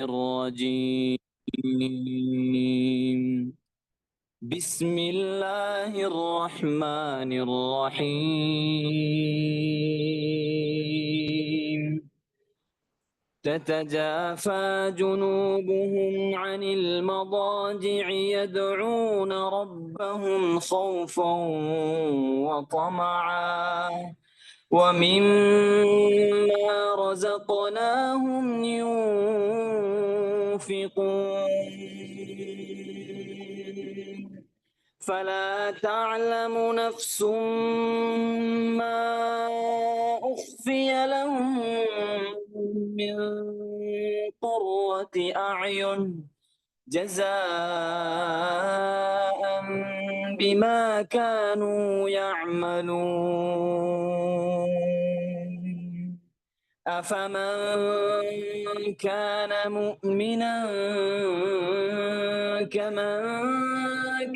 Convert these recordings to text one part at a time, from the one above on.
الرجيم بسم الله الرحمن الرحيم تتجافى جنوبهم عن المضاجع يدعون ربهم خوفا وطمعا ومما رزقناهم ينفقون فلا تعلم نفس ما أخفي لهم من قرة أعين جزاء بما كانوا يعملون أفمن كان مؤمنا كمن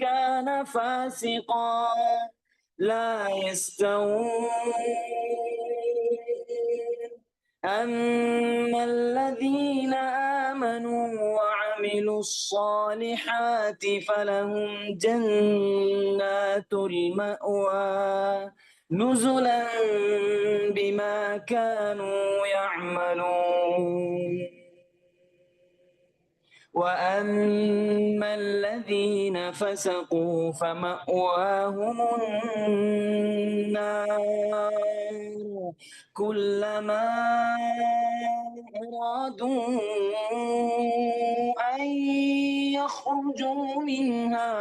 كان فاسقا لا يستوون أما الذين آمنوا وعملوا الصالحات فلهم جنات المأوى نزلا بما كانوا يعملون وأما الذين فسقوا فمأواهم النار كلما أرادوا أن يخرجوا منها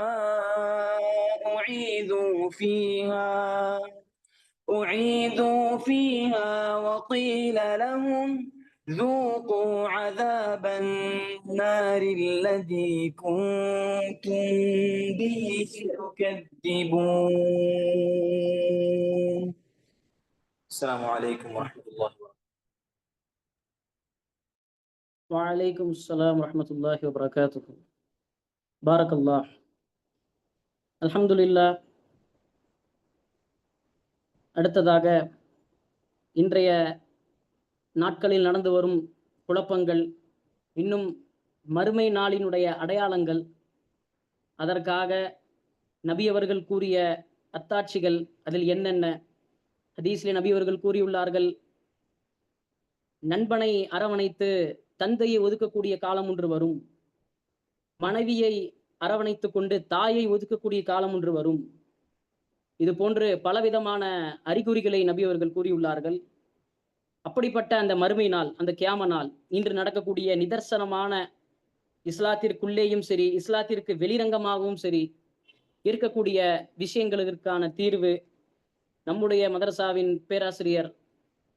أعيدوا فيها وقيل لهم ذوقوا عذاب النار الذي كنتم به تكذبون السلام عليكم ورحمة الله وبركاته. وعليكم السلام ورحمة الله وبركاته. بارك الله. الحمد لله. அடுத்ததாக இன்றைய நாட்களில் நடந்து வரும் குழப்பங்கள், இன்னும் மறுமை நாளினுடைய அடையாளங்கள், அதற்காக நபி அவர்கள் கூறிய அத்தாட்சிகள், அதில் என்னென்ன ஹதீஸ்ல நபி அவர்கள் கூறியுள்ளார்கள், நண்பனை அரவணைத்து தந்தையை ஒதுக்கக்கூடிய காலம் ஒன்று வரும், மனைவியை அரவணைத்து கொண்டு தாயை ஒதுக்கக்கூடிய காலம் ஒன்று வரும். இது போன்று பலவிதமான அறிகுறிகளை நபி அவர்கள் கூறியுள்ளார்கள். அப்படிப்பட்ட அந்த மறுமை நாள், அந்த கியாம நாள், இன்று நடக்கக்கூடிய நிதர்சனமான இஸ்லாத்திற்குள்ளேயும் சரி, இஸ்லாத்திற்கு வெளிரங்கமாகவும் சரி இருக்கக்கூடிய விஷயங்களுக்கான தீர்வு நம்முடைய மதரசாவின் பேராசிரியர்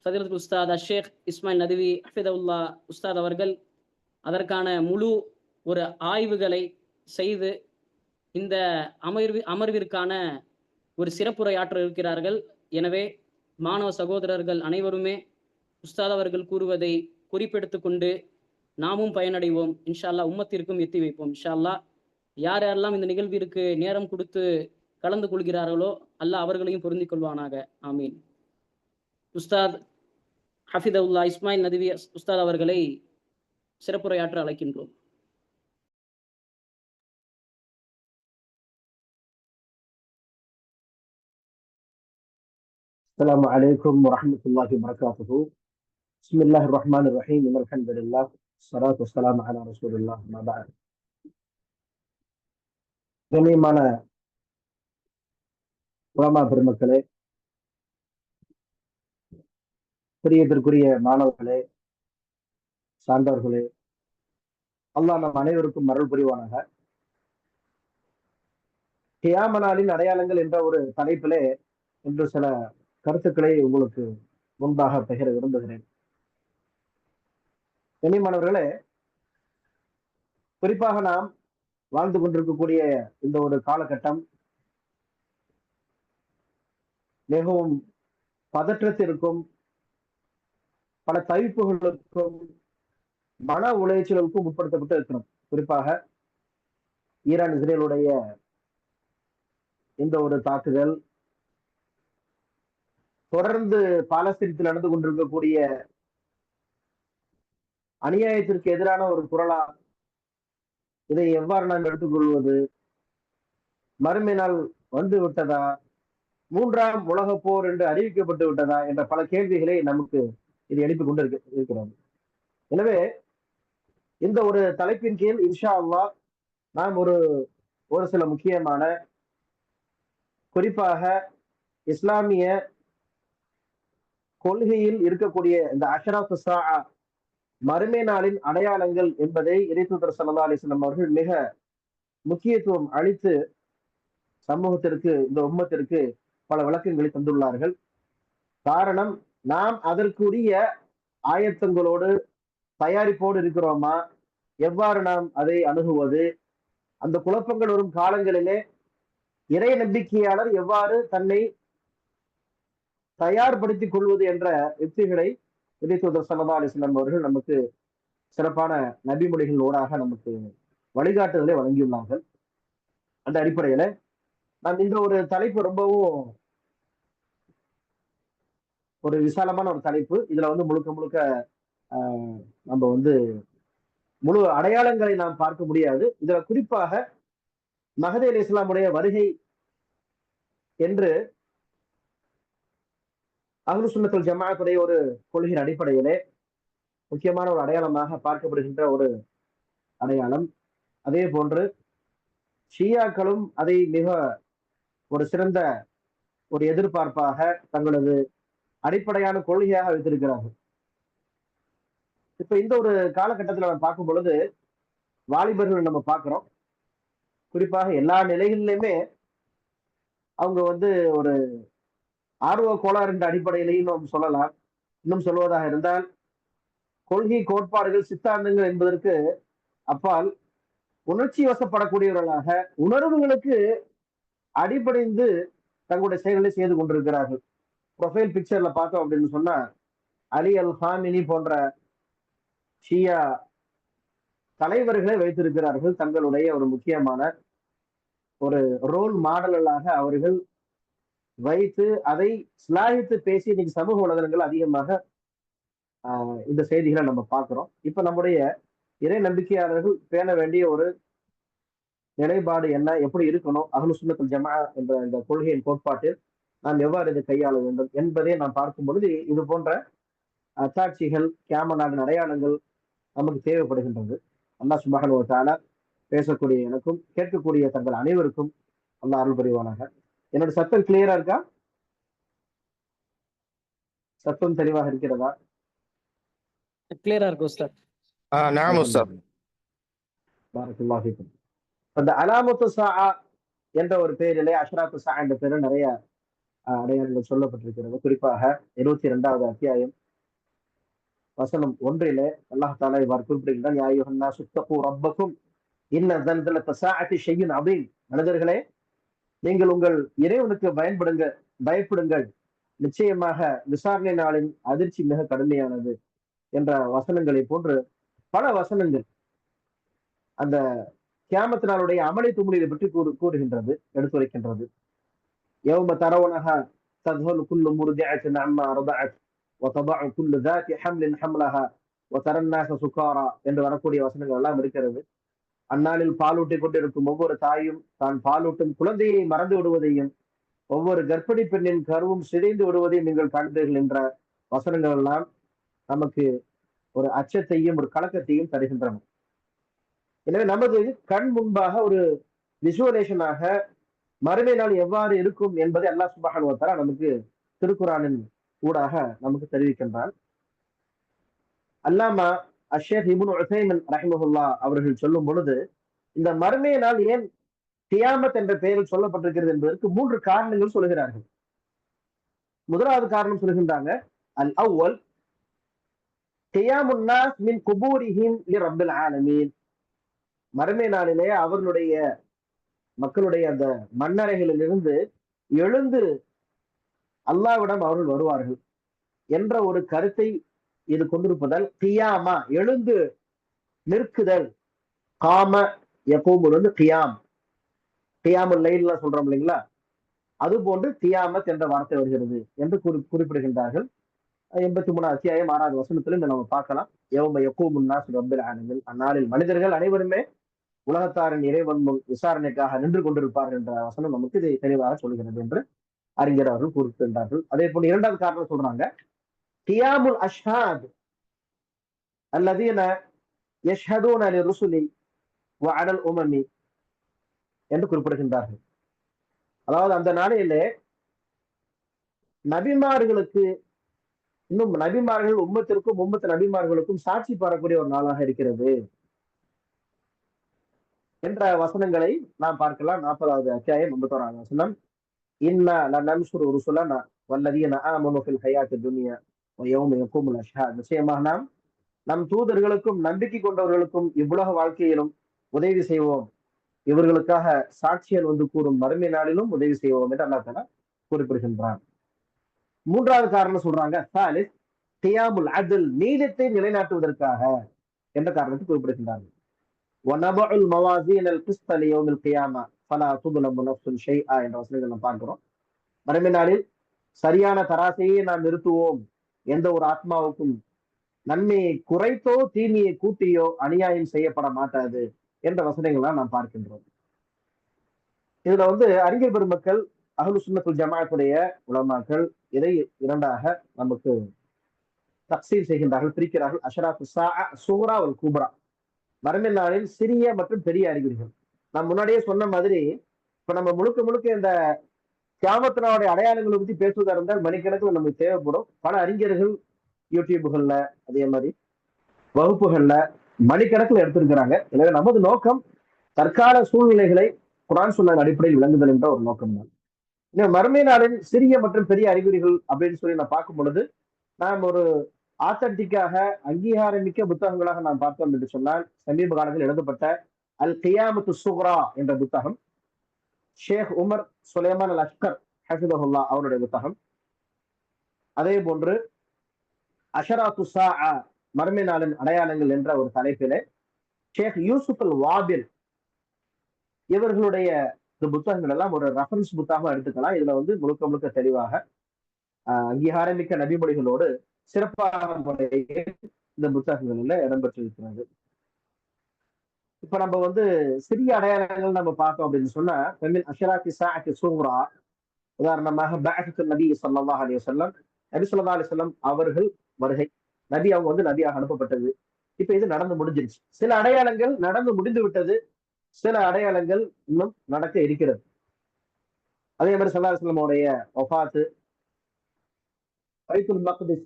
ஃபதிலத்துல் உஸ்தாத் ஷேக் இஸ்மாயில் நதுவி ஹஃபிதவுல்லா உஸ்தாத் அவர்கள் அதற்கான முழு ஒரு ஆய்வுகளை செய்து இந்த அமர்விற்கான ஒரு சிறப்புரையாற்ற இருக்கிறார்கள். எனவே மாணவ சகோதரர்கள் அனைவருமே உஸ்தாத் அவர்கள் கூறுவதை குறிப்பெடுத்து கொண்டு நாமும் பயனடைவோம். இன்ஷா அல்லாஹ் உம்மத்திற்கும் எத்தி வைப்போம். இன்ஷா அல்லாஹ் யார் யாரெல்லாம் இந்த நிகழ்விற்கு நேரம் கொடுத்து கலந்து கொள்கிறார்களோ அல்லாஹ் அவர்களையும் பொருந்திக் கொள்வானாக. ஆமீன். உஸ்தாத் ஹஃபிதவுல்லா இஸ்மாயில் நதுவி உஸ்தாத் அவர்களை சிறப்புரையாற்ற அழைக்கின்றோம். السلام عليكم ورحمة الله وبركاته. بسم الله الرحمن الرحيم. إن الحمد لله والصلاة والسلام على رسول الله ما بعد. கண்ணியமான உலமா பெருமக்களே, பிரியத்திற்குரிய மாணவர்களே, சான்றவர்களே, அல்லாஹ் நம் அனைவருக்கும் அருள் புரிவானாக. கியாம நாளின் அடையாளங்கள் என்ற ஒரு தலைப்பிலே இன்று சில கருத்துக்களை உங்களுக்கு முன்பாக பகிர விரும்புகிறேன். கண்ணியமானவர்களே, குறிப்பாக நாம் வாழ்ந்து கொண்டிருக்கக்கூடிய இந்த ஒரு காலகட்டம் மிகவும் பதற்றத்திற்கும் பல தவிப்புகளுக்கும் மன உளைச்சலுக்கும் உட்படுத்தப்பட்டு இருக்கிறோம். குறிப்பாக ஈரான் இஸ்ரேலுடைய இந்த ஒரு தாக்குதல், தொடர்ந்து பாலஸ்தீனத்தில் நடந்து கொண்டிருக்கக்கூடிய அநியாயத்திற்கு எதிரான ஒரு குரலா? இதை எவ்வாறு நாம் எடுத்துக்கொள்வது? மறுமை நாள் வந்து விட்டதா? மூன்றாம் உலக போர் என்று அறிவிக்கப்பட்டு விட்டதா என்ற பல கேள்விகளை நமக்கு இது எழுப்பிக் கொண்டு இருக்கிறது. எனவே இந்த ஒரு தலைப்பின் கீழ் இன்ஷா அல்லாஹ் நாம் ஒரு சில முக்கியமான, குறிப்பாக இஸ்லாமிய கொள்கையில் இருக்கக்கூடிய இந்த அஷ்ராத்து ஸாஅ, மறுமை நாளின் அடையாளங்கள் என்பதை இறைத்தூதர் ஸல்லல்லாஹு அலைஹி வஸல்லம் அவர்கள் மிக முக்கியத்துவம் அளித்து சமூகத்திற்கு, இந்த உம்மத்திற்கு பல விளக்கங்களை தந்துள்ளார்கள். காரணம், நாம் அதற்குரிய ஆயத்தங்களோடு, தயாரிப்போடு இருக்கிறோமா? எவ்வாறு நாம் அதை அணுகுவது? அந்த குழப்பங்கள் வரும் காலங்களிலே இறை நம்பிக்கையாளர் எவ்வாறு தன்னை தயார்படுத்திக் கொள்வது என்ற யுக்திகளை இறைத்தூதர் ஸல்லல்லாஹு அலைஹி வஸல்லம் அவர்கள் நமக்கு சிறப்பான நபிமொழிகள் ஊடாக நமக்கு வழிகாட்டுதலை வழங்கியுள்ளார்கள். அந்த அடிப்படையில நாம் இந்த ஒரு தலைப்பு ரொம்பவும் ஒரு விசாலமான ஒரு தலைப்பு. இதுல முழுக்க முழுக்க நம்ம முழு அடையாளங்களை நாம் பார்க்க முடியாது. இதுல குறிப்பாக மஹதி அலி இஸ்லாமுடைய வருகை என்று அஹ்லு சுன்னத்துல் ஜமாஅத்துடைய ஒரு கொள்கையின் அடிப்படையிலே முக்கியமான ஒரு அடையாளமாக பார்க்கப்படுகின்ற ஒரு அடையாளம். அதே போன்று ஷியாக்களும் அதை மிக ஒரு சிறந்த ஒரு எதிர்பார்ப்பாக தங்களது அடிப்படையான கொள்கையாக வைத்திருக்கிறார்கள். இப்ப இந்த ஒரு காலகட்டத்தில் நம்ம பார்க்கும் பொழுது வாலிபர்கள் நம்ம பார்க்கிறோம். குறிப்பாக எல்லா நிலைகளிலுமே அவங்க ஒரு ஆர்வ கோளாறு என்ற அடிப்படையிலையும் நாம் சொல்லலாம். இன்னும் சொல்வதாக இருந்தால், கொள்கை, கோட்பாடுகள், சித்தாந்தங்கள் என்பதற்கு அப்பால் உணர்ச்சி வசப்படக்கூடியவர்களாக, உணர்வுகளுக்கு அடிபடைந்து தங்களுடைய செயல்களை செய்து கொண்டிருக்கிறார்கள். ப்ரொஃபைல் பிக்சர்ல பார்த்தோம் அப்படின்னு சொன்னா, அலி அல் ஹாமினி போன்ற ஷியா தலைவர்களை வைத்திருக்கிறார்கள் தங்களுடைய ஒரு முக்கியமான ஒரு ரோல் மாடலாக அவர்கள் வைத்து அதை சிலாகித்து பேசி இன்னைக்கு சமூக வலைதளங்கள் அதிகமாக இந்த செய்திகளை நம்ம பார்க்கிறோம். இப்ப நம்முடைய இறை நம்பிக்கையாளர்கள் பேண வேண்டிய ஒரு நிலைப்பாடு என்ன, எப்படி இருக்கணும், அஹ்லு சுன்னத்துல் ஜமாஅ என்ற இந்த கொள்கையின் கோட்பாட்டில் நாம் எவ்வாறு இதை கையாள வேண்டும் என்பதை நாம் பார்க்கும் பொழுது இது போன்ற அத்தாட்சிகள், கியாமத் அடையாளங்கள் நமக்கு தேவைப்படுகின்றது. அல்லாஹ் சுப்ஹானஹு வ தஆலா பேசக்கூடிய எனக்கும் கேட்கக்கூடிய தங்கள் அனைவருக்கும் அல்லாஹ் அருள் புரிவானாக. என்னோட சத்தம் கிளியரா இருக்கா? சத்தம் தெளிவாக இருக்கிறதா? கிளியரா இருக்கு உஸ்தாத். نعم أستاذ. பாரக்கல்லாஹு ஃபீக்கும். அந்த அலாமத்து ஸாஅ என்ற ஒரு பெயரிலே, அஷ்ராத்து ஸாஅ என்ற பெயரில் நிறைய அடையாளங்கள் சொல்லப்பட்டிருக்கிறது. குறிப்பாக 22வது அத்தியாயம் வசனம் 1 அல்லாஹ் தஆலா இவ்வாறு குறிப்பிடுகின்றான், யா அய்யுஹன் நாஸு தக்கூ ரப்பக்கும் இன்ன ஸல்ஸலத்த ஸாஅத்தி ஷைஉன் அதீம். மனிதர்களே, நீங்கள் உங்கள் இறைவனுக்கு பயப்படுங்கள், நிச்சயமாக விசாரணை நாளின் அதிர்ச்சி மிக கடுமையானது என்ற வசனங்களை போன்று பல வசனங்கள் அந்த கியாமத் நாளுடைய அமளி துமளியை பற்றி கூறுகின்றது, எடுத்துரைக்கின்றது. யௌம தரவுனஹா தத்ஹலு குல்லு முர்திஅத்தின் அம்மா அர்தஅத் வததஉ குல்லு ذات حمل حملها وترى الناس سكارى என்று வரக்கூடிய வசனங்கள் எல்லாம் இருக்கிறது. அந்நாளில் பாலூட்டி கொண்டிருக்கும் ஒவ்வொரு தாயும் தான் பாலூட்டும் குழந்தையை மறந்து விடுவதையும், ஒவ்வொரு கர்ப்பிணி பெண்ணின் கருவும் சிதைந்து விடுவதையும் நீங்கள் காண்பீர்கள் என்ற வசனங்கள் எல்லாம் நமக்கு ஒரு அச்சத்தையும் ஒரு கலக்கத்தையும் தருகின்றன. எனவே நமது கண் முன்பாக ஒரு விசுவலேஷனாக மறுமை நாள் எவ்வாறு இருக்கும் என்பதை அல்லாஹ் சுப்ஹானஹு வ தஆலா நமக்கு திருக்குரானின் ஊடாக நமக்கு தெரிவிக்கின்றான். அல்லாமா அஷேக் இப்னு உஸைமின் ரஹிமஹுல்லாஹ் அவர்கள் சொல்லும் பொழுது, இந்த மறுமை நாள் ஏன் கியாமத் என்ற பெயரில் சொல்லப்பட்டிருக்கிறது என்பதற்கு 3 காரணங்கள் சொல்லுகிறார்கள். முதலாவது காரணம் சொல்கின்றாங்க, அல் அவ்வல் கியாமுன் நாஸ் மின் குபூரிஹிம் லிரப்பில் ஆலமீன். மறுமை நாளிலே அவர்களுடைய மக்களுடைய அந்த மண்ணறைகளில் இருந்து எழுந்து அல்லாஹ்விடம் அவர்கள் வருவார்கள் என்ற ஒரு கருத்தை இது கொண்டிருப்பதால் கியாமா எழுந்து நிற்குதல், காம யகூமு கியாம், கியாமுல் லைல்லாம் சொல்றோம் இல்லைங்களா, அது போன்று கியாமத் என்ற வார்த்தை வருகிறது என்று குறிப்பிடுகின்றார்கள். 83 அத்தியாயம் 6வது வசனத்துல நம்ம பார்க்கலாம். யௌம யகூமுன் நாஸு ரப்பில் ஆலமீன், அந்நாளில் மனிதர்கள் அனைவருமே உலகத்தாரின் இறைவன் முன் விசாரணைக்காக நின்று கொண்டிருப்பார்கள் என்ற வசனம் நமக்கு இதை தெளிவாக சொல்கிறது என்று அறிஞர் அவர்கள் குறிப்பிட்டார்கள். அதே போல இரண்டாவது காரணம் சொல்றாங்க, கியாமுல் அஷ்ஹாத் அல்லதீன யஷ்ஹதூன லிருசுலி வ அலல் உமமி என்று குறிப்பிடுகின்றார்கள். அதாவது அந்த நாளிலே நபிமார்களுக்கு, இன்னும் நபிமார்கள் உம்மத்திற்கும் உம்மத்து நபிமார்களுக்கும் சாட்சி பெறக்கூடிய ஒரு நாளாக இருக்கிறது என்ற வசனங்களை நாம் பார்க்கலாம். 40வது அத்தியாயம் 51வது வசனம், இன்னா லனன்சுரு ருசுலனா வல்லதீன ஆமனு ஃபில் ஹயாத்தித் துன்யா வ யௌம யகூமுல் அஷ்ஹாத், நிச்சயமாக நாம் நம் தூதர்களுக்கும் நம்பிக்கை கொண்டவர்களுக்கும் இவ்வுலக வாழ்க்கையிலும் உதவி செய்வோம், இவர்களுக்காக சாட்சியல் வந்து கூறும் மறுமை நாளிலும் உதவி செய்வோம் என்று அல்லாஹ் தஆலா குறிப்பிடுகின்றான். மூன்றாவது காரணம் சொல்றாங்க, சாலிஸ் கியாமுல் அத்ல், நீதத்தை நிலைநாட்டுவதற்காக என்ற காரணத்தை குறிப்பிடுகின்றார்கள். வனபுல் மவாசீன் அல் கிஸ்த லியௌமில் கியாமா ஃபலா துظلم نفس شيئا என்ற வசனங்களை நாம் பார்க்கிறோம். மறுமை நாளில் சரியான தராசையை நாம் நிறுத்துவோம், எந்த ஒரு ஆத்மாவுக்கும் நன்மையை குறைத்தோ தீமையை கூட்டியோ அநியாயம் செய்யப்பட மாட்டாது என்ற வசனங்கள்லாம் நாம் பார்க்கின்றோம். இதுல வந்து அறிஞர் பெருமக்கள் அஹ்லு சுன்னத்துல் ஜமாஅத்துடைய உலமாக்கள் இதை இரண்டாக நமக்கு தக்சீர் செய்கின்றார்கள், பிரிக்கிறார்கள். அஷ்ராத்து ஸாஅ ஸுக்ரா வல் குப்ரா, மறுமை நாளில் சிறிய மற்றும் பெரிய அறிகுறிகள். நான் முன்னாடியே சொன்ன மாதிரி இப்ப நம்ம முழுக்க முழுக்க இந்த கியாமத்தினுடைய அடையாளங்களை பத்தி பேசுவதா இருந்தால் மணிக்கணக்கில் நமக்கு தேவைப்படும். பல அறிஞர்கள் யூடியூபுகள்ல அதே மாதிரி வகுப்புகள்ல மணிக்கணக்கில் எடுத்திருக்கிறாங்க. எனவே நமது நோக்கம் தற்கால சூழ்நிலைகளை குர்ஆன் சுன்னத்தின் அடிப்படையில் விளங்குதல் என்ற ஒரு நோக்கம் தான். மறுமை நாளின் சிறிய மற்றும் பெரிய அறிகுறிகள் அப்படின்னு சொல்லி நான் பார்க்கும் பொழுது, நாம் ஒரு ஆத்தன்டிக்காக அங்கீகாரமிக்க புத்தகங்களாக நாம் பார்த்தோம் என்று சொன்னால், சமீப காலத்தில் எழுதப்பட்ட அல் கியாமத்து ஸுக்ரா என்ற புத்தகம், ஷேக் உமர் சுலைமான் அல் அஷ்கர் ஹஃபிதஹுல்லா அவருடைய புத்தகம். அதே போன்று அஷராத்து ஸாஅ, மறுமை நாளின் அடையாளங்கள் என்ற ஒரு தலைப்பிலே ஷேக் யூசுப் அல் வாபில் இவர்களுடைய இந்த புத்தகங்கள் எல்லாம் ஒரு ரெஃபரன்ஸ் புத்தகமா எடுத்துக்கலாம். இதுல வந்து முழுக்க முழுக்க தெளிவாக அங்கீகாரமிக்க நபிமொழிகளோடு சிறப்பான முறையில் இந்த புத்தகங்களில் இடம்பெற்றிருக்கிறது. இப்ப நம்ம வந்து சிறிய அடையாளங்கள் நம்ம பார்த்தோம் அப்படின்னு சொன்னா, அஷராத்தி ஸாஅத்தி ஸுக்ரா, உதாரணமாக பஅஸத்து நபி ஸல்லல்லாஹு அலைஹி வஸல்லம், நபி ஸல்லல்லாஹு அலைஹி வஸல்லம் அவர்கள் வருகை, நபி அவங்க வந்து நபியாக அனுப்பப்பட்டது. இப்ப இது நடந்து முடிஞ்சிருச்சு. சில அடையாளங்கள் நடந்து முடிந்து விட்டது, சில அடையாளங்கள் இன்னும் நடக்க இருக்கிறது. அதே மாதிரி ஸல்லல்லாஹு அலைஹி வஸல்லம் உடைய வஃபாத், பைத்துல் மக்திஸ்,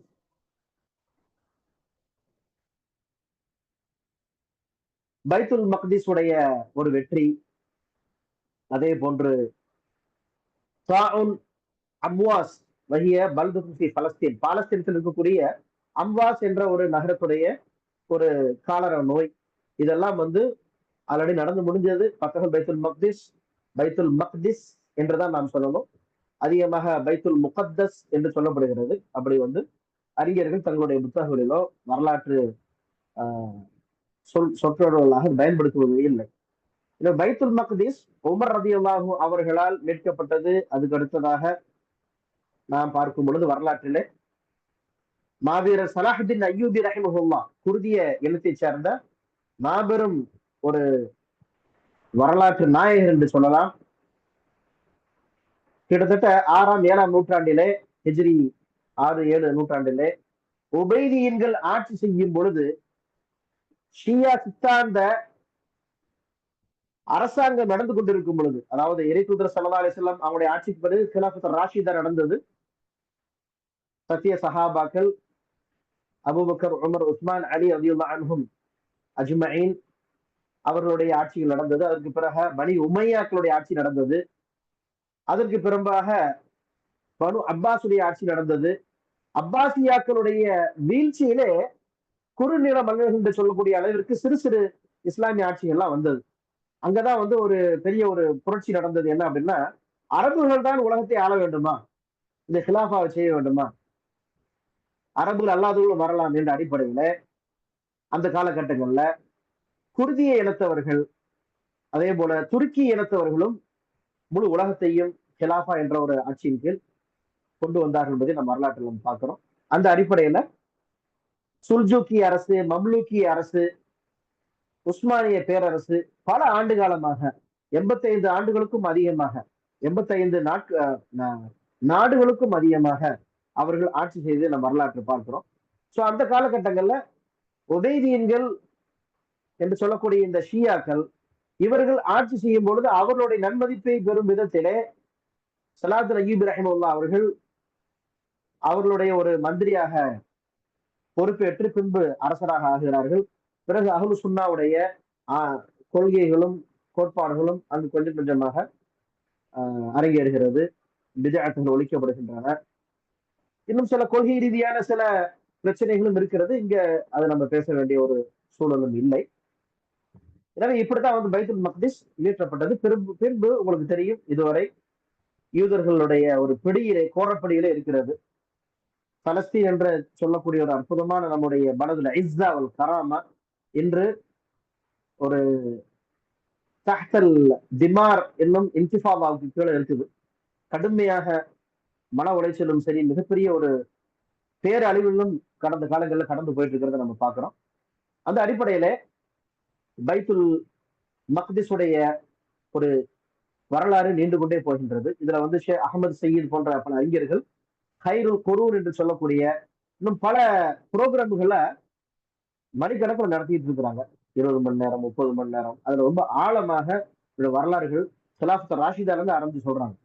பைத்துல் மக்திஸ் உடைய ஒரு வெற்றி, அதே போன்று தாஉன் அம்வாஸ் வஹிய பல்துன் ஃபி பலஸ்தீன், பாலஸ்தீனத்தில் இருக்கக்கூடிய அம்வாஸ் என்ற ஒரு நகரத்துடைய ஒரு காலரா நோய், இதெல்லாம் வந்து ஆல்ரெடி நடந்து முடிஞ்சது. பக்கத்தில் பைத்துல் மக்திஸ், பைத்துல் மக்திஸ் என்றுதான் நாம் சொல்லணும். அதிகமாக பைத்துல் முகத்தஸ் என்று சொல்லப்படுகிறது. அப்படி வந்து அறிஞர்கள் தங்களுடைய புத்தகங்களிலோ வரலாற்று சொற்றொடர்களாக பயன்படுத்துவது இல்லை. பைத்துல் மக்திஸ் உமர் ரலியல்லாஹு அவர்களால் மீட்கப்பட்டது. அதுக்கு அடுத்ததாக நாம் பார்க்கும் பொழுது வரலாற்றிலே மாவீரர் ஸலாஹுத்தீன் அய்யூபி ரஹிமஹுல்லாஹ், குர்திய இனத்தை சேர்ந்த மாபெரும் ஒரு வரலாற்று நாயகர் என்று சொல்லலாம். கிட்டத்தட்ட 6ஆம் 7ஆம் நூற்றாண்டிலே, ஹிஜ்ரி 6-7 நூற்றாண்டிலே உபைதியன்கள் ஆட்சி செய்யும் பொழுது ஷியா சித்தாந்த அரசாங்கம் நடந்து கொண்டிருக்கும் பொழுது, அதாவது இறை தூதர் ஸல்லல்லாஹு அலைஹி வஸல்லம் அவங்களுடைய ஆட்சிக்கு பிறகு கிலாஃபத் ராஷிதா நடந்தது. சத்திய சஹாபாக்கள் அபூபக்கர், உமர், உஸ்மான், அலி ரலியல்லாஹு அன்ஹும் அஜ்மஈன் அவர்களுடைய ஆட்சிகள் நடந்தது. அதற்கு பிறகு பனி உமையாக்களுடைய ஆட்சி நடந்தது. அதற்கு பிறம்பாக பனு அப்பாசுடைய ஆட்சி நடந்தது. அப்பாசியாக்களுடைய வீழ்ச்சியிலே குறுநில மன்னர்கள் என்று சொல்லக்கூடிய அளவிற்கு சிறு சிறு இஸ்லாமிய ஆட்சிகள்லாம் வந்தது. அங்கதான் வந்து ஒரு பெரிய ஒரு புரட்சி நடந்தது. என்ன அப்படின்னா, அரபுகள் தான் உலகத்தை ஆள வேண்டுமா, இந்த ஹிலாஃபாவை செய்ய வேண்டுமா, அரபுகள் அல்லாதவர்களும் வரலாம் என்ற அடிப்படையில அந்த காலகட்டங்கள்ல குர்திய இனத்தவர்கள், அதே போல துருக்கி இனத்தவர்களும் முழு உலகத்தையும் ஹிலாஃபா என்ற ஒரு ஆட்சியின் கீழ் கொண்டு வந்தார்கள் என்பதை நம்ம வரலாற்றில் நம்ம பார்க்கிறோம். அந்த அடிப்படையில சுல்ஜூக்கி அரசு, மம்லூக்கி அரசு, உஸ்மானிய பேரரசு பல ஆண்டு காலமாக 85 ஆண்டுகளுக்கும் அதிகமாக 85 நாடுகளுக்கும் அதிகமாக அவர்கள் ஆட்சி செய்து நம்ம வரலாற்றை பார்க்கிறோம். சோ அந்த காலகட்டங்கள்ல உபைதியன்கள் என்று சொல்லக்கூடிய இந்த ஷியாக்கள் இவர்கள் ஆட்சி செய்யும் பொழுது அவர்களுடைய நன்மதிப்பை பெறும் விதத்திலே சலாத்துல் அய்யூபி ரஹிமஹுல்லாஹ் அவர்கள் அவர்களுடைய ஒரு மந்திரியாக பொறுப்பேற்று பின்பு அரசராக ஆகிறார்கள். பிறகு அஹ்லு சுன்னாவுடைய கொள்கைகளும் கோட்பாடுகளும் அங்கு கொஞ்சம் கொஞ்சமாக அரங்கேறுகிறது. பித்அத்துகள் ஒழிக்கப்படுகின்றன. இன்னும் சில கொள்கை ரீதியான சில பிரச்சனைகளும் இருக்கிறது. இங்க அதை நம்ம பேச வேண்டிய ஒரு சூழலும் இல்லை. எனவே இப்படித்தான் வந்து பைத்துல் மக்திஸ் இயற்றப்பட்டது. பின்பு உங்களுக்கு தெரியும், இதுவரை யூதர்களுடைய ஒரு பிடியிலே கோரப்படியிலே இருக்கிறது. பலஸ்தீன் என்று சொல்லக்கூடிய ஒரு அற்புதமான நம்முடைய பலதுல இஸ்ஸா வல் கராமா இன்று ஒரு தஹ்தல் திமார் என்னும் இன்திஃபாதாவுக்கு கீழே இருக்குது. கடுமையாக மன உளைச்சலும் சரி, மிகப்பெரிய ஒரு பேரழிவிலும் கடந்த காலங்களில் கடந்து போயிட்டு இருக்கிறத நம்ம பார்க்கிறோம். அந்த அடிப்படையில பைத்துல் மக்திஸுடைய ஒரு வரலாறு நீண்டு கொண்டே போகின்றது. இதுல வந்து ஷேக் அகமது சயீத் போன்ற பல அறிஞர்கள் ஹைருல் குரூர் என்று சொல்லக்கூடிய இன்னும் பல புரோகிராம்களை மணிக்கணக்கில் நடத்திட்டு இருக்கிறாங்க. 20 மணி நேரம், 30 மணி நேரம். அதுல ரொம்ப ஆழமாக வரலாறுகள் கிலாஃபத் ராஷிதால இருந்து ஆரம்பிச்சு சொல்றாங்க.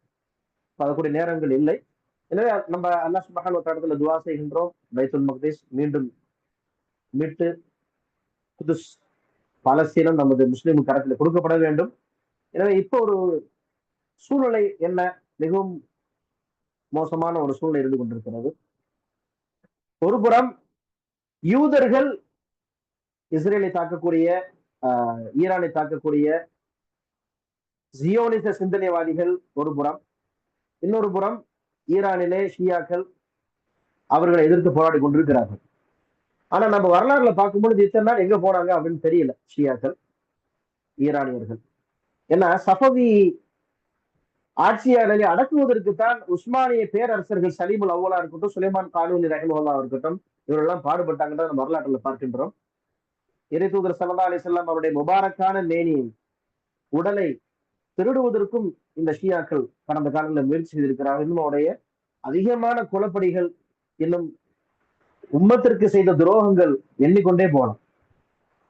அதற்குரிய நேரங்கள் இல்லை. எனவே நம்ம அல்லாஹ் சுப்ஹானஹு வ தஆலா துஆ செய்கின்றோம், பைத்துல் மக்திஸ் மீண்டும் மீட்டு குதுஸ் பாலஸ்தீனம் நமது முஸ்லிம் கரத்தில் கொடுக்கப்பட வேண்டும். எனவே இப்போ ஒரு சூழ்நிலை என்ன, மிகவும் மோசமான ஒரு சூழ்நிலை இருந்து கொண்டிருக்கிறது. ஒரு புறம் யூதர்கள் இஸ்ரேலை தாக்கக்கூடிய, ஈரானை தாக்கக்கூடிய ஜியோனிச சிந்தனைவாதிகள் ஒரு புறம், இன்னொரு புறம் ஈரானிலே ஷியாக்கள் அவர்களை எதிர்த்து போராடி கொண்டிருக்கிறார்கள். ஆனா நம்ம வரலாறுல பார்க்கும்பொழுது இத்தனை நாள் எங்க போனாங்க அப்படின்னு தெரியல ஷியாக்கள், ஈரானியர்கள். ஏன்னா சஃபவி ஆட்சியாளரை அடக்குவதற்குத்தான் உஸ்மானிய பேரரசர்கள் சலீமுல் அவ்வலா இருக்கட்டும், சுலைமான் கானூனி ரஹிமஹுல்லாஹ் இருக்கட்டும், இவரெல்லாம் பாடுபட்டாங்கன்னு நம்ம வரலாற்றுல பார்க்கின்றோம். இறை தூதர் ஸல்லல்லாஹு அலைஹி வஸல்லம் அவருடைய முபாரக்கான மேனியின் உடலை திருடுவதற்கும் இந்த ஷியாக்கள் கடந்த காலங்களில் முயற்சி செய்திருக்கிறார்கள். இன்னும் அவருடைய அதிகமான குலப்படிகள், இன்னும் உம்மத்திற்கு செய்த துரோகங்கள் எண்ணிக்கொண்டே போகலாம்.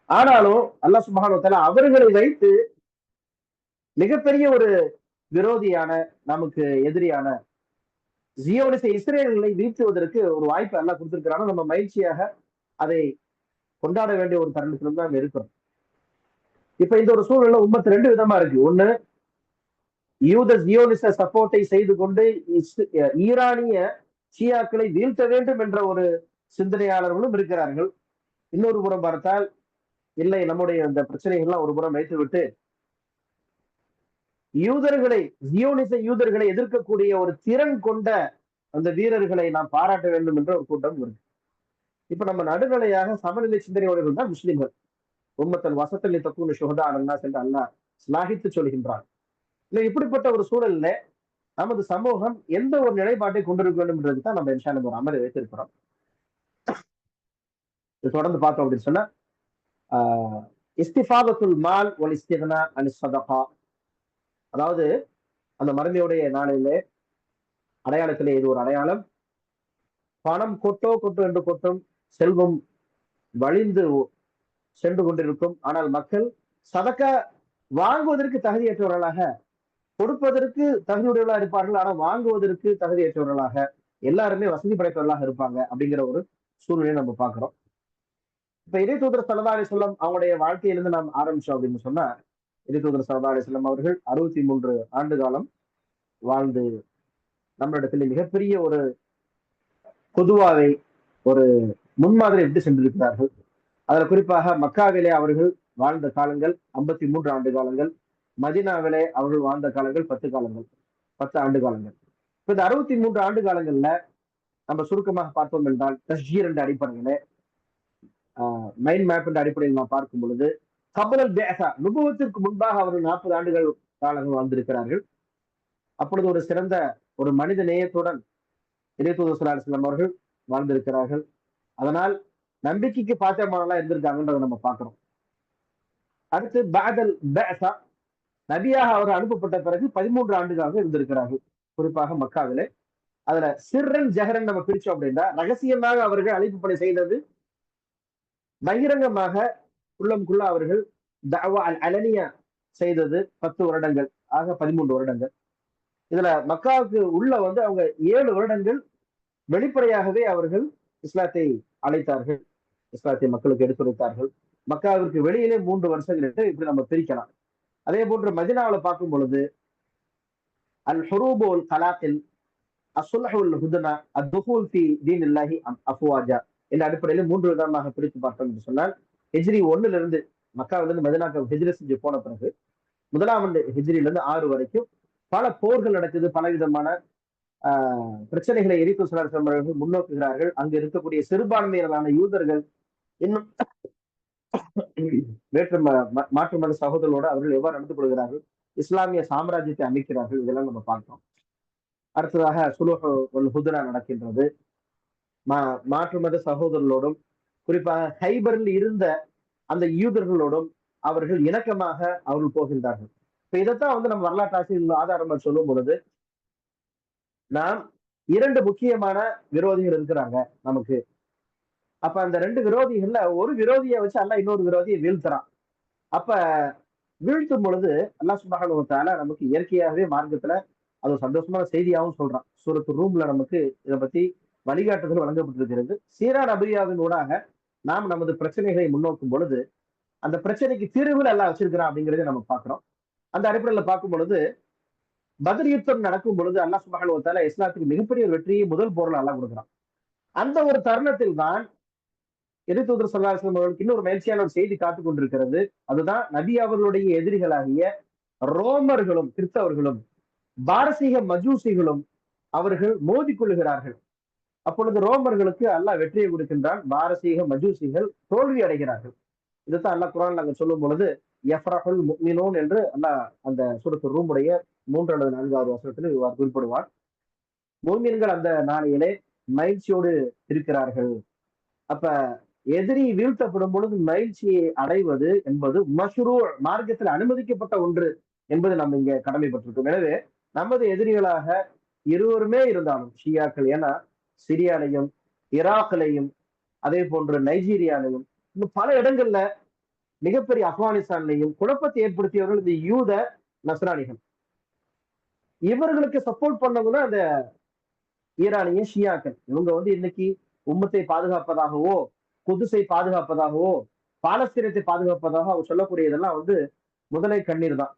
ஆனாலும் அல்லாஹ் சுப்ஹானஹு வ தஆலா அவர்களை வைத்து மிகப்பெரிய ஒரு விரோதியான, நமக்கு எதிரியான ஜியோனிச இஸ்ரேல்களை வீழ்த்துவதற்கு ஒரு வாய்ப்பு அல்லாஹ் கொடுத்திருக்கிறாங்க. நம்ம மகிழ்ச்சியாக அதை கொண்டாட வேண்டிய ஒரு தருணத்திலும் தான் இருக்கிறோம். இப்ப இந்த ஒரு சூழல்ல உம்மத்து ரெண்டு விதமா இருக்கு. ஒண்ணு, யூத ஜியோனிச சப்போர்ட்டை செய்து கொண்டு ஈரானிய ஷியாக்களை வீழ்த்த வேண்டும் என்ற ஒரு சிந்தனையாளர்களும் இருக்கிறார்கள். இன்னொரு புறம் பார்த்தால், இல்லை, நம்முடைய இந்த பிரச்சனைகள்லாம் ஒரு புறம் வைத்துவிட்டு யூதர்களை, ஜியோனிச யூதர்களை எதிர்க்கக்கூடிய ஒரு திறன் கொண்ட அந்த வீரர்களை நாம் பாராட்ட வேண்டும் என்ற ஒரு கூட்டம் இருக்கு. இப்ப நம்ம நடுநிலையாக சமநிலை சிந்தனையோடு தான் முஸ்லிம்கள். உம்மத்தன் வசத்தல் தக்கூன சுஹதா அலன்னாஸ் என்று அல்லாஹ் ஸ்லாகித்து சொல்கின்றார். இல்லை, இப்படிப்பட்ட ஒரு சூழல்ல நமது சமூகம் எந்த ஒரு நிலைப்பாட்டை கொண்டிருக்க வேண்டும் என்றது தான் நம்ம இன்ஷா அல்லாஹ் ஒரு அமலை வைத்திருக்கிறோம். தொடர்ந்து பார்த்தோம் அப்படின்னு சொன்னா, இஸ்திஃபாதத்துல் மால் வல் இஸ்திக்னா அன் ஸதகா, அதாவது அந்த மறுமையுடைய நாளிலே அடையாளத்திலே இது ஒரு அடையாளம். பணம் கொட்டோ என்று கொட்டும், செல்வம் வழிந்து சென்று கொண்டிருக்கும். ஆனால் மக்கள் சதக்கா வாங்குவதற்கு தகுதியற்றவர்களாக, கொடுப்பதற்கு தகுதியுடையவர்களாக இருப்பார்கள், ஆனால் வாங்குவதற்கு தகுதியற்றவர்களாக, எல்லாருமே வசதி படைத்தவர்களாக இருப்பாங்க அப்படிங்கிற ஒரு சூழ்நிலையை நம்ம பார்க்கிறோம். இப்ப இறை தூதர் ஸல்லல்லாஹு அலைஹி வஸல்லம் அவங்களுடைய வாழ்க்கையிலிருந்து நாம் ஆரம்பிச்சோம் அப்படின்னு சொன்னா, இறை தூதர் ஸல்லல்லாஹு அலைஹி வஸல்லம் அவர்கள் 63 ஆண்டு காலம் வாழ்ந்து நம்மளிடத்தில் மிகப்பெரிய ஒரு பொதுவாவை, ஒரு முன்மாதிரி விட்டு சென்றிருக்கிறார்கள். அதுல குறிப்பாக மக்காவிலே அவர்கள் வாழ்ந்த காலங்கள் 53 ஆண்டு காலங்கள், மதீனாவிலே அவர்கள் வாழ்ந்த காலங்கள் 10 ஆண்டு காலங்கள். இப்ப இந்த 63 ஆண்டு காலங்கள்ல நம்ம சுருக்கமாக பார்த்தோம் என்றால், தஸ்ஜீர் என்ற அடிப்படையில, மைண்ட் மேப் என்ற அடிப்படையில் நாம் பார்க்கும் பொழுது, கபலல் பிஅஸா, நுபுவத்திற்கு முன்பாக அவர்கள் 40 ஆண்டுகள் காலங்கள் வாழ்ந்திருக்கிறார்கள். அப்பொழுது ஒரு சிறந்த ஒரு மனித நேயத்துடன் இறை தூதர் ஸல்லல்லாஹு அலைஹி வஸல்லம் அவர்கள் வாழ்ந்திருக்கிறார்கள். அதனால் நம்பிக்கைக்கு பாத்திரமானலாம் இருந்திருக்காங்கன்றதை நம்ம பார்க்கிறோம். அடுத்து பாதல் பஅஸா, நபியாக அவர் அனுப்பப்பட்ட பிறகு 13 ஆண்டுகளாக இருந்திருக்கிறார்கள், குறிப்பாக மக்காவிலே. அதுல சிர்ரன் ஜஹரன் நம்ம பிரிச்சோம் அப்படின்னா, ரகசியமாக அவர்கள் அழைப்பு பணி செய்தது, பகிரங்கமாக உள்ளம்குள்ள அவர்கள் தஅவா அல் அலனியா செய்தது 10 வருடங்கள், ஆக 13 வருடங்கள். இதுல மக்காவுக்கு உள்ள வந்து அவங்க 7 வருடங்கள் வெளிப்படையாகவே அவர்கள் இஸ்லாத்தை அழைத்தார்கள், இஸ்லாத்தை மக்களுக்கு எடுத்துரைத்தார்கள். மக்காவிற்கு வெளியிலே 3 வருஷங்கள் என்று இப்படி நம்ம பிரிக்கலாம். அதே போன்று மதினாவில் பார்க்கும் பொழுது அல் ஹுரூபு அல் கலாத்தில் அசுல்ஹுல் ஹுதுனா அத்துஹூல் ஃபி தீனில்லாஹி அஃப்வாஜா என்ற அடிப்படையில் 3 விதமாக பிரித்து பார்த்தோம் என்று சொன்னால், ஹிஜ்ரி 1ல இருந்து மக்காவிலிருந்து மதினாக்கு ஹிஜ்ரி செஞ்சு போன பிறகு 1ஆம் ஆண்டு ஹிஜ்ரியிலிருந்து 6 வரைக்கும் பல போர்கள் நடக்குது, பல விதமான பிரச்சனைகளை எரித்து அவர்கள் முன்னோக்குகிறார்கள். அங்கு இருக்கக்கூடிய சிறுபான்மையினரான யூதர்கள் இன்னும் மாற்று மத சகோதரர்களோடு அவர்கள் எவ்வாறு நடந்து கொள்கிறார்கள், இஸ்லாமிய சாம்ராஜ்யத்தை அமைக்கிறார்கள், இதெல்லாம் நம்ம பார்த்தோம். அடுத்ததாக சுலுஹ் வல் ஹுதுனா நடக்கின்றது. மாற்று மத சகோதரர்களோடும் குறிப்பாக ஹைபரில் இருந்த அந்த யூதர்களோடும் அவர்கள் இணக்கமாக அவர்கள் போகின்றார்கள். இப்ப இதைத்தான் வந்து நம்ம வரலாற்று ஆசிரியர்கள் ஆதாரமா சொல்லும் பொழுது, நாம் 2 முக்கியமான விரோதிகள் இருக்கிறாங்க நமக்கு. அப்ப அந்த 2 விரோதிகள்ல ஒரு விரோதியை வச்சு அல்லாஹ் இன்னொரு விரோதியை வீழ்த்துறான். அப்ப வீழ்த்தும் பொழுது அல்லாஹ் சுப்ஹானஹு வ தஆலா நமக்கு இயற்கையாகவே மார்க்கத்துல அது ஒரு சந்தோஷமான செய்தியாகவும் சொல்றான். சூரத்து ரூம்ல நமக்கு இதை பத்தி வழிகாட்டுதல் வழங்கப்பட்டிருக்கிறது. சீரா நபியாவின் ஊடாக நாம் நமது பிரச்சனைகளை முன்னோக்கும் பொழுது அந்த பிரச்சனைக்கு தீர்வுகள் எல்லாம் வச்சிருக்கிறான் அப்படிங்கிறத நம்ம பார்க்கிறோம். அந்த அடிப்படையில பார்க்கும் பொழுது பத்ர் யுத்தம் நடக்கும் பொழுது அல்லாஹ் சுப்ஹானஹு வ தஆலா இஸ்லாத்துக்கு மிகப்பெரிய வெற்றியை முதல் போர்ல அல்லாஹ் கொடுக்குறான். அந்த ஒரு தருணத்தில் தான் எதிர்த்தூதர் ஸல்லல்லாஹு அலைஹி வஸல்லம் அவர்களுக்கு இன்னொரு மகிழ்ச்சியான ஒரு செய்தி காத்துக் கொண்டிருக்கிறது. அதுதான் நபி அவர்களுடைய எதிரிகளாகிய ரோமர்களும் கிறிஸ்தவர்களும் பாரசீக மஜூசிகளும் அவர்கள் மோதி கொள்ளுகிறார்கள். அப்பொழுது ரோமர்களுக்கு அல்லாஹ் வெற்றியை கொடுக்கின்றான், பாரசீக மஜூசிகள் தோல்வி அடைகிறார்கள். இதுதான் அல்லாஹ் குர்ஆன்ல அங்க சொல்லும் பொழுது யஃப்ரஹுல் முஃமினூன் என்று அல்லாஹ் அந்த சூரத்து ரூமுடைய 3 அல்லது 4வது வசனத்தில் இவ்வாறு குறிப்பிடுவார். முஃமின்கள் அந்த நாளையிலே மகிழ்ச்சியோடு இருக்கிறார்கள். அப்ப எதிரி வீழ்த்தப்படும் பொழுது மகிழ்ச்சியை அடைவது என்பது மஷ்ரூ, மார்க்கத்தில் அனுமதிக்கப்பட்ட ஒன்று என்பது நம்ம இங்க கடமைப்பட்டிருக்கோம். எனவே நமது எதிரிகளாக இருவருமே இருந்தாலும் ஷியாக்கள், ஏன்னா சிரியாலையும் ஈராக்லையும் அதே போன்று நைஜீரியாலையும் இன்னும் பல இடங்கள்ல மிகப்பெரிய ஆப்கானிஸ்தான்லையும் குழப்பத்தை ஏற்படுத்தியவர்கள் இந்த யூத நஸ்ரானிகள். இவர்களுக்கு சப்போர்ட் பண்ணவங்க அந்த ஈரானிய ஷியாக்கள். இவங்க வந்து இன்னைக்கு உம்மத்தை பாதுகாப்பதாகவோ குதுசை பாதுகாப்பதாகவோ பாலஸ்தீனத்தை பாதுகாப்பதாக அவர் சொல்லக்கூடியதெல்லாம் வந்து முதலை கண்ணீர் தான்.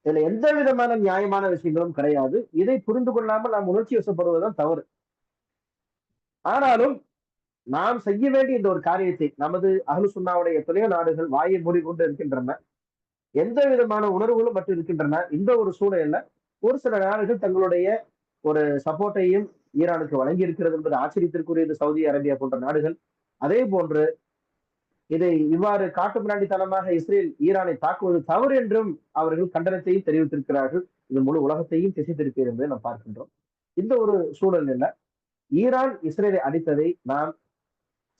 இதுல எந்த விதமான நியாயமான விஷயங்களும் கிடையாது. இதை புரிந்து கொள்ளாமல் நாம் உணர்ச்சி வசப்படுவதுதான் தவறு. ஆனாலும் நாம் செய்ய வேண்டிய இந்த ஒரு காரியத்தை நமது அஹ்லு சுன்னாவுடைய எத்தனையோ நாடுகள் வாயை மூடிக்கொண்டு இருக்கின்றன, எந்த விதமான உணர்வுகளும் மட்டும் இருக்கின்றன. இந்த ஒரு சூழல்ல ஒரு சில நாடுகள் தங்களுடைய ஒரு சப்போர்ட்டையும் ஈரானுக்கு வழங்கி இருக்கிறது என்பது ஆச்சரியத்திற்குரியது. சவுதி அரேபியா போன்ற நாடுகள் அதே போன்று இதை இவ்வாறு காட்டு மிராண்டித்தனமாக இஸ்ரேல் ஈரானை தாக்குவது தவறு என்றும் அவர்கள் கண்டனத்தையும் தெரிவித்திருக்கிறார்கள். இது முழு உலகத்தையும் திசை திருப்பியது என்பதை நாம் பார்க்கின்றோம். இந்த ஒரு சூழலில் ஈரான் இஸ்ரேலை அடித்ததை நாம்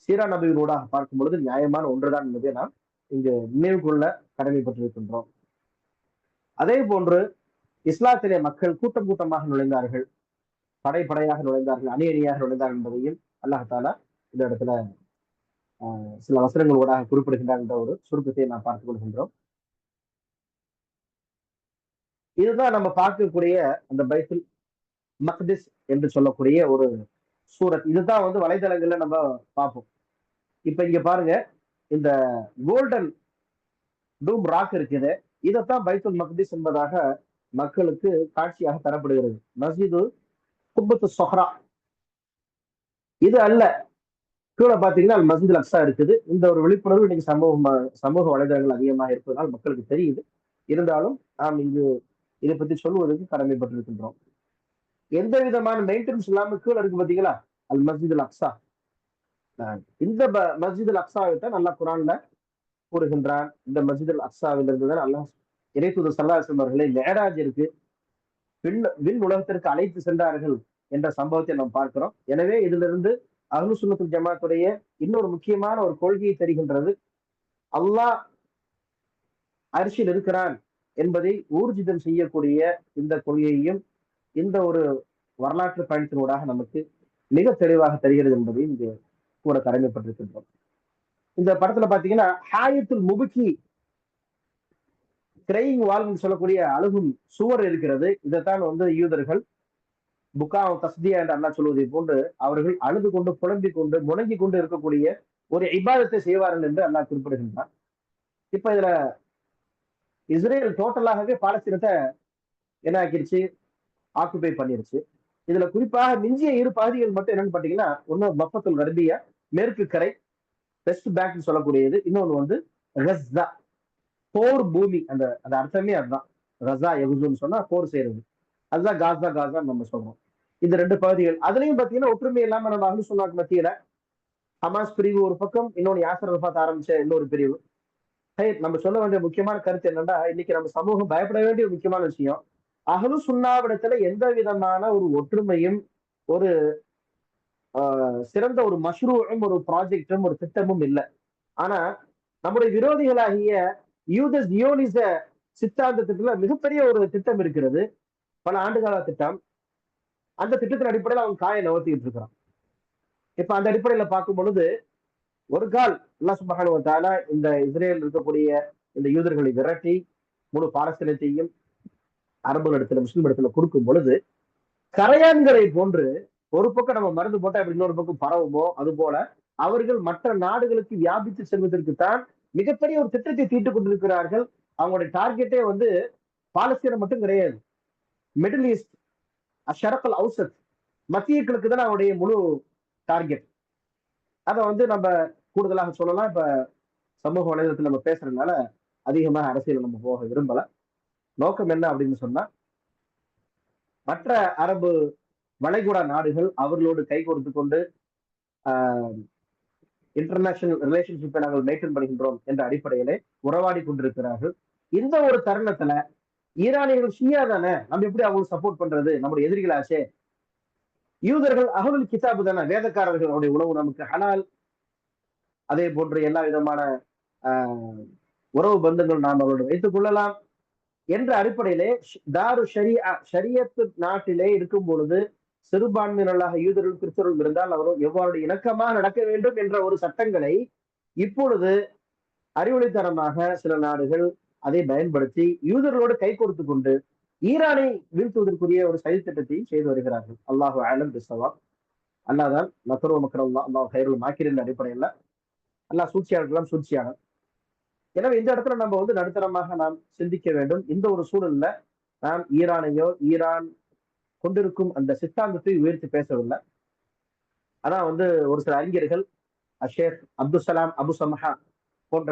சீரா நபியினூடாக பார்க்கும் பொழுது நியாயமான ஒன்றுதான் என்பதை நாம் இங்கு நினைவு கொள்ள கடமைப்பட்டிருக்கின்றோம். அதே போன்று இஸ்லாத்திலே மக்கள் கூட்டம் கூட்டமாக நுழைந்தார்கள், படையாக நுழைந்தார்கள், அணி அணியாக நுழைந்தார்கள் என்பதையும் அல்லாஹ் தஆலா இந்த இடத்துல சில வசனங்களோடாக குறிப்பிடுகின்றார் என்ற ஒரு சுருக்கத்தை நாம் பார்த்துக் கொள்கின்றோம். இதுதான் நம்ம பார்க்கக்கூடிய அந்த பைத்துல் மக்திஸ் என்று சொல்லக்கூடிய ஒரு சூரத். இதுதான் வந்து வலைதளங்கள்ல நம்ம பார்ப்போம். இப்ப இங்க பாருங்க, இந்த கோல்டன் டூம் ராக் இருக்குது, இதைத்தான் பைத்துல் மக்திஸ் என்பதாக மக்களுக்கு காட்சியாக தரப்படுகிறது. மஸ்ஜிது குப்பத்து சொஹ்ரா இது அல்ல. கீழே பாத்தீங்கன்னா மஸ்ஜித் அக்ஸா இருக்குது. இந்த ஒரு விழிப்புணர்வு இன்னைக்கு சமூக வலைதளங்கள் அதிகமாக இருப்பதனால் மக்களுக்கு தெரியுது. இருந்தாலும் நாம் இங்கு இதை பத்தி சொல்வதற்கு கடமைப்பட்டிருக்கின்றோம். எந்த விதமான மெயின்டெனன்ஸ் இல்லாம கீழே இருக்கு பாத்தீங்களா, அல் மஸ்ஜித் அக்ஸா. இந்த மஸ்ஜித் அக்ஸாவை தான் அல்லாஹ் குர்ஆன்ல கூறுகின்றான். இந்த மஸ்ஜித் அக்ஸாவில் இருந்துதான் அல்லாஹ் இறைத்தூதர் ஸல்லல்லாஹு அலைஹி வஸல்லம் அவர்களை மிஅராஜிற்கு விண் உலகத்திற்கு அழைத்து சென்றார்கள் என்ற சம்பவத்தை நாம் பார்க்கிறோம். எனவே இதிலிருந்து அஹ்லு சுன்னத்துல் ஜமாத்துடைய இன்னொரு முக்கியமான ஒரு கொள்கையை தெரிகின்றது. அல்லாஹ் அரிசியில் இருக்கிறான் என்பதை ஊர்ஜிதம் செய்யக்கூடிய இந்த கொள்கையையும் இந்த ஒரு வரலாற்று பயணத்தினூடாக நமக்கு மிக தெளிவாக தெரிகிறது என்பதை இங்கு கூட கடமைப்பட்டிருக்கின்றோம். இந்த படத்துல பாத்தீங்கன்னா ஹாயத்துல் முபுக்கி கிரைங் வால்னு சொல்லக்கூடிய அழுகும் சுவர் இருக்கிறது. இதைத்தான் யூதர்கள் புக்கா தஸ்தியா என்று அல்லாஹ் சொல்வதை போன்று அவர்கள் அழுது கொண்டு புலம்பிக் கொண்டு முணங்கி கொண்டு இருக்கக்கூடிய ஒரு இபாதத்தை செய்வார்கள் என்று அல்லாஹ் குறிப்பிடுகின்றார். இப்ப இதுல இஸ்ரேல் டோட்டலாகவே பாலஸ்தீனத்தை என்ன ஆக்கிருச்சு, ஆக்குபை பண்ணிருச்சு. இதுல குறிப்பாக மிஞ்சிய இரு பகுதிகள் மட்டும் என்னன்னு பாத்தீங்கன்னா, ஒண்ணு பஃபத்துல் கர்பியா மேற்கு கரை வெஸ்ட் பேங்க் சொல்லக்கூடியது, இன்னொன்னு கஸ்ஸா போர் பூமி. அந்த அந்த அர்த்தமே அதுதான். கஸா எகுசுன்னு சொன்னா போர் செய்யறது, அதுதான் காசா காசான்னு நம்ம சொல்றோம். இந்த ரெண்டு பகுதிகள் அதுலயும் பாத்தீங்கன்னா ஒற்றுமை இல்லாம நம்ம அஹ்லு சுன்னாத் மத்தியில ஹமாஸ் பிரிவு ஒரு பக்கம், இன்னொன்னு யாசர் அரஃபாத் ஆரம்பிச்ச இன்னொரு பிரிவு. நம்ம சொல்ல வேண்டிய முக்கியமான கருத்து என்னன்னா, இன்னைக்கு நம்ம சமூகம் பயப்பட வேண்டிய முக்கியமான விஷயம், அஹ்லு சுன்னாவிடத்துல எந்த விதமான ஒரு ஒற்றுமையும் ஒரு சிறந்த ஒரு மஷ்ரூவும் ஒரு ப்ராஜெக்டும் ஒரு திட்டமும் இல்லை. ஆனா நம்முடைய விரோதிகளாகிய யூத ஜியோனிச சித்தாந்தத்துக்குள்ள மிகப்பெரிய ஒரு திட்டம் இருக்கிறது, பல ஆண்டுகால திட்டம். அந்த திட்டத்தின் அடிப்படையில் அவன் காயை நகர்த்திட்டு இருக்கிறான். இப்ப அந்த அடிப்படையில பார்க்கும் பொழுது ஒரு கால் அல்லாஹ் சுப்ஹானஹு வ தஆலா இந்த இஸ்ரேல் இருக்கக்கூடிய இந்த யூதர்களை விரட்டி முழு பாலஸ்தீனத்தையும் அரபு இடத்துல முஸ்லிம் இடத்துல கொடுக்கும் பொழுது, கரையான்களை போன்று ஒரு பக்கம் நம்ம மருந்து போட்டா இப்படி இன்னொரு பக்கம் பரவுமோ அது போல அவர்கள் மற்ற நாடுகளுக்கு வியாபித்து செல்வதற்கு தான் மிகப்பெரிய ஒரு திட்டத்தை தீட்டுக் கொண்டிருக்கிறார்கள். அவங்களுடைய டார்கெட்டே பாலஸ்தீனம் மட்டும் கிடையாது, மிடில் ஈஸ்ட், ஷரக் அவுசத், மத்திய கிழக்கு தான் அவருடைய முழு டார்கெட். அதை நம்ம கூடுதலாக சொல்லலாம். இப்ப சமூக வலைதளத்தில் நம்ம பேசுறதுனால அதிகமாக அரசியல் நம்ம போக விரும்பல. நோக்கம் என்ன அப்படின்னு சொன்னா, மற்ற அரபு வளைகுடா நாடுகள் அவர்களோடு கைகோர்த்து கொண்டு இன்டர்நேஷனல் ரிலேஷன்ஷிப்பை நாங்கள் மெயின்டைன் பண்ணுகின்றோம் என்ற அடிப்படையிலே உறவாடி கொண்டிருக்கிறார்கள். இந்த ஒரு தருணத்துல ஈரானியர்கள் ஷியா தானே, நம்ம எப்படி அவங்களுக்கு சப்போர்ட் பண்றது, நம்முடைய எதிரிகளாச்சே. யூதர்கள் அஹ்லுல் கிதாபு தானே, வேதக்காரர்களுடைய உணவு நமக்கு ஹலால், அதே போன்று எல்லா விதமான உறவு பந்தங்கள் நாம் அவரோடு வைத்துக் கொள்ளலாம் என்ற அடிப்படையிலே தாரு ஷரியா ஷரியத்து நாட்டிலே இருக்கும் பொழுது சிறுபான்மையினராக யூதர்கள் கிறிஸ்தவர்கள் இருந்தால் அவரும் எவ்வாறு இணக்கமாக நடக்க வேண்டும் என்ற ஒரு சட்டங்களை இப்பொழுது அறிவுரைத்தனமாக சில நாடுகள் அதை பயன்படுத்தி யூதர்களோடு கை கொடுத்து கொண்டு ஈரானை வீழ்த்துவதற்குரிய ஒரு செயல் திட்டத்தையும் செய்து வருகிறார்கள். அல்லாஹு ஆலம் பிஸ்ஸவா. அல்லாதான் நக்கரு மக்கரல்லா அல்லாஹ் கைருல் மாக்கிரின் அடிப்படையில் அல்லாஹ் சூழ்ச்சியாளர்களாம் சூழ்ச்சியாளர். எனவே இந்த இடத்துல நம்ம நடுத்தரமாக நாம் சிந்திக்க வேண்டும். இந்த ஒரு சூழல்ல நாம் ஈரானையோ ஈரான் கொண்டிருக்கும் அந்த சித்தாந்தத்தை உயர்த்தி பேசவில்லை. அதான் ஒரு சில அறிஞர்கள், ஷேக் அப்துல் சலாம் அபு சமஹா போன்ற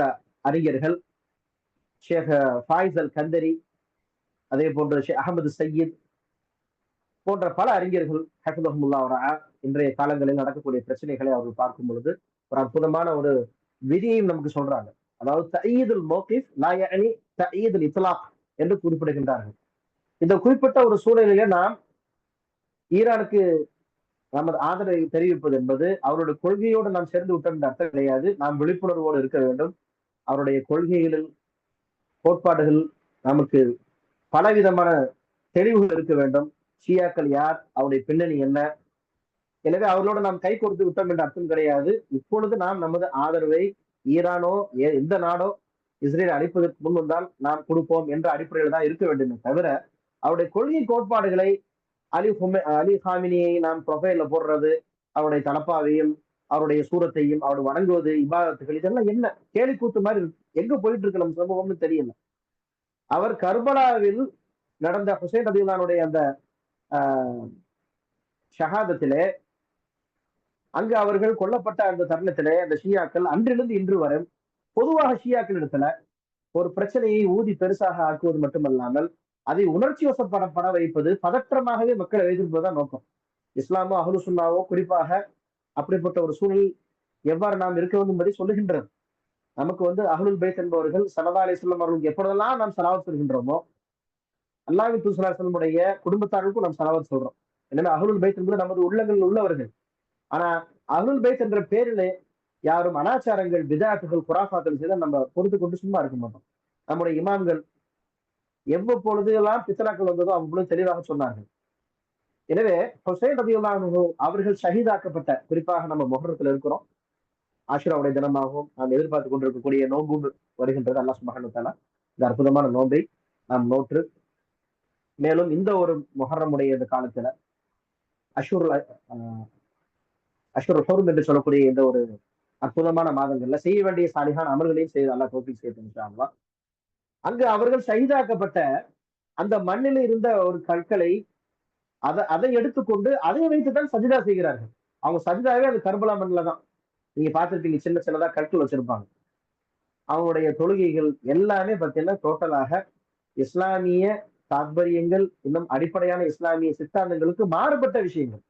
அறிஞர்கள், ஷேக் ஃபாயிஸ் அல் கந்தரி, அதே போன்ற ஷேக் அகமது சையீத் போன்ற பல அறிஞர்கள் ஹஃபிதஹுல்லாஹ் வரஆ இன்றைய காலங்களில் நடக்கக்கூடிய பிரச்சனைகளை அவர்கள் பார்க்கும் பொழுது ஒரு அற்புதமான ஒரு விதியையும் நமக்கு சொல்றாங்க. அதாவது தயீதுல் மௌகிஃப் லா யஅனி தயீதுல் இத்லாக் என்று குறிப்பிடுகின்றார்கள். இந்த குறிப்பிட்ட ஒரு சூழலிலே நாம் ஈரானுக்கு நமது ஆதரவை தெரிவிப்பது என்பது அவருடைய கொள்கையோடு நாம் சேர்ந்து விட்டோம் என்ற அர்த்தம் கிடையாது. நாம் விழிப்புணர்வோடு இருக்க வேண்டும். அவருடைய கொள்கைகளில் கோட்பாடுகள் நமக்கு பலவிதமான தெளிவுகள் இருக்க வேண்டும். ஷியாக்கள் யார், அவருடைய பின்னணி என்ன, எனவே அவர்களோடு நாம் கை கொடுத்து விட்டோம் என்ற அர்த்தம் கிடையாது. இப்பொழுது நாம் நமது ஆதரவை ஈரானோ எந்த நாடோ இஸ்ரேல் அழிப்பதற்கு முன் வந்தால் நாம் கொடுப்போம் என்ற அடிப்படையில் தான் இருக்க வேண்டுமே தவிர அவருடைய கொள்கை கோட்பாடுகளை அலி ஹாமினியை நாம் ப்ரொஃபைல்ல போடுறது, அவருடைய தலப்பாவையும் அவருடைய சூரத்தையும் அவருடைய வணங்குவது, இபாதத்துகள், இதெல்லாம் என்ன கேலி கூத்து மாதிரி எங்க போயிட்டு இருக்கு நம்ம சமூகம்னு தெரியல. அவர் கர்பலாவில் நடந்த ஹுசைன் ரலியல்லாஹுடைய அந்த ஷஹாதத்திலே அங்கு அவர்கள் கொல்லப்பட்ட அந்த தருணத்திலே அந்த ஷியாக்கள் அன்றிலிருந்து இன்று வரை பொதுவாக ஷியாக்கள் இடத்துல ஒரு பிரச்சனையை ஊதி பெருசாக ஆக்குவது மட்டுமல்லாமல் அதை உணர்ச்சி வசப்பட வைப்பது, பதற்றமாகவே மக்களை வைத்திருப்பதுதான் நோக்கம். இஸ்லாமோ அஹ்லு சுன்னாவோ குறிப்பாக அப்படிப்பட்ட ஒரு சூழல் எவ்வாறு நாம் இருக்க வேண்டும் என்பதை சொல்லுகின்றது. நமக்கு அஹ்லுல் பைத் என்பவர்கள் ஸல்லல்லாஹு அலைஹி வஸல்லம் அவர்களுக்கு எப்பொழுதெல்லாம் நாம் ஸலவாத் சொல்கின்றோமோ, அல்லாஹ்வின் தூதர் ஸல்லல்லாஹு அலைஹி வஸல்லம் உடைய குடும்பத்தார்களுக்கும் நாம் ஸலவாத் சொல்றோம். எனவே அஹ்லுல் பைத் என்பது நமது உள்ளங்களில் உள்ளவர்கள். ஆனா அஹ்லுல் பைத் என்ற பேரிலே யாரும் அனாச்சாரங்கள், பிதாத்துகள், குராஃபாக்கள் செய்தால் நம்ம பொறுத்து கொண்டு சும்மா இருக்க மாட்டோம். நம்முடைய இமாம்கள் எவ்வப்பொழுது எல்லாம் பித்தனாக்கள் வந்ததோ அவ்வளவு தெளிவாக சொன்னார்கள். எனவே ஹுசைன் ரலியல்லாஹு அன்ஹு அவர்கள் ஷஹீதாக்கப்பட்ட, குறிப்பாக நம்ம முஹர்ரத்தில் இருக்கிறோம், ஆஷுராவுடைய தினமாகவும் நாம் எதிர்பார்த்து கொண்டிருக்கக்கூடிய நோன்பு வருகின்றது. அல்லாஹ் சுப்ஹானஹு வ தஆலா இந்த அற்புதமான நோன்பை நாம் நோற்று, மேலும் இந்த ஒரு முஹர்ரமுடைய இந்த காலத்துல அஷூர் அஷூர் ஹுரும் என்று சொல்லக்கூடிய இந்த ஒரு அற்புதமான மாதங்கள்ல செய்ய வேண்டிய சாலிகான அமல்களையும் செய்து அல்லாஹ் தௌஃபீக் செய்யட்டும் இன்ஷா அல்லாஹ். அங்கு அவர்கள் ஷஹீதாக்கப்பட்ட அந்த மண்ணில் இருந்த ஒரு கற்களை அதை எடுத்துக்கொண்டு அதை வைத்துதான் சஜிதா செய்கிறார்கள். அவங்க சஜிதாவே அந்த கர்பலா மண்ணில தான். நீங்க பார்த்திருப்பீங்க, சின்ன சின்னதா கற்கள் வச்சிருப்பாங்க. அவங்களுடைய தொழுகைகள் எல்லாமே பார்த்தீங்கன்னா டோட்டலாக இஸ்லாமிய தாத்பரியங்கள், இன்னும் அடிப்படையான இஸ்லாமிய சித்தாந்தங்களுக்கு மாறுபட்ட விஷயங்கள்.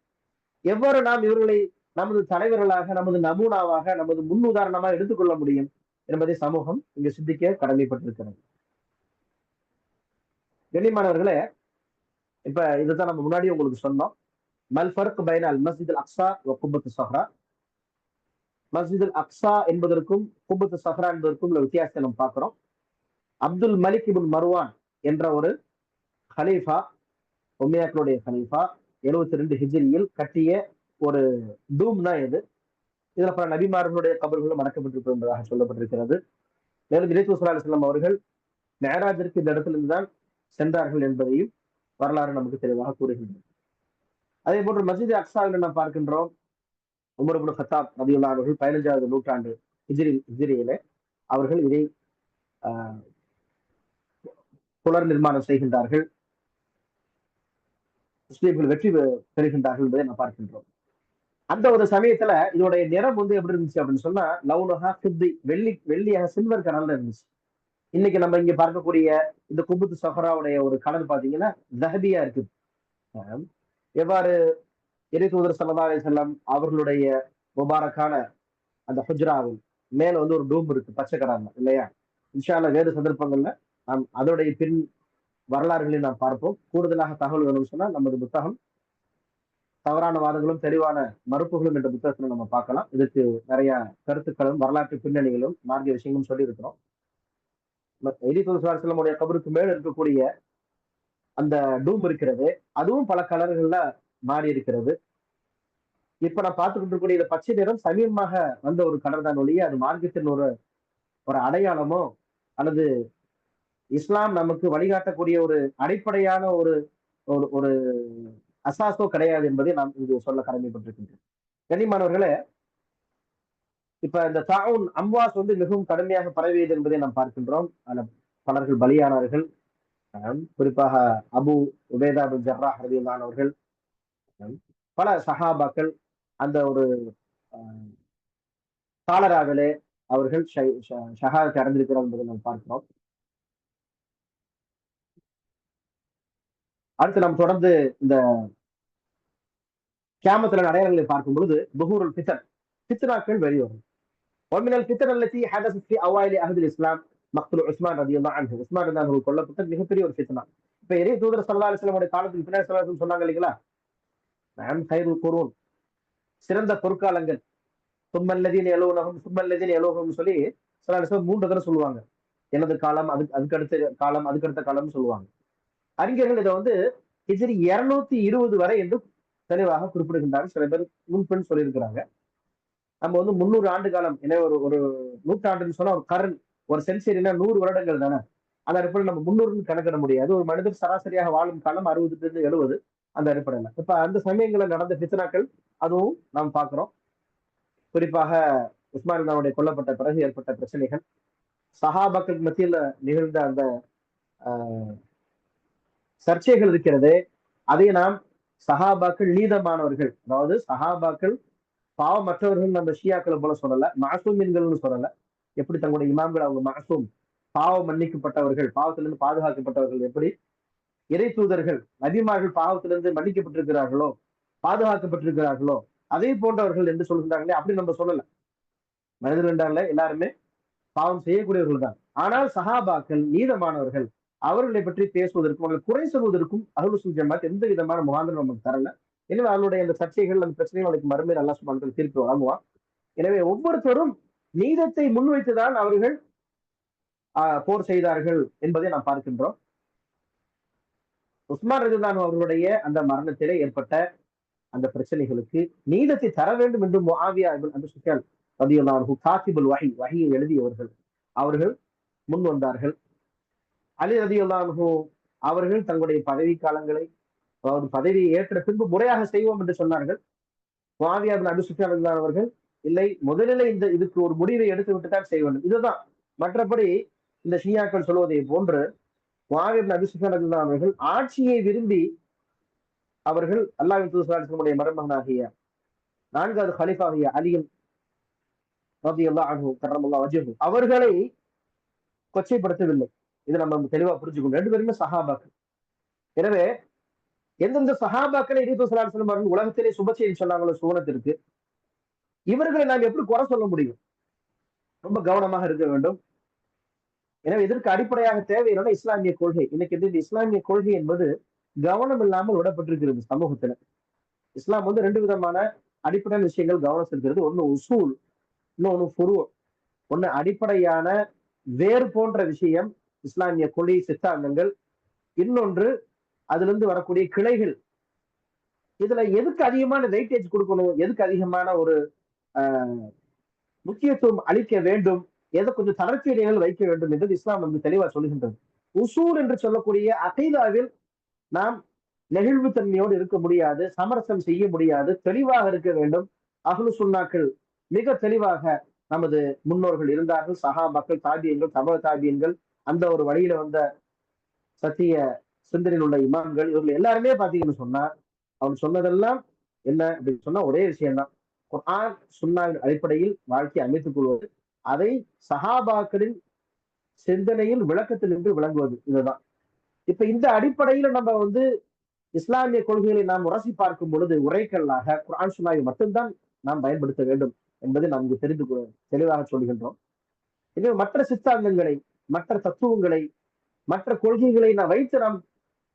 எவ்வாறு நாம் இவர்களை நமது தலைவர்களாக, நமது நமூனாவாக, நமது முன் உதாரணமாக எடுத்துக்கொள்ள முடியும் என்பதை சமூகம் இங்கு சிந்திக்க கடமைப்பட்டிருக்கிறது. கண்ணியமானவர்களே, இப்ப இதுதான் நம்ம முன்னாடி உங்களுக்கு சொன்னோம். மல் ஃபர்க் பைன அல் மஸ்ஜித் அல் அக்ஸா வ குப்பத்து ஸஹ்ரா. மஸ்ஜித் அல் அக்ஸா என்பதற்கும் குப்பத்து ஸஹ்ரா என்பதற்கும் உள்ள வித்தியாசத்தை நம்ம பார்க்கிறோம். அப்துல் மலிக் இப்னு மர்வான் என்ற ஒரு ஹலீஃபா, உம்மையாக்களுடைய ஹலீஃபா, 72 ஹிஜ்ரியில் கட்டிய ஒரு டூம் தான் இது. இதுல பல நபிமார்களுடைய கபர்களும் அடக்கப்பட்டிருப்பது என்பதாக சொல்லப்பட்டிருக்கிறது. மேலும் இறைத்தூதர் ஸல்லல்லாஹு அலைஹி வஸல்லம் அவர்கள் மெஹராஜிற்கு இந்த இடத்திலிருந்து தான் சென்றார்கள் என்பதையும் வரலாறு நமக்கு தெளிவாக கூறுகின்றது. அதே போன்று மஸ்ஜித் அக்ஸாவில் நாம் பார்க்கின்றோம், உமர் இப்னு கத்தாப் ரலியல்லாஹு அன்ஹு 15வது நூற்றாண்டு ஹிஜ்ரியிலே அவர்கள் இதை புனர் நிர்மாணம் செய்கின்றார்கள், முஸ்லீம்கள் வெற்றி பெறுகின்றார்கள் என்பதை நாம் பார்க்கின்றோம். அந்த ஒரு சமயத்துல இதோடைய நிறம் வந்து எப்படி இருந்துச்சு அப்படின்னு சொன்னா, லவுனுஹா ஃபித்தி, வெள்ளியாக சில்வர் கலர்ல இருந்துச்சு. இன்னைக்கு நம்ம இங்க பார்க்கக்கூடிய இந்த குபுத் ஸஹ்ராவுடைய ஒரு கலர் பாத்தீங்கன்னா தஹபியா இருக்குது. எவ்வாறு இறைத்தூதர் ஸல்லல்லாஹு அலைஹி வஸல்லம் அவர்களுடைய முபாரக்கான அந்த ஹுஜ்ராவில் மேல வந்து ஒரு டூம் இருக்கு பச்சை கலர்ல, இல்லையா? இன்ஷா அல்லாஹ் வேறு சந்தர்ப்பங்கள்ல நாம் அதோடைய பின் வரலாறுகளையும் நாம் பார்ப்போம். கூடுதலாக தகவல் வேணும்னு சொன்னா நமது புத்தகம் தவறான வாதங்களும் தெளிவான மறுப்புகளும் என்ற புத்தகத்துல நம்ம பார்க்கலாம். இதுக்கு நிறைய கருத்துக்களும் வரலாற்று பின்னணிகளும் மார்க்க விஷயங்களும் சொல்லி இருக்கிறோம். இறைத்தூதர் ஸல்லல்லாஹு அலைஹி வஸல்லம் கபருக்கு மேல இருக்கக்கூடிய அந்த டூம் இருக்கிறது, அதுவும் பல கலர்கள்ல மாறி இருக்கிறது. இப்ப நான் பார்த்துக்கிட்டு இருக்கக்கூடிய இந்த பச்சை நிறம் சமீபமாக வந்த ஒரு கலர் தான் ஒழிய அது மார்க்கத்தின் ஒரு அடையாளமோ அல்லது இஸ்லாம் நமக்கு வழிகாட்டக்கூடிய ஒரு அடிப்படையான ஒரு ஒரு அசாசோ கிடையாது என்பதை நாம் இங்கு சொல்ல கடமைப்பட்டிருக்கின்றோம். கண்ணியமானவர்களே, இப்ப இந்த தாவுன் அம்வாஸ் வந்து மிகவும் கடுமையாக பரவியது என்பதை நாம் பார்க்கின்றோம். அதில் பலர்கள் பலியானார்கள். குறிப்பாக அபு உபைதா பின் ஜர்ராஹ் ரலியல்லாஹு அன்ஹு அவர்கள், பல சஹாபாக்கள் அந்த ஒரு காலராவிலே அவர்கள் ஷஹாதத்தை அடைந்திருக்கிறார் என்பதை நாம் பார்க்கிறோம். அடுத்து நாம் தொடர்ந்து இந்த கியாமத்துல அடையாளங்களை பார்க்கும் பொழுது துஹூருல் ஃபித்ன், ஃபித்னாக்கள் வெளிவரும். வமினல் ஃபித்ன் அல்லதி ஹதஸத் ஃபீ அவாயிலி அஹ்தில் இஸ்லாம் மக்துல் உஸ்மான் ரலியல்லாஹு அன்ஹு. உஸ்மான் ரலியல்லாஹு அன்ஹு கொல்லப்பட்ட மிகப்பெரிய ஒரு ஃபித்னா. இப்ப இறை தூதர் ஸல்லல்லாஹு அலைஹி வஸல்லம் காலத்துக்கு பின்னாடி ஸல்லல்லாஹு அலைஹி வஸல்லம் சொன்னாங்க இல்லைங்களா, நான் கைருல் குரூன், சிறந்த பொற்காலங்கள், சும்மல்லதீன யலூனஹும் சும்மல்லதீன யலூனஹும் சொல்லி ஸல்லல்லாஹு அலைஹி வஸல்லம் 3 தடவை சொல்லுவாங்க. எனது காலம், அதுக்கடுத்த காலம், அதுக்கடுத்த காலம்னு சொல்லுவாங்க. அறிஞர்கள் இதை வந்து ஹிஜ்ரி 220 வரை என்று தெளிவாக குறிப்பிடுகின்றார்கள். சில பேர் முன்பின் சொல்லியிருக்கிறாங்க. நம்ம வந்து 300 ஆண்டு காலம், எனவே ஒரு நூற்றாண்டுன்னு சொன்னா ஒரு கரண், ஒரு சென்சுரினா 100 வருடங்கள் தானே. அந்த அடிப்படையில் நம்ம 300 கணக்கிட முடியாது. ஒரு மனிதர் சராசரியாக வாழும் காலம் 60 to 70 அந்த அடிப்படையில். இப்ப அந்த சமயங்களில் நடந்த ஃபித்னாக்கள் அதுவும் நாம் பார்க்கிறோம். குறிப்பாக உஸ்மான் ரலியல்லாஹு கொல்லப்பட்ட பிறகு ஏற்பட்ட பிரச்சனைகள், சஹாபாக்கள் மத்தியில் நிகழ்ந்த அந்த சர்ச்சைகள் இருக்கிறது. அதை நாம் சஹாபாக்கள் நீதமானவர்கள், அதாவது சஹாபாக்கள் பாவமற்றவர்கள் நம்ம ஷியாக்களை போல சொல்லல, மாசூமின்கள்னு சொல்லல. எப்படி தங்களுடைய இமாம்கள் அவங்க மாசூம், பாவம் மன்னிக்கப்பட்டவர்கள், பாவத்திலிருந்து பாதுகாக்கப்பட்டவர்கள், எப்படி இறை தூதர்கள் நபிமார்கள் பாவத்திலிருந்து மன்னிக்கப்பட்டிருக்கிறார்களோ, பாதுகாக்கப்பட்டிருக்கிறார்களோ, அதே போன்றவர்கள் என்று சொல்கின்றார்களே, அப்படி நம்ம சொல்லல. மனிதர்கள் என்றாலே எல்லாருமே பாவம் செய்யக்கூடியவர்கள் தான். ஆனால் சஹாபாக்கள் நீதமானவர்கள், அவர்களை பற்றி பேசுவதற்கும் அவர்களை குறை சொல்வதற்கும் அஹ்லுல் சுன்னத் ஜமாத் எந்த விதமான முகாந்திரம் நமக்கு தரல. எனவே அவனுடைய அந்த சர்ச்சைகள் அந்த பிரச்சனைகள் அவனுக்கு மறுமையில் அல்லாஹ் சுப்ஹானஹு வ தஆலா தீர்ப்பு வழங்குவான். எனவே ஒவ்வொருத்தரும் நீதத்தை முன்வைத்துதான் அவர்கள் போர் செய்தார்கள் என்பதை நாம் பார்க்கின்றோம். உஸ்மான் ரலியல்லாஹு அன்ஹு அவர்களுடைய அந்த மரணத்திலே ஏற்பட்ட அந்த பிரச்சனைகளுக்கு நீதத்தை தர வேண்டும் என்று முஆவியா இப்னு அபி சுஃப்யான் ரலியல்லாஹு அன்ஹு காத்திபுல் வஹியை எழுதியவர்கள் அவர்கள் முன் வந்தார்கள். அலி ரலியல்லாஹு அன்ஹு அவர்கள் தங்களுடைய பதவி காலங்களை, அதாவது பதவியை ஏற்ற பின்பு முறையாக செய்வோம் என்று சொன்னார்கள். முஆவியா இப்னு அபி சுஃப்யான் ரலியல்லாஹு அன்ஹு அவர்கள் இல்லை, முதலிலே இதுக்கு ஒரு முடிவை எடுத்து விட்டுத்தான் செய்ய வேண்டும். இதுதான். மற்றபடி இந்த ஷியாக்கள் சொல்வதை போன்று முஆவியா இப்னு அபி சுஃப்யான் ரலியல்லாஹு அன்ஹு அவர்கள் ஆட்சியை விரும்பி அவர்கள் அல்லாஹ்வின் தூதர் ஸல்லல்லாஹு அலைஹி வஸல்லம் மருமகனாகிய 4வது கலீஃபாகிய அலி ரலியல்லாஹு அன்ஹு கர்ரமல்லாஹு வஜ்ஹு அவர்களை கொச்சைப்படுத்தவில்லை. இதை நம்ம தெளிவா புரிஞ்சுக்கணும். 2 பேருமே சஹாபாக்கள். எனவே எந்தெந்த சஹாபாக்களை நபி ஸல்லல்லாஹு அலைஹி வஸல்லம் அவர்கள் உலகத்திலே சுப செய்தி சொன்னாங்களோ சுவனத்திற்கு, இவர்களை நாம் எப்படி குறை சொல்ல முடியும்? ரொம்ப கவனமாக இருக்க வேண்டும். எனவே இதற்கு அடிப்படையாக தேவையான இஸ்லாமிய கொள்கை. இன்னைக்கு இந்த இஸ்லாமிய கொள்கை என்பது கவனம் இல்லாமல் விடப்பட்டிருக்கிறது சமூகத்துல. இஸ்லாம் 2 விதமான அடிப்படையான விஷயங்கள் கவனம் செலுத்துகிறது. ஒண்ணு உசூல், இன்னொன்னு ஃபுரு. ஒண்ணு அடிப்படையான வேறு போன்ற விஷயம் இஸ்லாமிய கொள்கை சித்தாந்தங்கள், இன்னொன்று அதுல இருந்து வரக்கூடிய கிளைகள். இதுல எதுக்கு அதிகமான வெயிட்டேஜ் கொடுக்கணும், எதுக்கு அதிகமான ஒரு முக்கியத்துவம் அளிக்க வேண்டும், எதை கொஞ்சம் தளர்ச்சியடைகள் வைக்க வேண்டும் என்று இஸ்லாம் தெளிவா சொல்லுகின்றது. உசூல் என்று சொல்லக்கூடிய அகைதாவில் நாம் நெகிழ்வுத்தன்மையோடு இருக்க முடியாது, சமரசம் செய்ய முடியாது, தெளிவாக இருக்க வேண்டும். அஹ்லு சுன்னாக்கள் மிக தெளிவாக நமது முன்னோர்கள் இருந்தார்கள். சஹாபாக்கள், தாபியன்கள், தபா தாபியன்கள், அந்த ஒரு வழியில வந்த சத்திய சிந்தனையில் உள்ள இமாம்கள், இவர்கள் எல்லாருமே பாத்தீங்கன்னு சொன்னா அவன் சொன்னதெல்லாம் என்ன அப்படின்னு சொன்னா ஒரே விஷயம்தான். குர்ஆன் சுன்னாவின் அடிப்படையில் வாழ்க்கையை அமைத்துக் கொள்வது, அதை சஹாபாக்களின் சிந்தனையில் விளக்கத்தில் நின்று விளங்குவது, இதுதான். இப்ப இந்த அடிப்படையில நம்ம இஸ்லாமிய கொள்கைகளை நாம் உரசி பார்க்கும் பொழுது உரைக்கல்லாக குர்ஆன் சுன்னாவை மட்டும்தான் நாம் பயன்படுத்த வேண்டும் என்பதை நாம் இங்கு தெரிந்து தெளிவாக சொல்கின்றோம். எனவே மற்ற சித்தாந்தங்களை, மற்ற தத்துவங்களை, மற்ற கொள்கைகளை நாம் வைத்து நாம்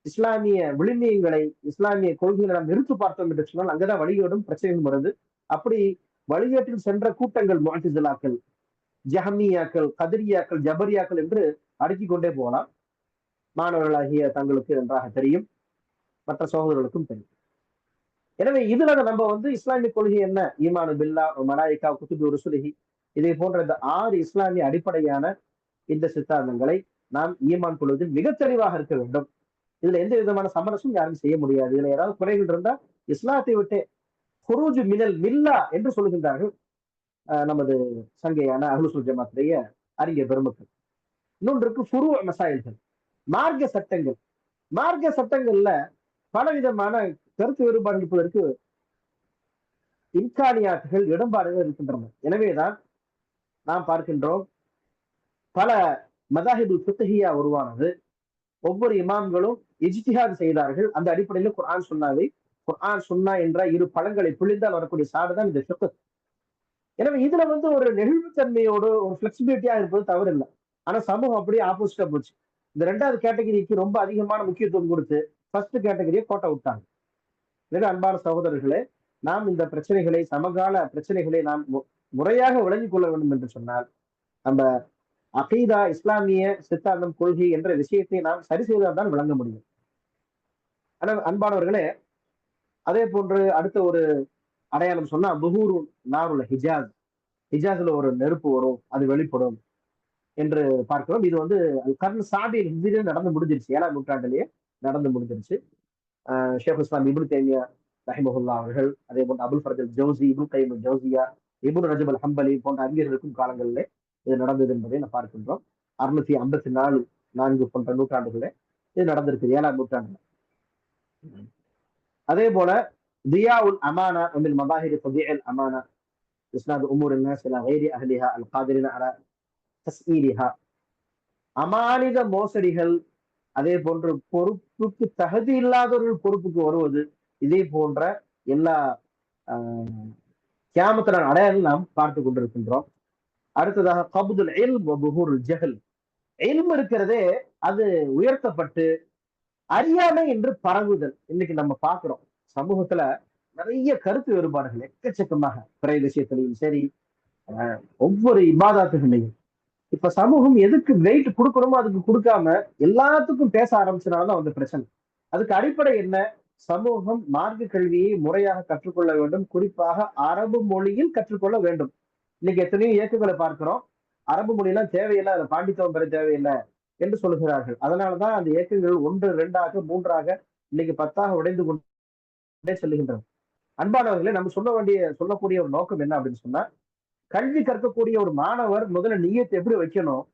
இஸ்லாமிய விழுமியங்களை, இஸ்லாமிய கொள்கைகளை நாம் நிறுத்து பார்த்தோம் என்று சொன்னால் அங்கதான் வழிகேடும் பிரச்சனையும் வருது. அப்படி வழிகேட்டில் சென்ற கூட்டங்கள் முஅ்தஸிலாக்கள், ஜஹமியாக்கள், கதிரியாக்கள், ஜபரியாக்கள் என்று அடுக்கிக் கொண்டே போகலாம். மாணவர்களாகிய தங்களுக்கு நன்றாக தெரியும், மற்ற சகோதரர்களுக்கும் தெரியும். எனவே இதுல நம்ம இஸ்லாமிய கொள்கை என்ன, ஈமானு பில்லா, மலாயிகா, குதுபி ருசுலிஹி, இதை போன்ற இந்த 6 இஸ்லாமிய அடிப்படையான இந்த சித்தாந்தங்களை நாம் ஈமான் கொள்வதில் மிக தெளிவாக இருக்க வேண்டும். இதுல எந்த விதமான சமரசம் யாரும் செய்ய முடியாது. இதுல ஏதாவது குறைகள் இருந்தா இஸ்லாத்தை விட்டே குரூஜ் மினல் மில்லா என்று சொல்லுகின்றார்கள் நமது சங்கையான அஹ்லு சுன்னத் ஜமாத்துடைய அறிஞர் பெருமக்கள். இன்னொன்றுக்கு ஃபுரு மசாயில்கள், மார்க்க சட்டங்கள். மார்க்க சட்டங்கள்ல பலவிதமான கருத்து வேறுபாடு இருப்பதற்கு இம்கானியாத்துகள், இடம்பாடுகள் இருக்கின்றன. எனவேதான் நாம் பார்க்கின்றோம் பல மதாஹிபுல் ஃபிக்ஹியா உருவானது. ஒவ்வொரு இமாம்களும் இஜ்திஹாத் செய்தார்கள். அந்த அடிப்படையில் குர்ஆன் சுன்னாவை, குர்ஆன் சுன்னா என்ற 2 பழங்களை பிழிந்தால் வரக்கூடிய சாடுதான் இந்த ஃபிக்ஹ். எனவே இதுல ஒரு நெகிழ்வுத்தன்மையோடு ஒரு பிளெக்சிபிலிட்டியா இருப்பது தவறு இல்லை. ஆனா சமூகம் அப்படியே ஆப்போசிட்டா போச்சு. இந்த 2வது கேட்டகரிக்கு ரொம்ப அதிகமான முக்கியத்துவம் கொடுத்து ஃபர்ஸ்ட் கேட்டகரியை கோட்டை விட்டாங்க. எனவே அன்பான சகோதரர்களே, நாம் இந்த பிரச்சனைகளை, சமகால பிரச்சனைகளை நாம் முறையாக விளங்கிக் கொள்ள வேண்டும் என்று சொன்னால் நம்ம அகீதா, இஸ்லாமிய சித்தாந்தம், கொள்கை என்ற விஷயத்தை நாம் சரி செய்தால் தான் விளங்க முடியும். ஆனால் அன்பானவர்களே, அதே போன்று அடுத்த ஒரு அடையாளம் சொன்னா புஹூரு நாருல் ஹிஜாஸ், ஹிஜாஸ்ல ஒரு நெருப்பு வரும், அது வெளிப்படும் என்று பார்க்கிறோம். இது கர்ன் சாபியில் ஹிஜ்ரியில் நடந்து முடிஞ்சிருச்சு, 7ஆம் நூற்றாண்டிலேயே நடந்து முடிஞ்சிருச்சு. ஷேக் இஸ்லாம் இப்னு தைமியா ரஹிமஹுல்லாஹ் அவர்கள், அதே போன்று அபுல் ஃபர்ஜ் அல் ஜௌசி, இப்னு கைம் அல் ஜௌசியா, இப்னு ரஜப் அல் ஹம்பலி போன்ற அறிஞர்களுக்கும் காலங்களிலே இது நடந்தது என்பதை நாம் பார்க்கின்றோம். 654 போன்ற நூற்றாண்டுகளே இது நடந்திருக்கு, 7ஆம் நூற்றாண்டுல. அதே போல தியாஉல் அமானா மின் மதாஹிர் ததீஇல் அமானா இஸ்னாத் உமூர் الناس الى غير اهلها القادرين على تسئيلها, அமானித மோசடிகள், அதே போன்று பொறுப்புக்கு தகுதி இல்லாதவர்கள் பொறுப்புக்கு வருவது, இதே போன்ற எல்லா கியாமத்தின் அடையாளம் நாம் பார்த்து கொண்டிருக்கின்றோம். அடுத்ததாக கப்துல் இல்ம் வ புஹூருல் ஜஹல், இல்ம் இருக்கிறதே அது உயர்த்தப்பட்டு அறியாமை என்று பரவுதல் இன்னைக்கு நம்ம பார்க்கிறோம். சமூகத்துல நிறைய கருத்து வேறுபாடுகள் எக்கச்சக்கமாக பிறை விஷயத்திலையும் சரி, ஒவ்வொரு இபாதாத்துகளையும் இப்ப சமூகம் எதுக்கு வெயிட் கொடுக்கணுமோ அதுக்கு கொடுக்காம எல்லாத்துக்கும் பேச ஆரம்பிச்சனாலதான் வந்து பிரச்சனை. அதுக்கு அடிப்படை என்ன? சமூகம் மார்க்க கல்வியை முறையாக கற்றுக்கொள்ள வேண்டும், குறிப்பாக அரபு மொழியில் கற்றுக்கொள்ள வேண்டும். இன்னைக்கு எத்தனையோ இயக்கங்களை பார்க்கிறோம், அரபு மொழியெல்லாம் தேவையில்லை, அதை பாண்டித்துவம் பெற தேவையில்லை என்று சொல்லுகிறார்கள். அதனாலதான் அந்த இயக்கங்கள் 1, 2ஆக 3ஆக இன்னைக்கு 10ஆக உடைந்து கொண்டே செல்லுகின்றன. அன்பானவர்களே, நம்ம சொல்லக்கூடிய ஒரு நோக்கம் என்ன அப்படின்னு சொன்னா, கல்வி கற்கக்கூடிய ஒரு மாணவர் முதல்ல நியத்தை எப்படி வைக்கணும்?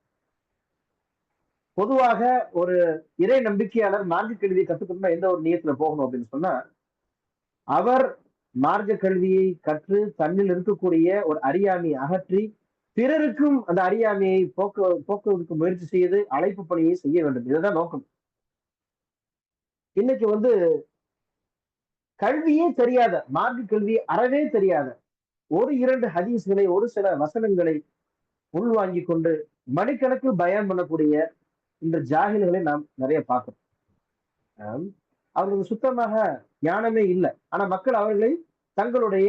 பொதுவாக ஒரு இறை நம்பிக்கையாளர் மார்க்க கல்வியை கத்துக்கணும்னா எந்த ஒரு நியத்துல போகணும் அப்படின்னு சொன்னா, அவர் மார்க்க கல்வியை கற்று தன்னில் இருக்கக்கூடிய ஒரு அறியாமையை அகற்றி பிறருக்கும் அந்த அறியாமையை போக்குவதற்கு முயற்சி செய்து அழைப்பு பணியை செய்ய வேண்டும். இதுதான் நோக்கம். இன்னைக்கு வந்து கல்வியே தெரியாத, மார்க்க கல்வி அறவே தெரியாத, 1-2 ஹதீஸ்களை, ஒரு சில வசனங்களை உள்வாங்கி கொண்டு மணிக்கணக்கில் பயான் பண்ணக்கூடிய இந்த ஜாகில்களை நாம் நிறைய பார்க்கிறோம். அவர்களுக்கு சுத்தமாக ஞானமே இல்லை. ஆனா மக்கள் அவர்களை தங்களுடைய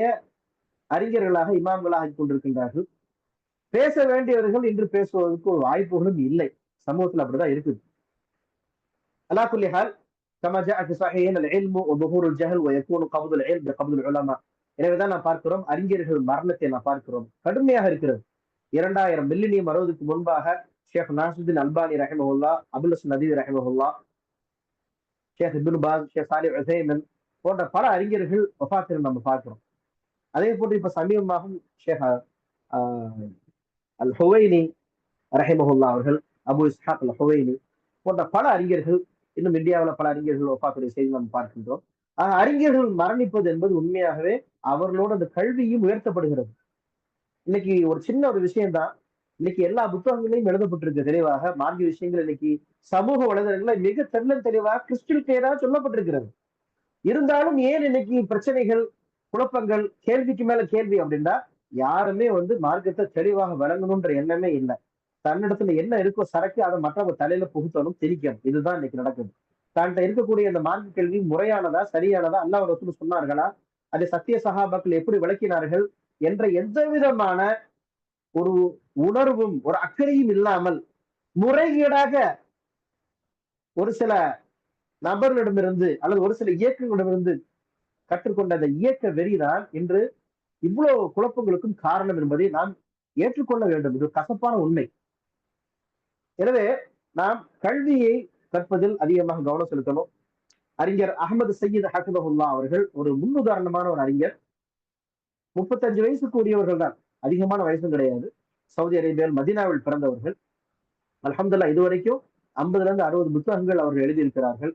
அறிஞர்களாக, இமாம்களாக கொண்டிருக்கின்றார்கள். பேச வேண்டியவர்கள் இன்று பேசுவதற்கு ஒரு வாய்ப்புகளும் இல்லை. சமூகத்தில் அப்படிதான் இருக்குது. அலா குல்லி ஹால், கமா ஜாஅ ஃபி ஸஹீஹைன் அல்-இல்மு வ ظுஹூருல் ஜஹல் வ யகூனு கப்துல் இல்ம் பிகப்துல் உலமா. எனவேதான் நாம் பார்க்கிறோம், அறிஞர்கள் மரணத்தை நாம் பார்க்கிறோம், கடுமையாக இருக்கிறது. 2000 மில்லினியம் வருவதற்கு முன்பாக ஷேக் நாசிருதீன் அல்பானி ரஹிமஹுல்லா, அபுல் ஹசன் நதீவி ரஹிமஹுல்லா, ஷேக் இப்னு பாஸ், ஷேக் சாலிஹ் உஸைமின் போன்ற பல அறிஞர்கள் வஃபாத்தை நம்ம பார்க்கிறோம். அதே போன்று இப்ப சமீபமாக ஷேக் அல் ஹுவைனி ரஹிமஹுல்லா அவர்கள், அபு இஸ்ஹாக் அல் ஹுவைனி போன்ற பல அறிஞர்கள், இன்னும் இந்தியாவில் பல அறிஞர்கள் வஃபாத்துடைய செய்தி நம்ம பார்க்கின்றோம். அறிஞர்கள் மரணிப்பது என்பது உண்மையாகவே அவர்களோட அந்த கல்வியும் உயர்த்தப்படுகிறது. இன்னைக்கு ஒரு சின்ன ஒரு விஷயம்தான், இன்னைக்கு எல்லா புத்தகங்களையும் எழுதப்பட்டிருக்கு தெளிவாக. மார்க்க விஷயங்கள் இன்னைக்கு சமூக வலைதளங்களை மிக தெளிவாக கிறிஸ்டல் கிளியரா சொல்லப்பட்டிருக்கிறது. இருந்தாலும் ஏன் இன்னைக்கு பிரச்சனைகள், குழப்பங்கள், கேள்விக்கு மேல கேள்வி அப்படின்னா, யாருமே வந்து மார்க்கத்தை தெளிவாக விளங்கணும்ன்ற எண்ணமே இல்லை. தன்னிடத்துல என்ன இருக்கோ சரக்கு அதை மற்றவங்க தலையில புகுத்தணும், திணிக்கணும். இதுதான் இன்னைக்கு நடக்குது. தன்கிட்ட இருக்கக்கூடிய இந்த மார்க்க கல்வி முறையானதா, சரியானதா, அல்லாஹ் ரசூல் சொன்னார்களா, அதை சத்திய சகாபாக்கள் எப்படி விளக்கினார்கள் என்ற எந்த விதமான ஒரு உணர்வும் ஒரு அக்கறையும் இல்லாமல் முறைகேடாக ஒரு சில நபர்களிடமிருந்து அல்லது ஒரு சில இயக்கங்களிடமிருந்து கற்றுக்கொண்ட அந்த இயக்க வெறிதான் இன்று இவ்வளவு குழப்பங்களுக்கும் காரணம் என்பதை நாம் ஏற்றுக்கொள்ள வேண்டும். இது கசப்பான உண்மை. எனவே நாம் கல்வியை கற்பதில் அதிகமாக கவனம் செலுத்தணும். அறிஞர் அகமது சையீத் ஹஃபிதஹுல்லா அவர்கள் ஒரு முன்னுதாரணமான ஒரு அறிஞர். 35 வயசுக்கு உரியவர்கள் தான், அதிகமான வயசும் கிடையாது. சவுதி அரேபியாவில் மதீனாவில் பிறந்தவர்கள். அல்ஹம்துலில்லாஹ் இதுவரைக்கும் 50 60 புத்தகங்கள் அவர்கள் எழுதியிருக்கிறார்கள்.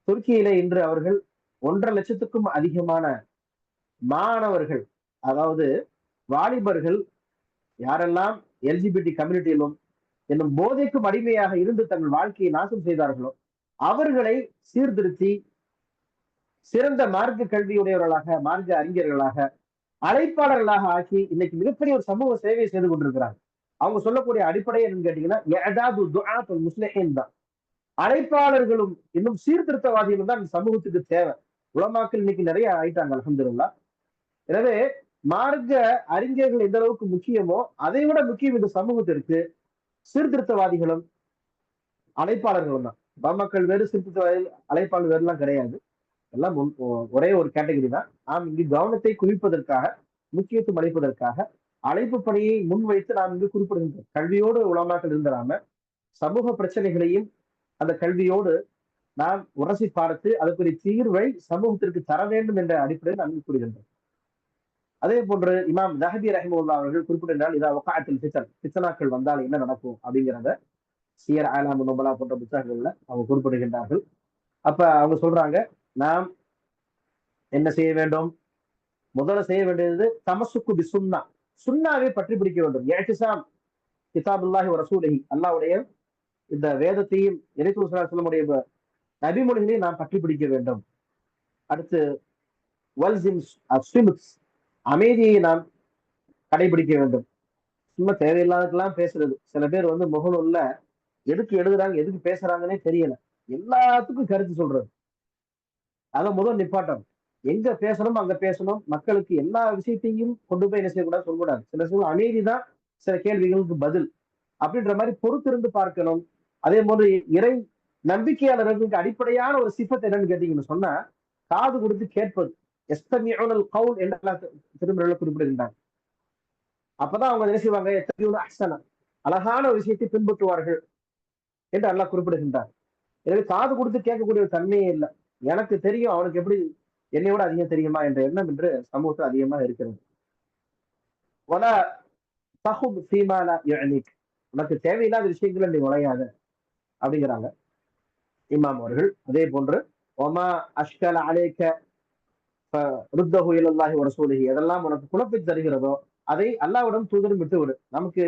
துருக்கியில இன்று அவர்கள் 1.5 லட்சத்துக்கும் அதிகமான மாணவர்கள், அதாவது வாலிபர்கள், யாரெல்லாம் எல்ஜிபிடி கம்யூனிட்டியிலும் என்னும் போதைக்கும் அடிமையாக இருந்து தங்கள் வாழ்க்கையை நாசம் செய்தார்களோ அவர்களை சீர்திருத்தி சிறந்த மார்க்க கல்வியுடையவர்களாக, மார்க்க அறிஞர்களாக, அழைப்பாளர்களாக ஆக்கி இன்னைக்கு மிகப்பெரிய ஒரு சமூக சேவை செய்து கொண்டிருக்கிறாங்க. அவங்க சொல்லக்கூடிய அடிப்படை என்னன்னு கேட்டீங்கன்னா, முஸ்லிஹீன் தான். அழைப்பாளர்களும் இன்னும் சீர்திருத்தவாதிகளும் தான் சமூகத்துக்கு தேவை. உலமாக்கள் இன்னைக்கு நிறைய ஆயிட்டாங்க அல்ஹம்துலில்லாஹ். எனவே மார்க்க அறிஞர்கள் எந்த அளவுக்கு முக்கியமோ அதை விட முக்கியம் இந்த சமூகத்திற்கு சீர்திருத்தவாதிகளும் அழைப்பாளர்களும் தான். பாமக்கள் வேறு, சீர்திருத்தவாதிகள் அழைப்பாளர் வேறுலாம் கிடையாது. எல்லாம் ஒரே ஒரு கேட்டகரி தான். நாம் இங்கு கவனத்தை குவிப்பதற்காக, முக்கியத்துவம் அளிப்பதற்காக அழைப்பு பணியை முன்வைத்து நாம் இங்கு குறிப்பிடுகின்றோம். கல்வியோடு உலமாக்கள் இருந்தராம சமூக பிரச்சனைகளையும் அந்த கல்வியோடு நாம் உரசி பார்த்து அதற்குரிய தீர்வை சமூகத்திற்கு தர வேண்டும் என்ற அடிப்படையில் நாம் கூறுகின்றோம். அதே போன்று இமாம் தஹபி ரஹிமஹுல்லாஹ் அவர்கள் குறிப்பிட்டால், இதா வகாஅத்தில் ஃபித்ன், ஃபித்னாக்கள் வந்தால் என்ன நடக்கும் அப்படிங்கிறத சியர் ஆலாம் நுபலா போன்ற புத்தகங்கள்ல அவங்க குறிப்பிடுகின்றார்கள். அப்ப அவங்க சொல்றாங்க, நாம் என்ன செய்ய வேண்டும்? முதல்ல செய்ய வேண்டியது தமசுக்கு பி சுன்னா, சுன்னாவை பற்றி பிடிக்க வேண்டும். இஅ்திஸாம் கிதாபுல்லாஹி வ ரசூலிஹி, அல்லாஹ்வுடைய இந்த வேதத்தையும் இறைத்தூதர் ஸல்லல்லாஹு அலைஹி வஸல்லம் நபிமொழிகளையும் நாம் பற்றி பிடிக்க வேண்டும். அடுத்து வல்சிம் அஸ்ஸிம்த், அமைதியை நாம் கடைபிடிக்க வேண்டும். சும்மா தேவையில்லாததுக்கெல்லாம் பேசுறது. சில பேர் வந்து முகநூல்ல எதுக்கு எழுதுறாங்க, எதுக்கு பேசுறாங்கன்னே தெரியல, எல்லாத்துக்கும் கருத்து சொல்றது. அதை முதல் நிப்பாட்டம். எங்க பேசணும் அங்க பேசணும், மக்களுக்கு எல்லா விஷயத்தையும் கொண்டு போய் என்ன செய்யக்கூடாது, சொல்லக்கூடாது. சில விஷயங்கள் அமைதிதான் சில கேள்விகளுக்கு பதில் அப்படின்ற மாதிரி பொறுத்திருந்து பார்க்கணும். அதே போன்று இறை நம்பிக்கையாளர்களுக்கு அடிப்படையான ஒரு சிஃபத் என்னன்னு கேட்டீங்கன்னு சொன்னா, காது கொடுத்து கேட்பது. எஸ்தமிஉனல் கவுல் என்று அல்லாஹ் திருமறையில குறிப்பிடுகின்றார். அப்பதான் அவங்க என்ன செய்வாங்க, எத்தமிஉன அஹ்சன, அழகான ஒரு விஷயத்தை பின்பற்றுவார்கள் என்று அல்லாஹ் குறிப்பிடுகின்றார். எனவே காது கொடுத்து கேட்கக்கூடிய ஒரு தன்மையே இல்லை. எனக்கு தெரியும், அவனுக்கு எப்படி என்னை விட அதிகம் தெரியுமா என்ற எண்ணம் என்று சமூகத்தில் அதிகமாக இருக்கிறது. வலா தஹுத் ஃபீமா லா யஅனிக், உனக்கு தேவையில்லாத விஷயங்களை நீ நுழையாத அப்படிங்கிறாங்க இமாம் அவர்கள். அதே போன்று ஒமா அஷ்கல அலைக்க ருத்தஹு இலல்லாஹி வ ரசூலிஹி, எதெல்லாம் உனக்கு குழப்பி தருகிறதோ அதை அல்லாஹ்விடம் தூதரும் விட்டு விடு. நமக்கு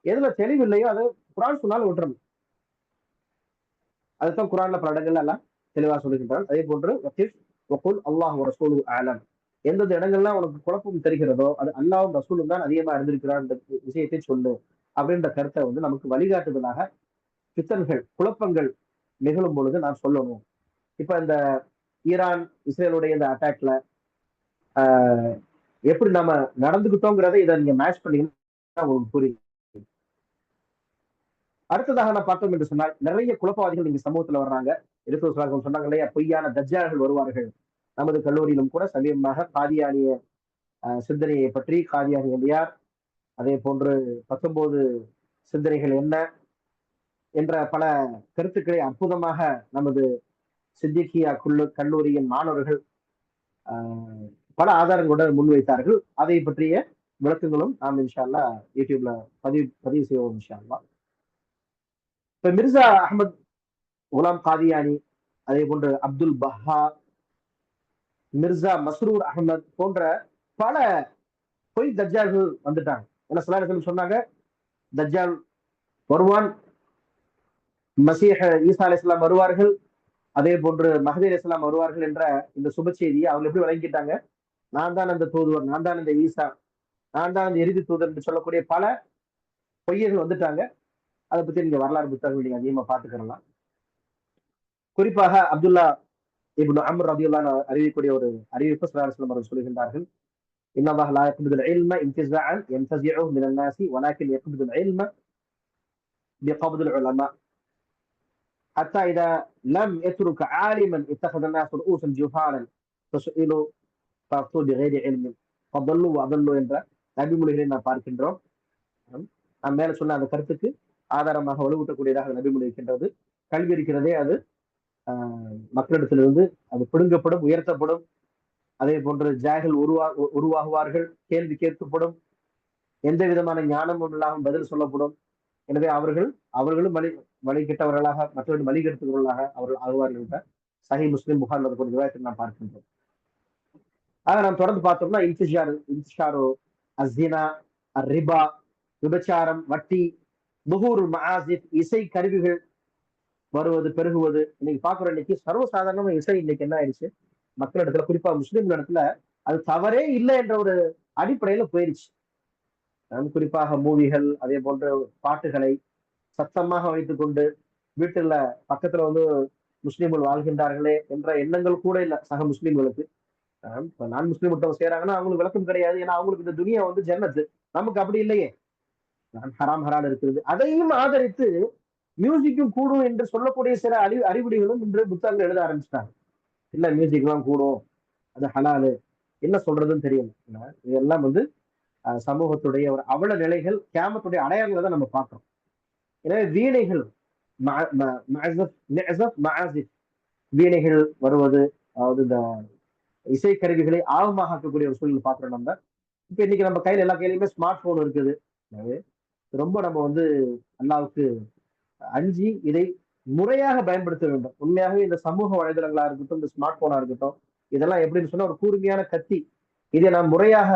எதுல தெளிவில்லையோ அதை குர்ஆன் சொன்னாலும் விட்டுறணும். அதுதான் குர்ஆன்ல பல இடங்கள்ல எல்லாம் தெளிவா சொல்லுகின்றான். அதே போன்று வகிஃப் வகுல் அல்லாஹ் வ ரசூலுஹு அலம், எந்தெந்த இடங்கள்லாம் உனக்கு குழப்பம் தெரிகிறதோ அது அல்லாஹ்வும் ரசூலும் தான் அதிகமா இருந்திருக்கிறார் என்ற விஷயத்தை சொல்லு அப்படின்ற கருத்தை வந்து நமக்கு வழிகாட்டுதலாக பித்தன்கள் குழப்பங்கள் நிகழும் பொழுது நான் சொல்லணும். இப்ப இந்த ஈரான் இஸ்ரேலுடைய இந்த அட்டாக்ல எப்படி நம்ம நடந்துகிட்டோங்கிறத இதை நீங்க மேட்ச் பண்ணீங்கன்னா உங்களுக்கு புரியும். அடுத்ததாக நான் பார்த்தோம் என்று சொன்னால், நிறைய குழப்பவாதிகள் நீங்க சமூகத்துல வர்றாங்க. இருக்கிற சொன்னாங்க இல்லையா, பொய்யான தஜ்ஜால்கள் வருவார்கள். நமது கல்லூரியிலும் கூட சமீபமாக காதியானிய சிந்தனையை பற்றி, காதியானியல் யார், அதே போன்று 19 சிந்தனைகள் என்ன என்ற பல கருத்துக்களை அற்புதமாக நமது சித்திகியா கல்லூரியின் மாணவர்கள் பல ஆதாரங்களுடன் முன்வைத்தார்கள். அதை பற்றிய விளக்கங்களும் நாம் இன்ஷா அல்லாஹ் யூடியூப்ல பதிவு செய்வோம் இன்ஷா அல்லாஹ். இப்ப மிர்சா அஹமத் குலாம் காதியானி, அதே போன்று அப்துல் பஹா, மிர்சா மஸ்ரூர் அகமது போன்ற பல பொய் தஜ்ஜால்கள் வந்துட்டாங்க. என்ன சில சொன்னாங்க, தஜ்ஜால் வருவான், மசீஹ் ஈசா அலைஹிஸ்ஸலாம் வருவார்கள், அதே போன்று மஹதி அலைஹிஸ்ஸலாம் வருவார்கள் என்ற இந்த சுப செய்தியை அவங்க எப்படி வழங்கிட்டாங்க, நான் தான் அந்த தூதுவர், நான் தான் அந்த ஈசா, நான் தான் அந்த இறுதி தூதர் என்று சொல்லக்கூடிய பல பொய்யர்கள் வந்துட்டாங்க. அதை பத்தி நீங்க வரலாறு புத்தகங்கள் நீங்க அதிகமா பார்த்துக்கலாம். குறிப்பாக அப்துல்லா இப்னு அம்ர் ரலியல்லாஹு அன்ஹு அறிவிக்கக்கூடிய ஒரு அறிவிப்பு ஸல்லல்லாஹு அலைஹி வஸல்லம் அவர்கள் சொல்கின்றார்கள், இன்னல்லாஹ லா யக்பிதுல் இல்ம இன்திஸாஅன் யன்தஸிஉ மினன் நாஸி வலாக்கின் யக்பிதுல் இல்ம பிகப்தில் உலமா ஹத்தா இதா லம் யத்ருக ஆலிமன் இத்தகத الناس رؤوسا جهالا فسئلوا فافتوا بغير علم فضلوا وأضلوا என்ற நபிமொழிகளை நாம் பார்க்கின்றோம். நாம் மேல சொன்ன அந்த கருத்துக்கு ஆதாரமாக வலுவூட்டக்கூடியதாக நபிமொழி இருக்கின்றது. கல்வி இருக்கிறதே அது மக்களிடத்திலிருந்து அது பிடுங்கப்படும், உயர்த்தப்படும். அதே போன்று ஜாகில் உருவாகுவார்கள், கேள்வி கேட்கப்படும், எந்த விதமான ஞானமும் இல்லாமல் பதில் சொல்லப்படும். எனவே அவர்களும் வழி கெட்டவர்களாக, மற்றவர்கள் வழி கெடுத்தவர்களாக அவர்கள் ஆகுவார்கள் என்ற சஹீஹ் முஸ்லிம் புகார்ல இருக்கக்கூடிய விவாதத்தை நாம் பார்க்கின்றோம். ஆக நாம் தொடர்ந்து பார்த்தோம்னா இன்திஷாரு அஸ்ஸினா, ரிபா, விபச்சாரம், வட்டி, துஹூர் மஆசிஃப், இசை கருவிகள் வருவது பெருகுவது. இன்னைக்கு பாக்குறோம், இன்னைக்கு சர்வசாதாரணமா இசை இன்னைக்கு என்ன ஆயிடுச்சு, மக்களிடத்துல குறிப்பா முஸ்லிம்கள் இடத்துல அது தவறே இல்லை என்ற ஒரு அடிப்படையில போயிருச்சு. குறிப்பாக மூவிகள், அதே போன்ற பாட்டுகளை சத்தமாக வைத்துக் கொண்டு வீட்டுல பக்கத்துல வந்து முஸ்லீம்கள் வாழ்கின்றார்களே என்ற எண்ணங்கள் கூட இல்லை சக முஸ்லீம்களுக்கு. நான் முஸ்லீம் விட்டவங்க செய்யறாங்கன்னா அவங்களுக்கு விளக்கம் கிடையாது. ஏன்னா அவங்களுக்கு இந்த துனியா வந்து ஜன்னத்து, நமக்கு அப்படி இல்லையே, ஹராம் ஹரால் இருக்கிறது. அதையும் ஆதரித்து மியூசிக்கும் கூடும் என்று சொல்லக்கூடிய சில அறிவுரைகளும் இன்று புத்தகங்கள் எழுத ஆரம்பிச்சிட்டாங்க. இல்ல மியூசிக் எல்லாம் கூடும், அது ஹலாலு, என்ன சொல்றதுன்னு தெரியும். இதெல்லாம் வந்து சமூகத்துடைய ஒரு அவல நிலைகள், கியாமத்துடைய அடையாளங்களை தான் நம்ம பார்க்கிறோம். எனவே வீணைகள், வீணைகள் வருவது, அதாவது இந்த இசைக்கருவிகளை ஆழமாக ஆக்கக்கூடிய ஒரு சூழல் பார்க்கிறோம் நம்ம. இப்ப இன்னைக்கு நம்ம கையில எல்லா கையிலுமே ஸ்மார்ட் போன் இருக்குது. ரொம்ப நம்ம வந்து அல்லாவுக்கு அஞ்சி இதை முறையாக பயன்படுத்த வேண்டும். உண்மையாகவே இந்த சமூக வலைதளங்களா இருக்கட்டும், இந்த ஸ்மார்ட் போனா இருக்கட்டும், இதெல்லாம் எப்படின்னு சொன்னா ஒரு கூர்மையான கத்தி. இதை நாம் முறையாக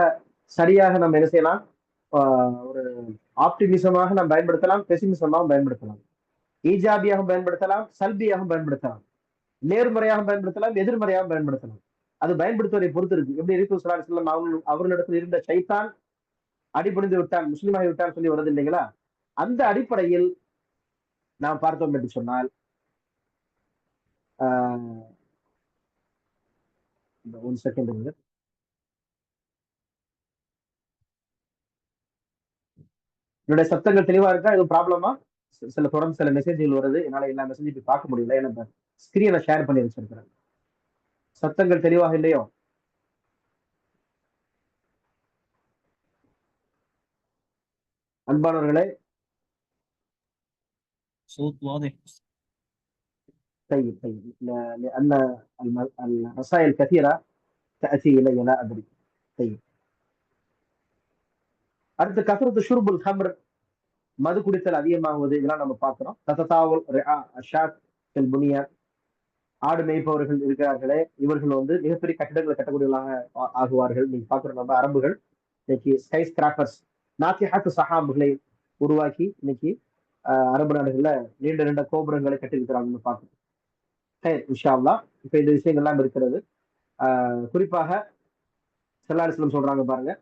சரியாக நம்ம என்ன செய்யலாம், ஒரு ஆப்டிமிசமாக நாம் பயன்படுத்தலாம், பெசிமிசமாக பயன்படுத்தலாம், ஈஜாபியாக பயன்படுத்தலாம், சல்பியாக பயன்படுத்தலாம், நேர்மறையாக பயன்படுத்தலாம், எதிர்மறையாக பயன்படுத்தலாம். அது பயன்படுத்துவதை பொறுத்து இருக்கு. எப்படி இருக்கு சொல்லம் அவர்களிடத்தில் இருந்த சைத்தான் அடிபணிந்து விட்டான், முஸ்லீமாகி விட்டான் சொல்லி வருது இல்லைங்களா? அந்த அடிப்படையில் நாம் பார்த்தோம் என்று சொன்னால் இந்த 1 செகண்ட் இருந்து என்னுடைய சத்தங்கள் தெளிவா இருக்கா? எதுவும் ப்ராப்ளமா? சில தொடர்ந்து சில மெசேஜ்கள் வருது. என்னால எல்லா மெசேஜையும் போய் பார்க்க முடியல. ஏன்னா ஸ்கிரீனை ஷேர் பண்ணி வச்சிருக்கிறேன். சத்தங்கள் தெளிவாக இல்லையோ? அன்பானவர்களே, صوت واضح. طيب طيب لأن الرسائل كثيرة تأتي إلي لا أدري. طيب அடுத்து கத்ரத்து ஷுர்புல் ஹம்ர், மது குடித்தல் அதிகமாகுவது, இதெல்லாம் நம்ம பார்க்கிறோம். தததாவுல் ரிஆ அஷாத் ஃபில் புனியான், ஆடு மேய்ப்பவர்கள் இருக்கிறார்களே, இவர்கள் வந்து மிகப்பெரிய கட்டிடங்களை கட்டக்கூடியவர்களாக ஆகுவார்கள். நீங்க பார்க்குற நம்ம அரபுகள் இன்னைக்கு ஸ்கை ஸ்கிராப்பர்ஸ், நாத்திஹாத்து சஹாபுகளை உருவாக்கி இன்னைக்கு அரபு நாடுகள்ல நீண்ட நீண்ட கோபுரங்களை கட்டியிருக்கிறாங்கன்னு பார்க்கணும். இன்ஷா அல்லாஹ் இப்ப இந்த விஷயங்கள்லாம் இருக்கிறது. குறிப்பாக ஸல்லல்லாஹு அலைஹி வஸல்லம் சொல்றாங்க பாருங்க,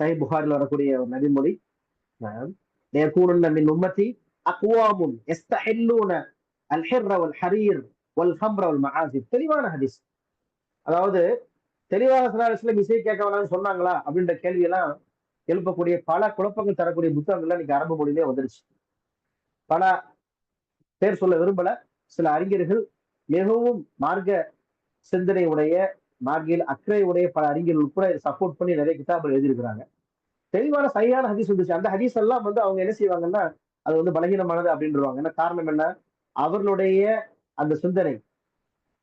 சஹீஹ் புகாரில் வரக்கூடிய ஒரு நபிமொழி, ليكونن من أمتي أقوام يستحلون الحر والحرير والخمر والمعازف. தெளிவான ஹதீஸ். அதாவது தெளிவாக ஸல்லல்லாஹு அலைஹி வஸல்லம் இசை கேட்க வேணாம்னு சொன்னாங்களா அப்படின்ற கேள்வியெல்லாம் எழுப்பக்கூடிய பல குழப்பங்கள் தரக்கூடிய புத்தகங்கள்லாம் இன்னைக்கு அரபு மொழியிலே வந்துருச்சு. பல பேர் சொல்ல விரும்பல, சில அறிஞர்கள் மிகவும் மார்க்க சிந்தனை உடைய, மார்க்கில் அக்கறை உடைய பல அறிஞர்கள் கூட சப்போர்ட் பண்ணி நிறைய கிதாபுகள் எழுதியிருக்கிறாங்க. தெளிவான சரியான ஹதீஸ் வந்துச்சு. அந்த ஹதீஸ் எல்லாம் வந்து அவங்க என்ன செய்வாங்கன்னா அது வந்து பலகீனமானது அப்படின்றாங்க. என்ன காரணம்? என்ன? அவர்களுடைய அந்த சிந்தனை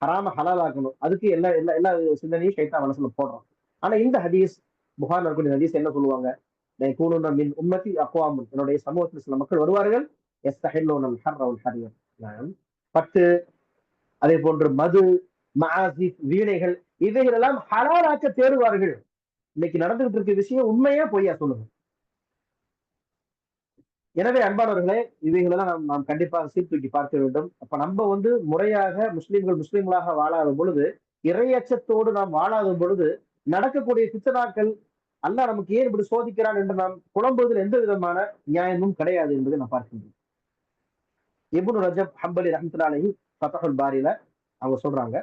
ஹராம ஹலால் ஆக்கணும், அதுக்கு எல்லா எல்லா எல்லா சிந்தனையும் ஷைத்தான் மனசுல போடுறோம். ஆனா இந்த ஹதீஸ், புகார்ல இருக்கக்கூடிய ஹதீஸ் என்ன சொல்லுவாங்க? மின் உம்மத்தி அக்வாமுன், என்னுடைய சமூகத்தில் சில மக்கள் வருவார்கள், யஸ்தஹில்லூனல் ஹர்ர வல் ஹரீர், பட்டு, அதே போன்று மது, மஆசிஃப், வீணைகள், இவைகள் எல்லாம் ஹலாலாக்க தேடுவார்கள். இன்னைக்கு நடந்துகிட்டு இருக்க விஷயம் உண்மையா பொய்யா சொல்லுங்க. எனவே அன்பானவர்களே, இவைகளெல்லாம் நாம் கண்டிப்பாக சீர்தூக்கி பார்க்க வேண்டும். அப்ப நம்ம வந்து முறையாக முஸ்லிம்களாக வாழாத பொழுது, இறையச்சத்தோடு நாம் வாழாத பொழுது நடக்கக்கூடிய பித்தனாக்கள், அல்லாஹ் நமக்கு ஏன் இப்படி சோதிக்கிறான் என்று நாம் புலம்புவதில் எந்த விதமான நியாயமும் கிடையாது என்பதை நான் பார்க்கின்றேன். இப்னு ரஜப் ஹம்பலி ரஹ்மத்துல்லாஹி அலைஹி ஃபத்ஹுல் பாரியில அவங்க சொல்றாங்க,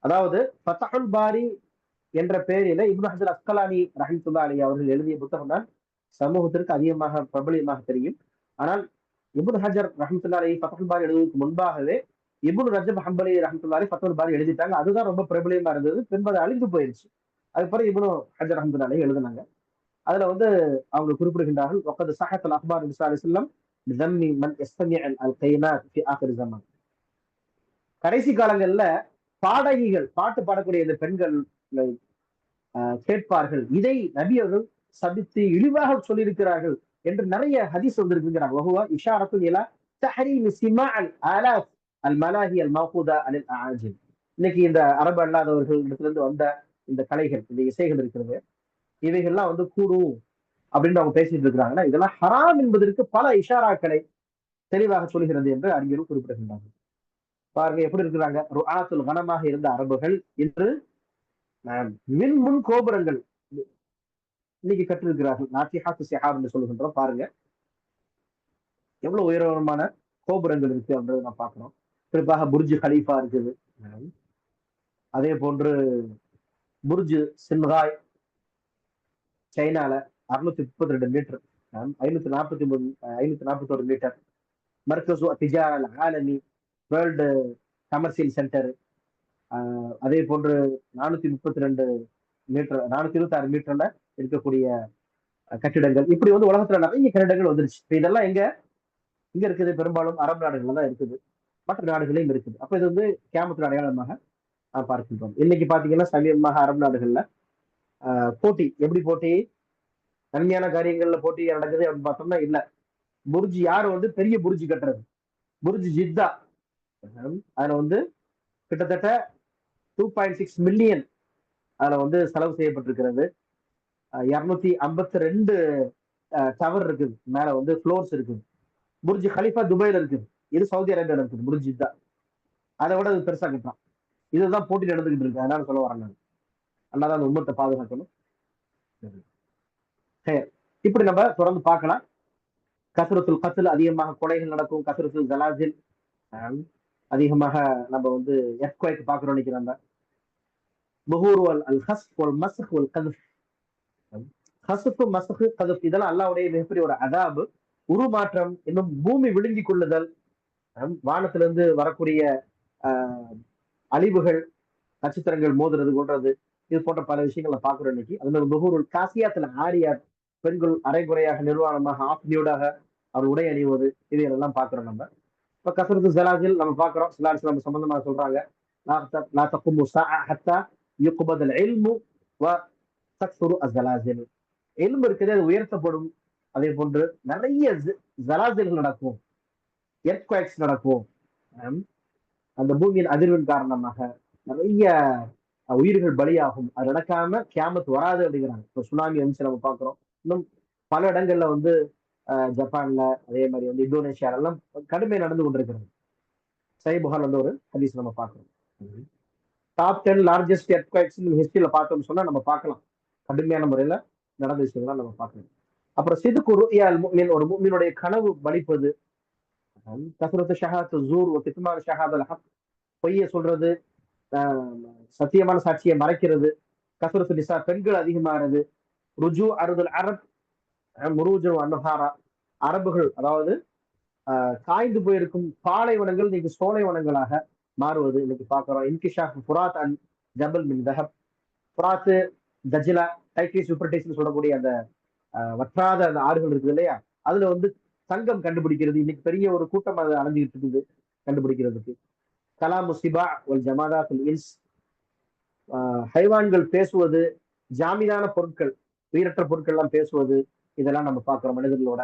அதாவது ஃபத்ஹுல் பாரி என்ற பெயரில இப்னு ஹஜர் அஸ்கலானி ரஹ்மத்துல்லாஹி அலைஹி அவர்கள் எழுதிய புத்தகம் தான் சமூகத்திற்கு அதிகமாக பிரபலியமாக தெரியும். ஆனால் இப்னு ஹஜர் ரஹ்மத்துல்லாஹி அலைஹி ஃபத்ஹுல் பாரி எழுதுவதற்கு முன்பாகவே இப்னு ரஜப் ஹம்பலி ரஹ்மத்துல்லாஹி அலைஹி ஃபத்ஹுல் பாரி எழுதிட்டாங்க. அதுதான் ரொம்ப பிரபலியமா இருந்தது. பின்பு அது அழிந்து போயிருச்சு. அதுக்கப்புறம் இப்னு ஹஜர் ரஹ்மத்துல்லாஹி அலைஹி எழுதினாங்க. அதுல வந்து அவங்க குறிப்பிடுகின்றார்கள், வக்கது ஸஹஹல் அக்பார் நபி ஸல்லல்லாஹு அலைஹி வஸல்லம் பிதம்மி மன் யஸ்தமி அல் கைனாத் ஃபி ஆகிர் ஸமான். கடைசி காலங்கள்ல பாடகிகள், பாட்டு பாடக்கூடிய இந்த பெண்கள் கேட்பார்கள், இதை நபி அவர்கள் சபித்து இழிவாக சொல்லியிருக்கிறார்கள் என்று நிறைய ஹதீஸ் வந்திருக்கிறாங்க. வஹுவ இஷாரத்துன் இலா தஹரீம் சிமா அல் ஆலாஃப் அல் மலாஹி அல் மௌகூதா அனில் ஆஜிம். இன்னைக்கு இந்த அரபு அல்லாதவர்கள் இடத்திலிருந்து வந்த இந்த கலைகள், இந்த இசைகள் இருக்கிறது, இவைகள்லாம் வந்து கூடும் அப்படின்னு அவங்க பேசிட்டு இருக்கிறாங்கன்னா, இதெல்லாம் ஹராம் என்பதற்கு பல இஷாராக்களை தெளிவாக சொல்கிறது என்று அறிஞர்கள் குறிப்பிடுகின்றார்கள். பாருங்க எப்படி இருக்கிறாங்க. ருஆத்துல் கனமாக இருந்த அரபுகள் இன்று முன் கோபுரங்கள் இன்னைக்கு கட்டிருக்கிறார்கள். நாத்திஹாத்து ஸிஹாப் என்று சொல்லுகின்றோம். பாருங்க எவ்வளவு உயரமான கோபுரங்கள் இருக்கு அப்படின்றத நான் பார்க்கிறோம். குறிப்பாக புர்ஜ் கலீஃபா இருக்குது. அதே போன்று புர்ஜ் சின்ஹாய் சைனால 632 மீட்டர், 541 மீட்டர். மர்கசு திஜார் அல் ஆலமி, வேர்ல்டு கமர்ஷியல் சென்டர், அதே போன்று 432 மீட்டர், 426 மீட்டர்ல இருக்கக்கூடிய கட்டிடங்கள். இப்படி வந்து உலகத்துல நிறைய கட்டிடங்கள் வந்துருச்சு. இப்ப இதெல்லாம் எங்க இருக்குது? பெரும்பாலும் அரபு நாடுகள்ல தான் இருக்குது, மற்ற நாடுகளையும் இருக்குது. அப்ப இது வந்து கியாமத்தின் அடையாளமாக பார்க்கின்றோம். இன்னைக்கு பாத்தீங்கன்னா சமீபமாக அரபு நாடுகள்ல போட்டி, எப்படி போட்டி? நன்மையான காரியங்கள்ல போட்டி நடக்குது அப்படின்னு பார்த்தோம்னா இல்ல. புர்ஜ் யாரு வந்து பெரிய புர்ஜ் கட்டுறது? புர்ஜ் ஜித்தா, அதுல வந்து கிட்டத்தட்ட 2.6 மில்லியன் அதுல வந்து செலவு செய்யப்பட்டிருக்கிறது. 252 டவர் இருக்குது, மேல வந்து ஃப்ளோர்ஸ் இருக்குது. புர்ஜ் கலிஃபா துபாயில இருக்குது, இது சவுதி அரேபியால இருக்குது. புர்ஜ் ஜித்தா அதை விட அது பெருசா கட்டுறான். இதுதான் போட்டி நடந்துகிட்டு இருக்கு. அதனால சொல்ல வரேன் நான், அல்லாதான் அந்த உம்மத்தை பாதுகாக்கணும். இப்படி நம்ம தொடர்ந்து பார்க்கலாம். கஸ்ரத்துல் கத்ல், அதிகமாக கொலைகள் நடக்கும். கஸ்ரத்துல் ஜலாசில், அதிகமாக நம்ம வந்து எர்த்குவைக் பார்க்கிறோம். இன்னைக்கு நம்ம புகூர் அல் ஹஸ்ஃப் வல் மஸ்ஹ் வல் கத்ஃப். ஹஸ்ஃப் மஸ்ஹ் கத்ஃப் இதெல்லாம் அல்லாஹ்வுடைய மிகப்பெரிய ஒரு அதாபு, உருமாற்றம், இன்னும் பூமி விழுங்கி கொள்ளுதல், வானத்திலிருந்து வரக்கூடிய அழிவுகள், நட்சத்திரங்கள் மோதுறது போன்றது, இது போன்ற பல விஷயங்களை பாக்குறோம் இன்னைக்கு. அது மாதிரி புகூருல் காசியாத்துல ஆரியாத், பெண்கள் அரைகுறையாக நிர்வாணமாக ஆஃப் நியூடாக அவர் உடை அணிவது, இதையெல்லாம் பாக்குறோம் நம்ம. இப்ப கசரத்து ஜலாஜில் நம்ம பாக்குறோம், சிலாரிஸ் நம்ம சம்பந்தமாக சொல்றாங்க, லா தகுமு ஸாஅ ஹத்தா யுக்பதல் இல்மு வ தக்ஸுரு அஸ்ஸலாஜில். இல்மு இருக்குது, அது உயர்த்தப்படும். அதே போன்று நிறைய ஜலாஜில்கள் நடக்கும், எர்த்குவேக்ஸ் நடக்கும். அந்த பூமியின் அதிர்வின் காரணமாக நிறைய உயிர்கள் பலியாகும். அது நடக்காம கியாமத் வராது அப்படிங்கிறாங்க. இப்போ சுனாமி வந்துச்சு நம்ம பாக்குறோம். இன்னும் பல இடங்கள்ல வந்து ஜப்பான்ல, அதே மாதிரி வந்து இந்தோனேஷியால எல்லாம் கடுமை நடந்து கொண்டிருக்கிறது. சஹீஹ் புகார்ல வந்து ஒரு ஹதீஸ் நம்ம பார்க்கிறோம். டாப் 10 லார்ஜஸ்ட் எர்த்குவேக்ஸ் ஹிஸ்டரியில பார்த்தோம்னு சொன்னா நம்ம பார்க்கலாம். கடுமையான முறையில நடந்த விஷயங்கள் நம்ம பார்க்கலாம். அப்புறம் சிதுக்கு ருயா அல் முஃமின், ஒரு முஃமினுடைய கனவு பலிப்பது. கஸ்ரத்து ஷஹாத்து ஸூர் வ கித்மான் ஷஹாதல் ஹக், பொய்யை சொல்றது, சத்தியமான சாட்சியை மறைக்கிறது. கஸ்ரத்து நிசா, பெண்கள் அதிகமாகிறது. ருஜு அருதுல் அரப் முருஜு அன்ஹாரா, அரபுகள் அதாவது காய்ந்து போயிருக்கும் பாலைவனங்கள் இன்னைக்கு சோலைவனங்களாக மாறுவது இன்னைக்கு பாக்குறோம். இன்கிஷாஃப் ஃபுராத் அன் ஜபல் மின் தஹப், ஃபுராத்து, தஜ்லா, டைக்ரீஸ் யூப்ரட்டிஸ் சொல்லக்கூடிய அந்த வற்றாத அந்த ஆறுகள் இருக்குது இல்லையா, அதுல வந்து தங்கம் கண்டுபிடிக்கிறது இன்னைக்கு பெரிய ஒரு கூட்டம் அதை அடைஞ்சிக்கிட்டு இருக்குது கண்டுபிடிக்கிறதுக்கு. கலாமு சிபா ஒல் ஜமாதாத் இன்ஸ், ஹைவான்கள் பேசுவது, ஜாமீதான பொருட்கள், உயிரற்ற பொருட்கள் எல்லாம் பேசுவது, இதெல்லாம் நம்ம பார்க்கிறோம் மனிதர்களோட.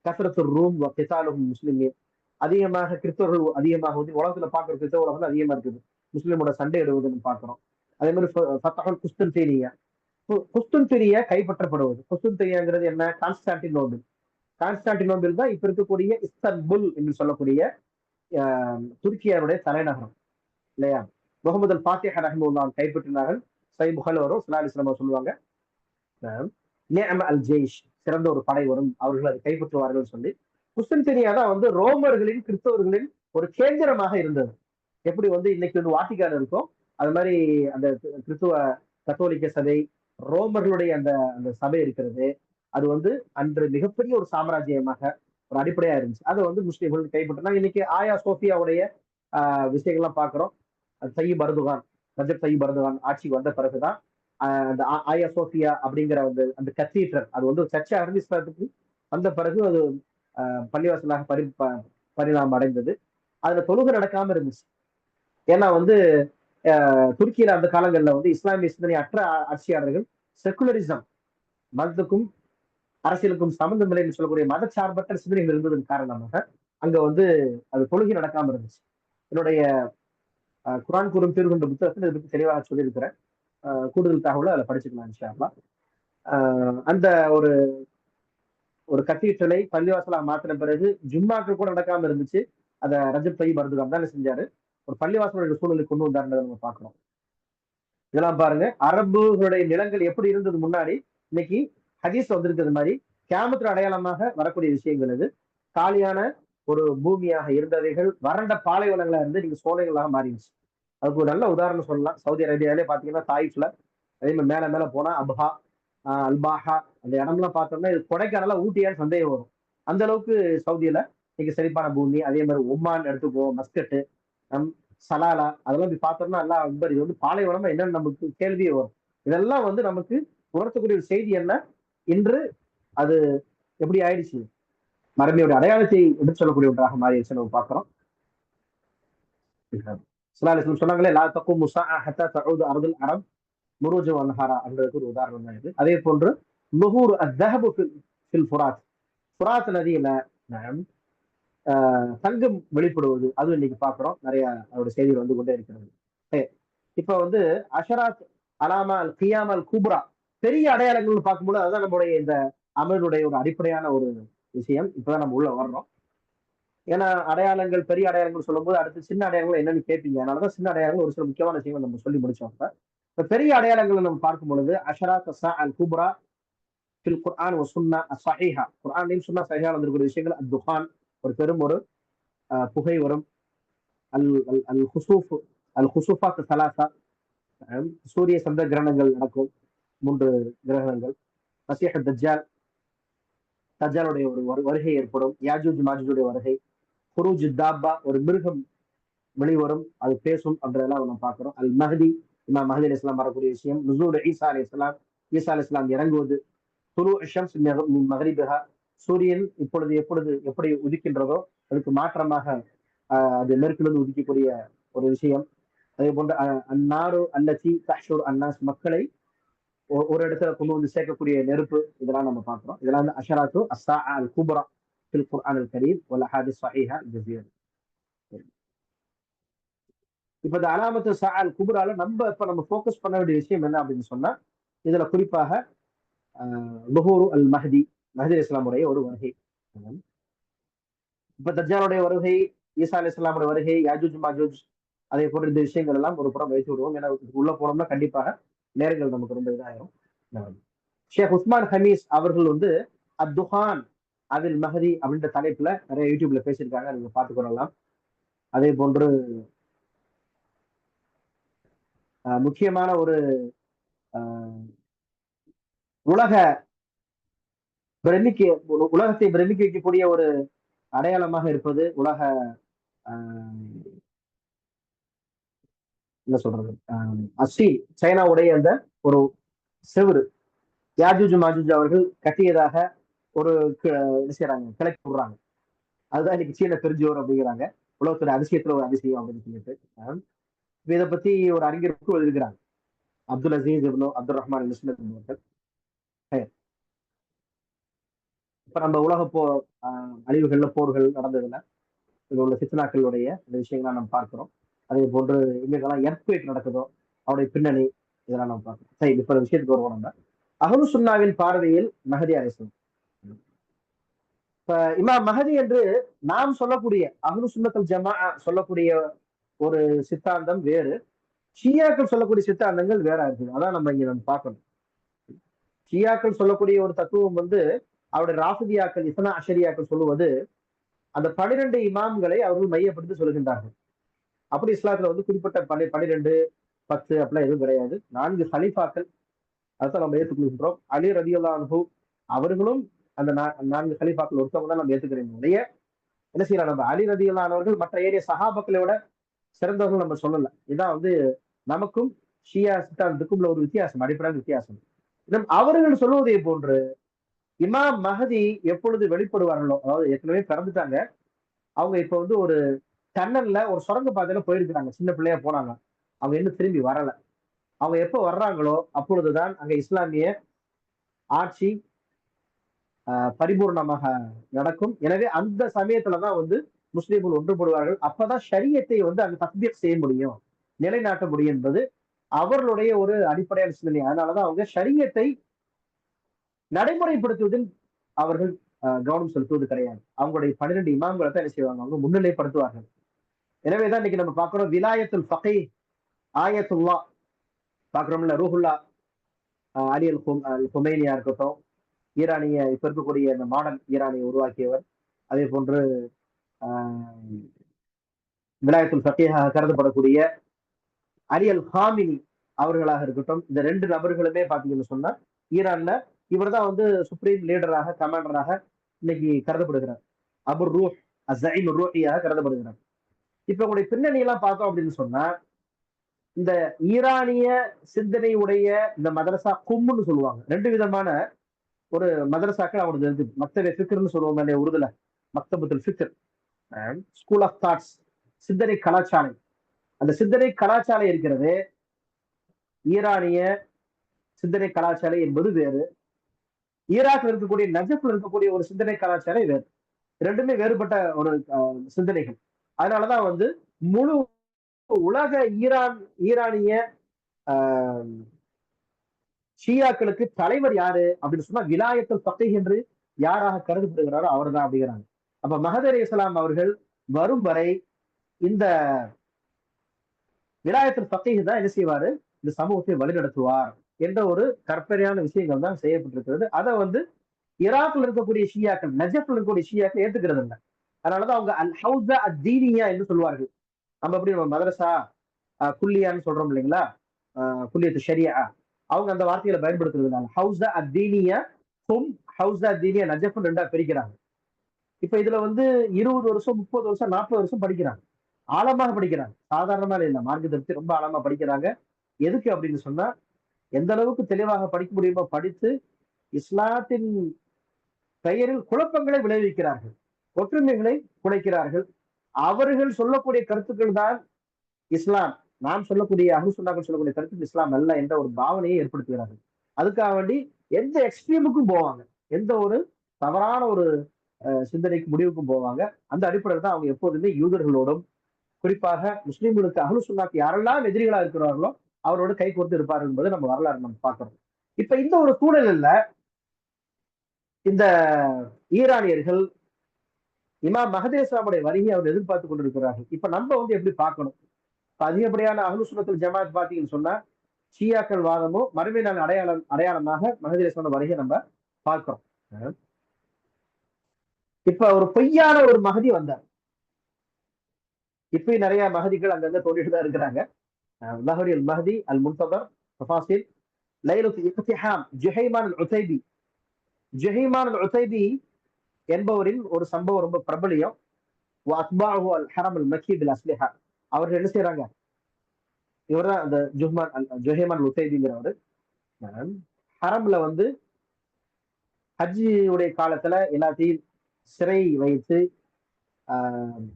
கசரத்து ரூம் கிசாலுஹும் முஸ்லிமீன், அதிகமாக கிறிஸ்தவர்கள் அதிகமாக வந்து உலகத்துல பார்க்குற கிறிஸ்தவ உலகம் அதிகமா இருக்குது, முஸ்லிமோட சண்டை இடுவதுன்னு பார்க்கிறோம். அதே மாதிரி ஃபத்தஹுல் குஸ்தன்தீனியா, குஸ்தன்தீனியா கைப்பற்றப்படுவது. குஸ்தன்தீனியாங்கிறது என்ன? கான்ஸ்டான்டினோபிள். கான்ஸ்டான்டினோபிள் தான் இப்ப இருக்கக்கூடிய இஸ்தன்புல் என்று சொல்லக்கூடிய துருக்கியாவுடைய தலைநகரம் இல்லையா. முகமது அல் ஃபாத்திஹ் ரஹ்மத்துல்லாஹ் கைப்பற்றினார்கள். சஹீஹ் புகாரில வரும், ஸல்லல்லாஹு அலைஹி வஸல்லம் சொல்லுவாங்க, நிஅம அல் ஜெய்ஷ், சிறந்த ஒரு படை வரும், அவர்கள் அதை கைப்பற்றுவார்கள் சொல்லி. குஸ்தன்தீனியா தான் வந்து ரோமர்களின், கிறிஸ்தவர்களின் ஒரு கேந்திரமாக இருந்தது. எப்படி வந்து இன்னைக்கு வந்து வாட்டிக்கான் இருக்கும், அது மாதிரி அந்த கிறிஸ்துவ கத்தோலிக்க சபை, ரோமர்களுடைய அந்த அந்த சபை இருக்கிறது, அது வந்து அன்று மிகப்பெரிய ஒரு சாம்ராஜ்யமாக ஒரு அடிப்படையா இருந்துச்சு. அதை வந்து முஸ்லீம்கள் கைப்பற்றினா இன்னைக்கு ஆயா சோஃபியாவுடைய விஷயங்கள்லாம் பார்க்கிறோம். Tayyip Erdogan, Rajab Tayyip Erdogan ஆட்சிக்கு வந்த பிறகுதான் அந்த ஆயா சோஃபியா அப்படிங்கிற அந்த கத்தீட்ரல், அது வந்து சர்ச்சை அறிவிக்கிறதுக்கு வந்த பிறகு அது பள்ளிவாசலாக பரிணாமம் அடைந்தது. அதுல தொழுகை நடக்காம இருந்துச்சு. ஏன்னா வந்து துருக்கியில அந்த காலங்கள்ல வந்து இஸ்லாமிய சிந்தனை அற்ற ஆட்சியாளர்கள் செகுலரிசம், மதத்துக்கும் அரசியலுக்கும் சம்பந்தம் இல்லை என்று சொல்லக்கூடிய மதச்சார்பற்ற சிந்தனைகள் இருந்ததன் காரணமாக அங்க வந்து அது தொழுகை நடக்காம இருந்துச்சு. என்னுடைய குரான் கூறும் தீர்வு என்ற புத்தகத்தில் இதை பற்றி தெளிவாக சொல்லியிருக்கிறேன். கூடுதல் தகவலை அதில் படிச்சுக்கலாம் இன்ஷா அல்லாஹ். அந்த ஒரு ஒரு கத்தீட்ரலை பள்ளிவாசலா மாத்தின பிறகு ஜும்மாக்கள் கூட நடக்காம இருந்துச்சு. அதை ரஜப் தய்யிப் எர்துகான் தான் செஞ்சாரு. ஒரு பள்ளிவாசலுடைய சூழலை கொண்டு வந்தாருன்றதை நம்ம பார்க்கிறோம். இதெல்லாம் பாருங்க, அரபுகளுடைய நிலங்கள் எப்படி இருந்தது முன்னாடி, இன்னைக்கு ஹதீஸ் வந்திருக்கிறது மாதிரி கியாமத்து அடையாளமாக வரக்கூடிய விஷயங்கள் இது. காலியான ஒரு பூமியாக இருந்தவைகள் வறண்ட பாலைவனங்களா இருந்து நீங்க சோலைகளாக மாறிடுச்சு. அதுக்கு ஒரு நல்ல உதாரணம் சொல்லலாம். சவுதி அரேபியாவிலே பாத்தீங்கன்னா தாயிஃப்ல, அதே மாதிரி மேல மேல போனா அப்ஹா, அல்பாஹா, அந்த இடம்லாம் பார்த்தோம்னா இது கொடைக்கானல ஊட்டியான்னு சந்தேகம் வரும். அந்த அளவுக்கு சவுதியில இன்னைக்கு செழிப்பான பூமி. அதே மாதிரி ஒமான் எடுத்துக்குவோம், மஸ்கட்டு, சலாலா, அதெல்லாம் போய் பார்த்தோம்னா எல்லாம் இது வந்து பாலைவனமா என்னன்னு நமக்கு கேள்வியே வரும். இதெல்லாம் வந்து நமக்கு உணர்த்தக்கூடிய ஒரு செய்தி என்ன, இன்று அது எப்படி ஆயிடுச்சு, மரபியோட அடையாளத்தை எடுத்து சொல்லக்கூடிய ஒன்றாக மாறிடுச்சு நம்ம பார்க்கிறோம். சொன்னாங்களே லா தக்கும் முஸாஅ ஹத்தா தஊது அர்துல் அரப் முருஜு அன்ஹாரா அப்படின்றதுக்கு ஒரு உதாரணம் தான் இது. அதே போன்று லுஹூர் அஸ்ஸஹபு ஃபில் ஃபுராத், ஃபுராத் நதியில தங்கம் வெளிப்படுவது, அதுவும் இன்னைக்கு பாக்குறோம். நிறைய அவருடைய செய்திகள் வந்து கொண்டே இருக்கிறது. இப்ப வந்து அஷராத் அலாமா அல் கியாமா அல் குப்ரா, பெரிய அடையாளங்கள் பார்க்கும்போது அதுதான் நம்மளுடைய இந்த அமலுடைய ஒரு அடிப்படையான ஒரு விஷயம். இப்பதான் நம்ம உள்ள வர்றோம். ஏன்னா அடையாளங்கள், பெரிய அடையாளங்கள் சொல்லும் போது அடுத்து சின்ன அடையாளங்கள் என்னன்னு கேட்பீங்க. அதனாலதான் சின்ன அடையாளங்கள் ஒரு சில முக்கியமான விஷயங்கள் நம்ம சொல்லி முடிச்சோம். இப்ப பெரிய அடையாளங்களை நம்ம பார்க்கும் பொழுது அஷராத் அல் குப்ரா ஃபில் குர்ஆன் வ சுன்னா ஸஹீஹா, குர்ஆன்லயும் சுன்னா ஸஹீஹா வந்திருக்கிற விஷயங்கள், அத்துஹான், ஒரு பெரும் ஒரு புகை வரும், அல் அல் அல் ஹுசூஃப் அல் ஹுசூஃபாத் ஸலாஸா, சூரிய சந்திர கிரகணங்கள் நடக்கும், 3 கிரகணங்கள். மசீஹ் தஜ்ஜால், தஜ்ஜாலுடைய ஒரு வருகை ஏற்படும், யாஜூஜ் மாஜூஜுடைய வருகை, குரூஜ் தாப்பா, ஒரு மிருகம் வெளிவரும், அது பேசும் அப்படின்றதெல்லாம் நம்ம பார்க்கிறோம். அல் மஹதி, இமாம் மஹதி அலி இஸ்லாம் வரக்கூடிய விஷயம், நுசூல் ஈசா அலி இஸ்லாம், ஈசா அலி இஸ்லாம் இறங்குவது, துரு ஷம்ஸ் மின் மகரிபிஹா, சூரியன் எப்படி உதிக்கின்றதோ அதுக்கு மாற்றமாக அது மேற்கிலிருந்து உதிக்கக்கூடிய ஒரு விஷயம். அதே போன்று அந்நாரு அல்லத்தி தஹ்ஷுர் அன்னாஸ், மக்களை ஒரு இடத்துல கொண்டு வந்து சேர்க்கக்கூடிய நெருப்பு, இதெல்லாம் நம்ம பார்க்கிறோம். இதெல்லாம் வந்து அஷராத்து அஸ்ஸா அல் குப்ரா ஃபில் குர்ஆன் அல் கரீம் வல் அஹாதீஸ் ஸஹீஹா ஜஸீர். இப்ப இந்த அலாமத்து ஸா அல் குப்ரால நம்ம ஃபோக்கஸ் பண்ண வேண்டிய விஷயம் என்ன அப்படின்னு சொன்னா, இதுல குறிப்பாக லுஹூரு அல் மஹதி, மஹதி இஸ்லாமுடைய ஒரு வருகை. இப்ப தஜ்ஜாலுடைய வருகை, ஈசா அலி இஸ்லாமுடைய வருகை, யாஜூஜ் மாஜூஜ், அதே போன்ற இந்த விஷயங்கள் எல்லாம் ஒரு புறம் வைத்து விடுவோம். ஏன்னா உள்ள போனோம்னா கண்டிப்பாக நேரங்கள் நமக்கு ரொம்ப இதாயிரும். ஷேக் உஸ்மான் ஹமீஸ் அவர்கள் வந்து அத்துஹான் அதில் மஹதி அப்படின்ற தலைப்புல நிறைய யூடியூப்ல பேசியிருக்காங்க, நீங்க பார்த்துக்கொள்ளலாம். அதே போன்று முக்கியமான ஒரு உலகத்தை பிரமிக்க வைக்கக்கூடிய ஒரு அடையாளமாக இருப்பது என்ன சொல்றது, அஸ்ஸீல், சைனாவுடைய அந்த ஒரு செவுரு யாஜூஜ் மாஜூஜ் அவர்கள் கட்டியதாக ஒரு என்ன செய்யறாங்க, கிளப்பி விடுறாங்க. அதுதான் இன்னைக்கு சீன பெருஞ்சோர் அப்படிங்கிறாங்க, உலகத்துடைய அதிசயத்துல ஒரு அதிசயம் அப்படின்னு சொல்லிட்டு. இதை பத்தி ஒரு அறிஞர் எழுதுகிறாங்க, அப்துல் அசீஸ் இப்னு அப்துல் ரஹ்மான் முஸ்லிம் அவர்கள். இப்ப நம்ம உலக அழிவுகள்ல போர்கள் நடந்ததுல இது உள்ள சித்தனாக்களுடைய இந்த விஷயங்கள்லாம் நம்ம பார்க்கிறோம். அதே போன்று எங்கெல்லாம் எர்த்குவேக் நடக்குதோ அவருடைய பின்னணி, இதெல்லாம் நம்ம பார்க்கிறோம். சரி, இப்ப விஷயத்துக்கு வருவோம். நம்ம அஹ்லு சுன்னாவின் பார்வையில் மஹதி அலைஹிஸ்ஸலாம், இப்ப இமாம் மஹதி என்று நாம் சொல்லக்கூடிய அஹ்லு சுன்னத்துல் ஜமாஅ சொல்லக்கூடிய ஒரு சித்தாந்தம் வேறு, ஷியாக்கள் சொல்லக்கூடிய சித்தாந்தங்கள் வேற இருக்குது. அதான் நம்ம இங்க பார்க்கணும். ஷியாக்கள் சொல்லக்கூடிய ஒரு தத்துவம் வந்து அவருடைய ராஃபிதியாக்கள், இஸ்னா அஷரியாக்கள் சொல்லுவது அந்த 12 இமாம்களை அவர்கள் மையப்படுத்தி சொல்கின்றார்கள். அப்படி இஸ்லாத்துல வந்து குறிப்பிட்ட 12 10 அப்படிலாம் எதுவும் கிடையாது. 4 ஹலீஃபாக்கள், அதான் நம்ம ஏற்றுக்கொள்கின்றோம். அலி ரலியல்லாஹு அன்ஹு அவர்களும் அந்த 4 ஹலீஃபாக்கள் ஒருத்தவங்க தான் நம்ம ஏற்றுக்கிறோம். என்ன செய்யலாம், நம்ம அலி ரலியல்லாஹு அன்ஹு அவர்கள் மற்ற ஏரிய சஹாபாக்களை விட சிறந்தவர்கள் நம்ம சொல்லல. இதான் வந்து நமக்கும் ஷியா சித்தாந்தத்துக்கும் ஒரு வித்தியாசம், அடிப்படையான வித்தியாசம். அவர்கள் சொல்வதை போன்று இமாம் மஹதி எப்பொழுது வெளிப்படுவார்களோ, அதாவது ஏற்கனவே பிறந்துட்டாங்க, அவங்க இப்ப வந்து ஒரு டன்னல்ல ஒரு சுரங்க பாதையில போயிருக்கிறாங்க, சின்ன பிள்ளையா போனாங்க, அவங்க இன்னும் திரும்பி வரல. அவங்க எப்ப வர்றாங்களோ அப்பொழுதுதான் அங்க இஸ்லாமிய ஆட்சி பரிபூர்ணமாக நடக்கும். எனவே அந்த சமயத்துலதான் வந்து முஸ்லீம்கள் ஒன்றுபடுவார்கள். அப்பதான் ஷரியத்தை வந்து அங்க தத்பீக் செய்ய முடியும், நிலைநாட்ட முடியும் என்பது அவர்களுடைய ஒரு அடிப்படையான சிந்தனை. அதனாலதான் அவங்க ஷரியத்தை நடைமுறைப்படுத்துவதில் அவர்கள் கவனம் செலுத்துவது கிடையாது. அவங்களுடைய 12 இமாம்களை தான் என்ன செய்வாங்க, அவங்க முன்னிலைப்படுத்துவார்கள். எனவேதான் இன்னைக்கு நம்ம பார்க்கிறோம், விலாயத்துல் ஃபகீஹ் ஆயத்துல்லா பார்க்கிறோம்ல, ரூஹுல்லா அலி அல் ஹுமைனியா இருக்கட்டும், ஈரானிய இப்ப இருக்கக்கூடிய இந்த மாடர்ன் ஈரானியை உருவாக்கியவர், அதே போன்று விலாயத்துல் ஃபகீஹாக கருதப்படக்கூடிய அலி அல் ஹாமினி அவர்களாக இருக்கட்டும், இந்த 2 நபர்களுமே பாத்தீங்கன்னு சொன்னா ஈரான்ல இவர் தான் வந்து சுப்ரீம் லீடராக, கமாண்டராக இன்னைக்கு கருதப்படுகிறார். அபுர் ரூஹ் அஸ்ஸஈம் ரூஹியாக கருதப்படுகிறார். இப்ப உங்களுடைய பின்னணி எல்லாம் பார்த்தோம் அப்படின்னு சொன்னா, இந்த ஈரானிய சிந்தனை உடைய இந்த மதரசா கும்முன்னு சொல்லுவாங்க. 2 விதமான ஒரு மதரசாக்கள் அவங்களுக்கு இருக்கு. மக்தபே ஃபிக்ர்னு சொல்லுவோம் இல்லையா உருதுல, மக்தபத்துல் ஃபிக்ர், ஸ்கூல் ஆஃப் தாட்ஸ், சிந்தனை கலாச்சாலை. அந்த சிந்தனை கலாச்சாலை இருக்கிறது, ஈரானிய சிந்தனை கலாச்சாலை என்பது வேறு. ஈராக்ல இருக்கக்கூடிய நஜப்ல இருக்கக்கூடிய ஒரு சிந்தனை கலாச்சாரம் வேறு. 2மே வேறுபட்ட ஒரு சிந்தனைகள். அதனாலதான் வந்து முழு உலக ஈரானிய ஷியாக்களுக்கு தலைவர் யாரு அப்படின்னு சொன்னா, விலாயத்துல் ஃபகீஹ் என்று யாராக கருதப்படுகிறாரோ அவர் தான் அப்படிங்கிறாங்க. அப்ப மஹதி அலைஹிஸ்ஸலாம் அவர்கள் வரும் வரை இந்த விலாயத்துல் ஃபகீஹ் தான் என்ன செய்வாரு, இந்த சமூகத்தை வழிநடத்துவார் என்ற ஒரு கற்பனையான விஷயங்கள் தான் செய்யப்பட்டிருக்கிறது. அதை வந்து ஈராக்ல இருக்கக்கூடிய ஷியாக்கள், நஜப்ல இருக்கக்கூடிய ஷியாக்கள் ஏத்துக்கிறது இல்லை. அதனாலதான் அவங்க அல் ஹவுஸா அத் தீனியா என்று சொல்வார்கள். நம்ம எப்படி நம்ம மதரசா குல்லியான்னு சொல்றோம் இல்லைங்களா, குல்லியத்து ஷரியா, அவங்க அந்த வார்த்தைகளை பயன்படுத்துறதுனால ஹவுஸ் அத்தீனியா ஹவுஸ் அத்தீனியா நஜஃப் ரெண்டா பிரிக்கிறாங்க. இப்ப இதுல வந்து 20 வருஷம் 30 வருஷம் 40 வருஷம் படிக்கிறாங்க, ஆழமாக படிக்கிறாங்க. சாதாரணமா இல்லை, மார்க்கத்தை பத்தி ரொம்ப ஆழமா படிக்கிறாங்க. எதுக்கு அப்படின்னு சொன்னா, எந்த அளவுக்கு தெளிவாக படிக்க முடியுமோ படித்து இஸ்லாத்தின் பெயரில் குழப்பங்களை விளைவிக்கிறார்கள், ஒற்றுமைகளை குலைக்கிறார்கள். அவர்கள் சொல்லக்கூடிய கருத்துக்கள் தான் இஸ்லாம், நாம் சொல்லக்கூடிய அஹ்லு சுன்னாக்கள் சொல்லக்கூடிய கருத்துக்கள் இஸ்லாம் அல்ல என்ற ஒரு பாவனையை ஏற்படுத்துகிறார்கள். அதுக்காக வேண்டி எந்த எக்ஸ்ட்ரீமுக்கும் போவாங்க, எந்த ஒரு தவறான ஒரு சிந்தனைக்கு முடிவுக்கும் போவாங்க. அந்த அடிப்படையில் தான் அவங்க எப்போதுமே யூதர்களோடும், குறிப்பாக முஸ்லிம்களுக்கு அஹ்லு சுன்னாக்கு யாரெல்லாம் எதிரிகளா இருக்கிறார்களோ அவரோட கை கோர்த்து இருப்பார்கள் என்பதை நம்ம வரலாறு நம்ம பார்க்கிறோம். இப்ப இந்த ஒரு சூழலில் இந்த ஈரானியர்கள் இமாம் மஹதி இஸ்லாமுடைய வருகையை அவர் எதிர்பார்த்து கொண்டிருக்கிறார்கள். இப்ப நம்ம வந்து எப்படி பார்க்கணும்? அதிகப்படியான அஹ்லு சுன்னத்துல் ஜமாத் பார்த்தீங்கன்னு சொன்னா ஷியாக்கள் வாதமும் மறுமை நாள் அடையாளமாக மஹதி இஸ்லாமோட வருகையை நம்ம பார்க்கிறோம். இப்ப ஒரு பொய்யான ஒரு மஹதி வந்தார். இப்பயும் நிறைய மஹதிகள் அங்கங்க தோண்டிட்டு தான் இருக்கிறாங்க. லஹரி அல் மஹதி அல் முன்ததர் தஃபாசில் லைலத்து இக்திஹாம் ஜுஹைமான் அல் உதைபி. ஜுஹைமான் அல் உதைபி என்பவரின் ஒரு சம்பவம் ரொம்ப பிரபலியம். ஹரம் அல் மக்கி பில் அஸ்லிஹா. அவர்கள் என்ன செய்யறாங்க, இவர் தான் அந்த ஜுஹைமான் அல் உதைபிங்கிறவர். ஹரம்ல வந்து ஹஜ்ஜி உடைய காலத்துல எல்லாத்தையும் சிறை வைத்து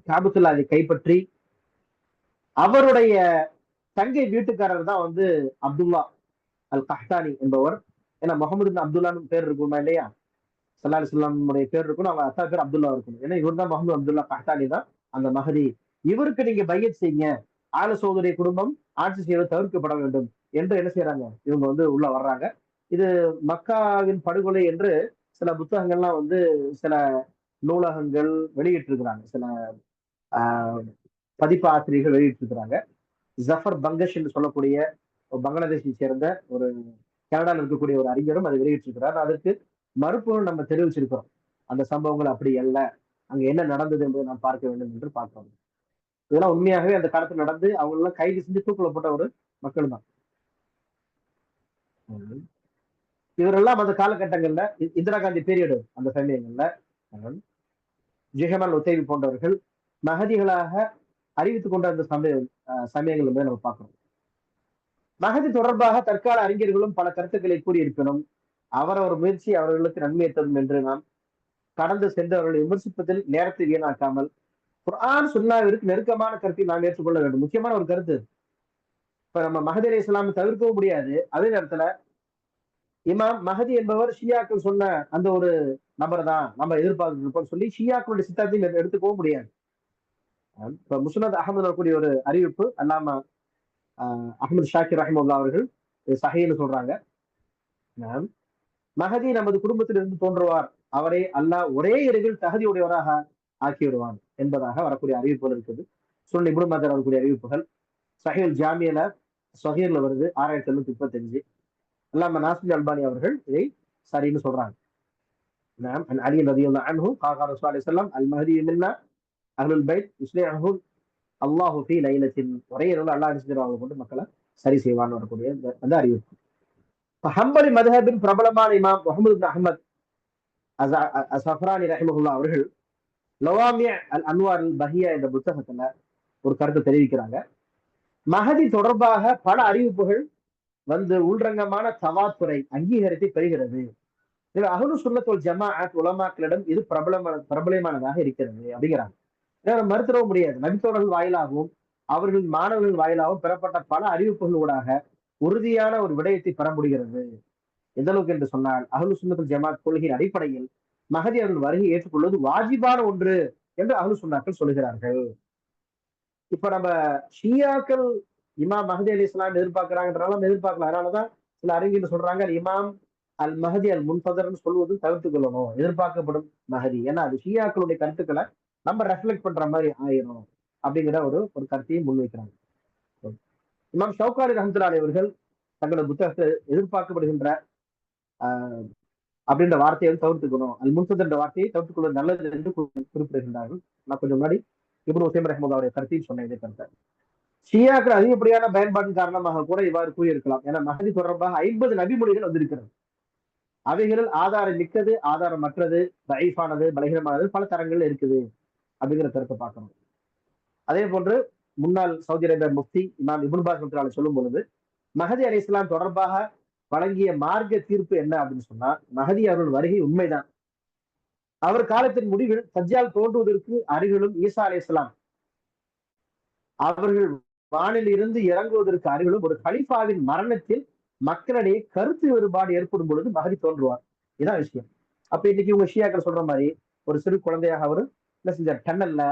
காபத்துல்லாவை கைப்பற்றி அவருடைய தங்கை வீட்டுக்காரர் தான் வந்து அப்துல்லா அல் கஹ்தானி என்பவர். ஏன்னா முகமது அப்துல்லான்னு பேர் இருக்குமா இல்லையா, ஸல்லல்லாஹு அலைஹி வஸல்லம் பேர் இருக்கணும், அவங்க அத்தா பேர் அப்துல்லா இருக்கணும். ஏன்னா இவர் தான் முகமது அப்துல்லா கஹ்தானி தான் அந்த மஹதி. இவருக்கு நீங்க பையத் செய்யுங்க, ஆல சோதரிய குடும்பம் ஆட்சி செய்வது தவிர்க்கப்பட வேண்டும் என்று என்ன செய்யறாங்க, இவங்க வந்து உள்ள வர்றாங்க. இது மக்காவின் படுகொலை என்று சில புத்தகங்கள்லாம் வந்து சில நூலகங்கள் வெளியிட்டிருக்கிறாங்க, சில பதிப்பு ஆசிரியர்கள் வெளியிட்டிருக்கிறாங்க. ஜஃபர் பங்கஷ் என்று சொல்லக்கூடிய பங்களாதேஷை சேர்ந்த ஒரு கனடாவில் இருக்கக்கூடிய ஒரு அறிஞரும் அதை வெளியிட்டிருக்கிறார். அதற்கு மறுப்பு நம்ம தெரிவிச்சிருக்கிறோம். அந்த சம்பவங்கள் அப்படி அல்ல, அங்க என்ன நடந்தது என்பதை நாம் பார்க்க வேண்டும் என்று பார்க்கிறோம். இதெல்லாம் உண்மையாகவே அந்த காலத்தில் நடந்து அவங்க எல்லாம் கைது செஞ்சு தூக்கில போட்ட ஒரு மக்கள் தான். இவரெல்லாம் அந்த காலகட்டங்கள்ல இந்திரா காந்தி பீரியடு அந்த சமயங்கள்ல ஜுஹைமான் உதைபி போன்றவர்கள் மஹதிகளாக அறிவித்துக் கொண்ட அந்த சமயங்கள் என்பதை நம்ம பார்க்கிறோம். மஹதி தொடர்பாக தற்கால அறிஞர்களும் பல கருத்துக்களை கூறியிருக்கணும். அவரவர் முயற்சி அவர்களுக்கு நன்மையை தரும் என்று நாம் கடந்து சென்றவர்களை விமர்சிப்பதில் நேரத்தை வீணாக்காமல் குர்ஆன் சுன்னாவிற்கு நெருக்கமான கருத்தை நாம் ஏற்றுக்கொள்ள வேண்டும். முக்கியமான ஒரு கருத்து. இப்ப நம்ம மஹதி அலைஹிஸ் ஸலாம் தவிர்க்கவும் முடியாது. அதே நேரத்துல இமாம் மஹதி என்பவர் ஷியாக்கள் சொன்ன அந்த ஒரு நபர் தான் நம்ம எதிர்பார்த்து இருப்போம் சொல்லி ஷியாக்களுடைய சித்தாந்தையும் எடுத்துக்கவும் முடியாது. இப்ப முஸ்னத் அஹமது கூடிய ஒரு அறிவிப்பு அல்லாமா அஹமது ஷாக்கிர் ரஹிமுல்லா அவர்கள் சஹீன்னு சொல்றாங்க. மஹதி நமது குடும்பத்திலிருந்து தோன்றுவார், அவரை அல்லாஹ் ஒரே இரவில் தகுதியுடையவராக ஆக்கிவிடுவான் என்பதாக வரக்கூடிய அறிவிப்புகள் இருக்குது. சுன்னி இப்னு மாஜா வரக்கூடிய அறிவிப்புகள் சஹீல் ஜாமியல சஹீர்ல வருது 6735. அல்லாமா நாசிர் அல்பானி அவர்கள் இதை சரின்னு சொல்றாங்க. அலி ரலியல்லாஹு அன்ஹு قال رسول الله صلى الله عليه وسلم المهدي منا اهل البيت يصلحه الله في ليله. ஒரே இரவுல அல்லாஹ் நிச்சயமாக கொண்டு மக்களை சரி செய்வான்னு வரக்கூடிய அந்த அறிவிப்பு. ஹம்பலி மதுஹபின் பிரபலமான இமாம் முஹம்மது இப்னு அஹ்மத் அஸ்ஸஃப்ரானி ரஹிமஹுல்லாஹ் அவர்கள் லவாமி அல் அன்வார் அல் பஹியா என்ற புத்தகத்துல ஒரு கருத்தை தெரிவிக்கிறாங்க. மஹதி தொடர்பாக பல அறிவிப்புகள் வந்து உள்ரங்கமான தவாத்துரை அங்கீகாரத்தை பெறுகிறது. அஹ்லு சுன்னத் வல் ஜமாஅத் உலமாக்களிடம் இது பிரபலமானதாக இருக்கிறது அப்படிங்கிறாங்க. மறுத்தரவும் முடியாது. நபித்தோழர்கள் வாயிலாகவும் அவர்கள் மாணவர்கள் வாயிலாகவும் பெறப்பட்ட பல அறிவிப்புகள் ஊடாக உறுதியான ஒரு விடயத்தை பெற முடிகிறது. எந்த அளவுக்கு என்று சொன்னால் அஹ்லு சுன்னத் வல் ஜமாஅத் கொள்கையின் அடிப்படையில் மஹதி அவர்கள் வருகை ஏற்றுக்கொள்வது வாஜிபான ஒன்று என்று அஹ்லு சுன்னாக்கள் சொல்கிறார்கள். இப்ப நம்ம ஷியாக்கள் இமாம் மஹதி அலி இஸ்லாம் எதிர்பார்க்கிறாங்கன்றாலும் எதிர்பார்க்கலாம். அதனாலதான் சில அறிஞர்கள் சொல்றாங்க இமாம் அல் மஹதி அல் முன்ததர்னு சொல்வதும் தவிர்த்துக் கொள்ளணும், எதிர்பார்க்கப்படும் மஹதி. ஏன்னா அது ஷியாக்களுடைய கருத்துக்களை நம்ம ரெஃப்ளெக்ட் பண்ற மாதிரி ஆயிரும் அப்படிங்கிற ஒரு கருத்தையும் முன்வைக்கிறாங்க. இமாம் ஷௌகானி ரஹ்மத்துல்லாஹி அவர்கள் தங்களோட புத்தகத்தை எதிர்பார்க்கப்படுகின்ற அப்படின்ற வார்த்தையை தவிர்த்துக்கணும், அல் முன்ததர் என்ற வார்த்தையை தவிர்த்துக் கொள்வது நல்லது என்று குறிப்பிடுகின்றார்கள். நான் கொஞ்சம் முன்னாடி இப்னு உசைம் ரஹ்மத்துல்லாஹி அவருடைய கருத்தையும் சொன்னேன். இதே கருத்தை ஷியாக்கள் அதிகப்படியான பயன்பாட்டின் காரணமாக கூட இவ்வாறு கூறியிருக்கலாம். ஏன்னா மஹதி தொடர்பாக 50 நபிமொழிகள் வந்திருக்கிறது. அவைகளில் ஆதாரம் மிக்கது, ஆதாரமற்றது, தயீஃபானது, பலகீனமானது பல தரங்கள்ல இருக்குது அப்படிங்கிற கருத்தை பார்க்கணும். அதே போன்று முன்னாள் சவுதி அரேபியா முஃப்தி இமாம் இப்னு பாஸ் சொல்லும் பொழுது மஹதி அலைஹிஸ்ஸலாம் தொடர்பாக வழங்கிய மார்க்க தீர்ப்பு என்ன அப்படின்னு சொன்னா, மஹதி அவர்கள் வருகை உண்மைதான். அவர் காலத்தின் முடிவில் தஜ்ஜால் தோன்றுவதற்கு அருகிலும் ஈசா அலைஹிஸ்ஸலாம் அவர்கள் வானில் இருந்து இறங்குவதற்கு அருகிலும் ஒரு கலிஃபாவின் மரணத்தில் மக்களிடையே கருத்து வேறுபாடு ஏற்படும் பொழுது மஹதி தோன்றுவார். இதான் விஷயம். அப்ப இன்னைக்கு இவங்க ஷியாக்கள் சொல்ற மாதிரி ஒரு சிறு குழந்தையாக அவர் என்ன செஞ்சார், டன்னல்ல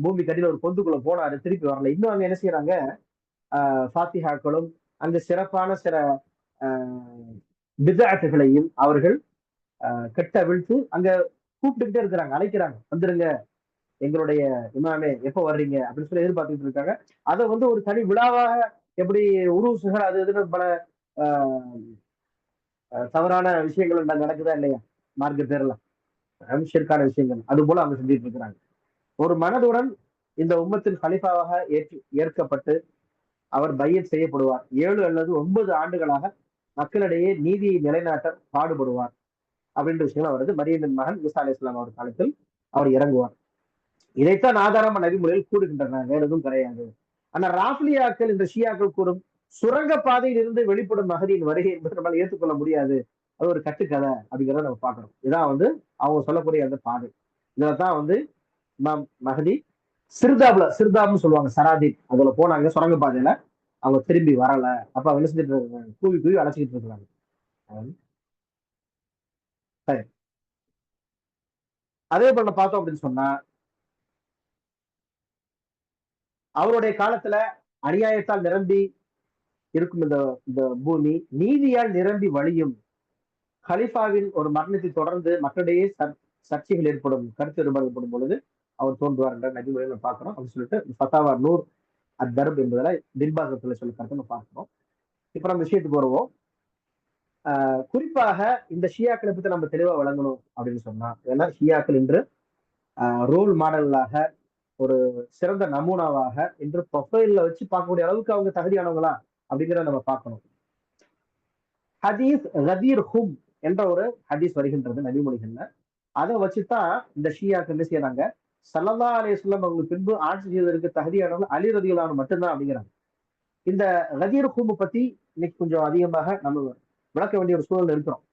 பூமி கடியில ஒரு பொந்துக்குள்ள போனாரு, திருப்பி வரல. இன்னும் அங்க என்ன செய்யறாங்க, ஃபாத்திஹாக்களும் அந்த சிறப்பான சில பித்அத்துகளையும் அவர்கள் கட்டவிழ்த்து அங்க கூப்பிட்டுக்கிட்டே இருக்கிறாங்க, அழைக்கிறாங்க, வந்துருங்க எங்களுடைய இமாமே எப்ப வர்றீங்க அப்படின்னு சொல்லி எதிர்பார்த்துட்டு இருக்காங்க. அதை வந்து ஒரு தனி விழாவாக எப்படி உருசுகள் அது இதுன்னு பல தவறான விஷயங்கள் நடக்குதா இல்லையா மார்க்க பேர்ல ஷிர்கான விஷயங்கள், அது போல அவங்க செஞ்சுட்டு இருக்கிறாங்க. ஒரு மனதுடன் இந்த உம்மத்தின் கலிஃபாவாக ஏற்கப்பட்டு அவர் பையத் செய்யப்படுவார். 7 அல்லது 9 ஆண்டுகளாக மக்களிடையே நீதியை நிலைநாட்ட பாடுபடுவார் அப்படின்ற விஷயங்கள் வருது. மரியமின் மகன் ஈசா அலைஹிஸ்ஸலாம் அவர் காலத்தில் அவர் இறங்குவார். இதைத்தான் ஆதாரமா நபிமொழியில் கூறுகின்றன, வேற எதுவும் கிடையாது. ஆனா ராஃபிலியாக்கள் இந்த ஷியாக்கள் கூறும் சுரங்க பாதையில் இருந்து வெளிப்படும் மகதியின் வருகை என்பது நம்மளால ஏற்றுக்கொள்ள முடியாது, அது ஒரு கட்டுக்கதை அப்படிங்கிறத நம்ம பார்க்கணும். இதான் வந்து அவங்க சொல்லக்கூடிய அந்த பாதை. இதுலதான் வந்து மஹதி சிறுதாப்னு சொல்லுவாங்க, சராதீப் அதுல போனாங்க சுரங்க பாதையில, அவங்க திரும்பி வரல. அப்ப அவங்க என்ன செஞ்சுட்டு இருக்காங்க, கூவி அழைச்சிக்கிட்டு இருக்கிறாங்க. சரி, அதே போல பார்த்தோம் அப்படின்னு சொன்னா அவருடைய காலத்துல அநியாயத்தால் நிரம்பி இருக்கும் இந்த பூமி நீதியால் நிரம்பி வழியும். கலிஃபாவின் ஒரு மரணத்தை தொடர்ந்து மக்களிடையே சர்ச்சைகள் ஏற்படும், கருத்து வேறுபாடு ஏற்படும் பொழுது அவர் தோன்றுவார் என்ற நபிமொழியை நம்ம பார்க்கிறோம். அப்படின்னு சொல்லிட்டு ஃபத்தாவா நூர் அத்-தர்ப் என்பதில் பின்பாகத்துல சொல்லி கருத்து நம்ம பார்க்கிறோம். இப்ப நம்ம விஷயத்துக்கு வருவோம். குறிப்பாக இந்த ஷியாக்களை பத்தி நம்ம தெளிவா வழங்கணும் அப்படின்னு சொன்னா, ஏன்னா ஷியாக்கள் இன்று ரோல் மாடலாக ஒரு சிறந்த நமூனாவாக இன்று ப்ரொஃபைல்ல வச்சு பார்க்கக்கூடிய அளவுக்கு அவங்க தகுதியானவங்களா அப்படிங்கிறத நம்ம பார்க்கணும். ஹதீஸ் கதீர் ஹும் என்ற ஒரு ஹதீஸ் வருகின்றது நபிமொழிகள்ல. அதை வச்சுதான் இந்த ஷியாக்கள் என்ன செய்யறாங்க, ஸல்லல்லாஹு அலைஹி வஸல்லம் அவங்களுக்கு பின்பு ஆட்சி செய்வதற்கு தகுதியானவங்க அலி ரலியல்லாஹு அன்ஹு மட்டும்தான் அப்படிங்கிறாங்க. இந்த கதீர் ஹும் பத்தி இன்னைக்கு கொஞ்சம் அதிகமாக நம்ம விளக்க வேண்டிய ஒரு சூழல் இருக்கிறோம்.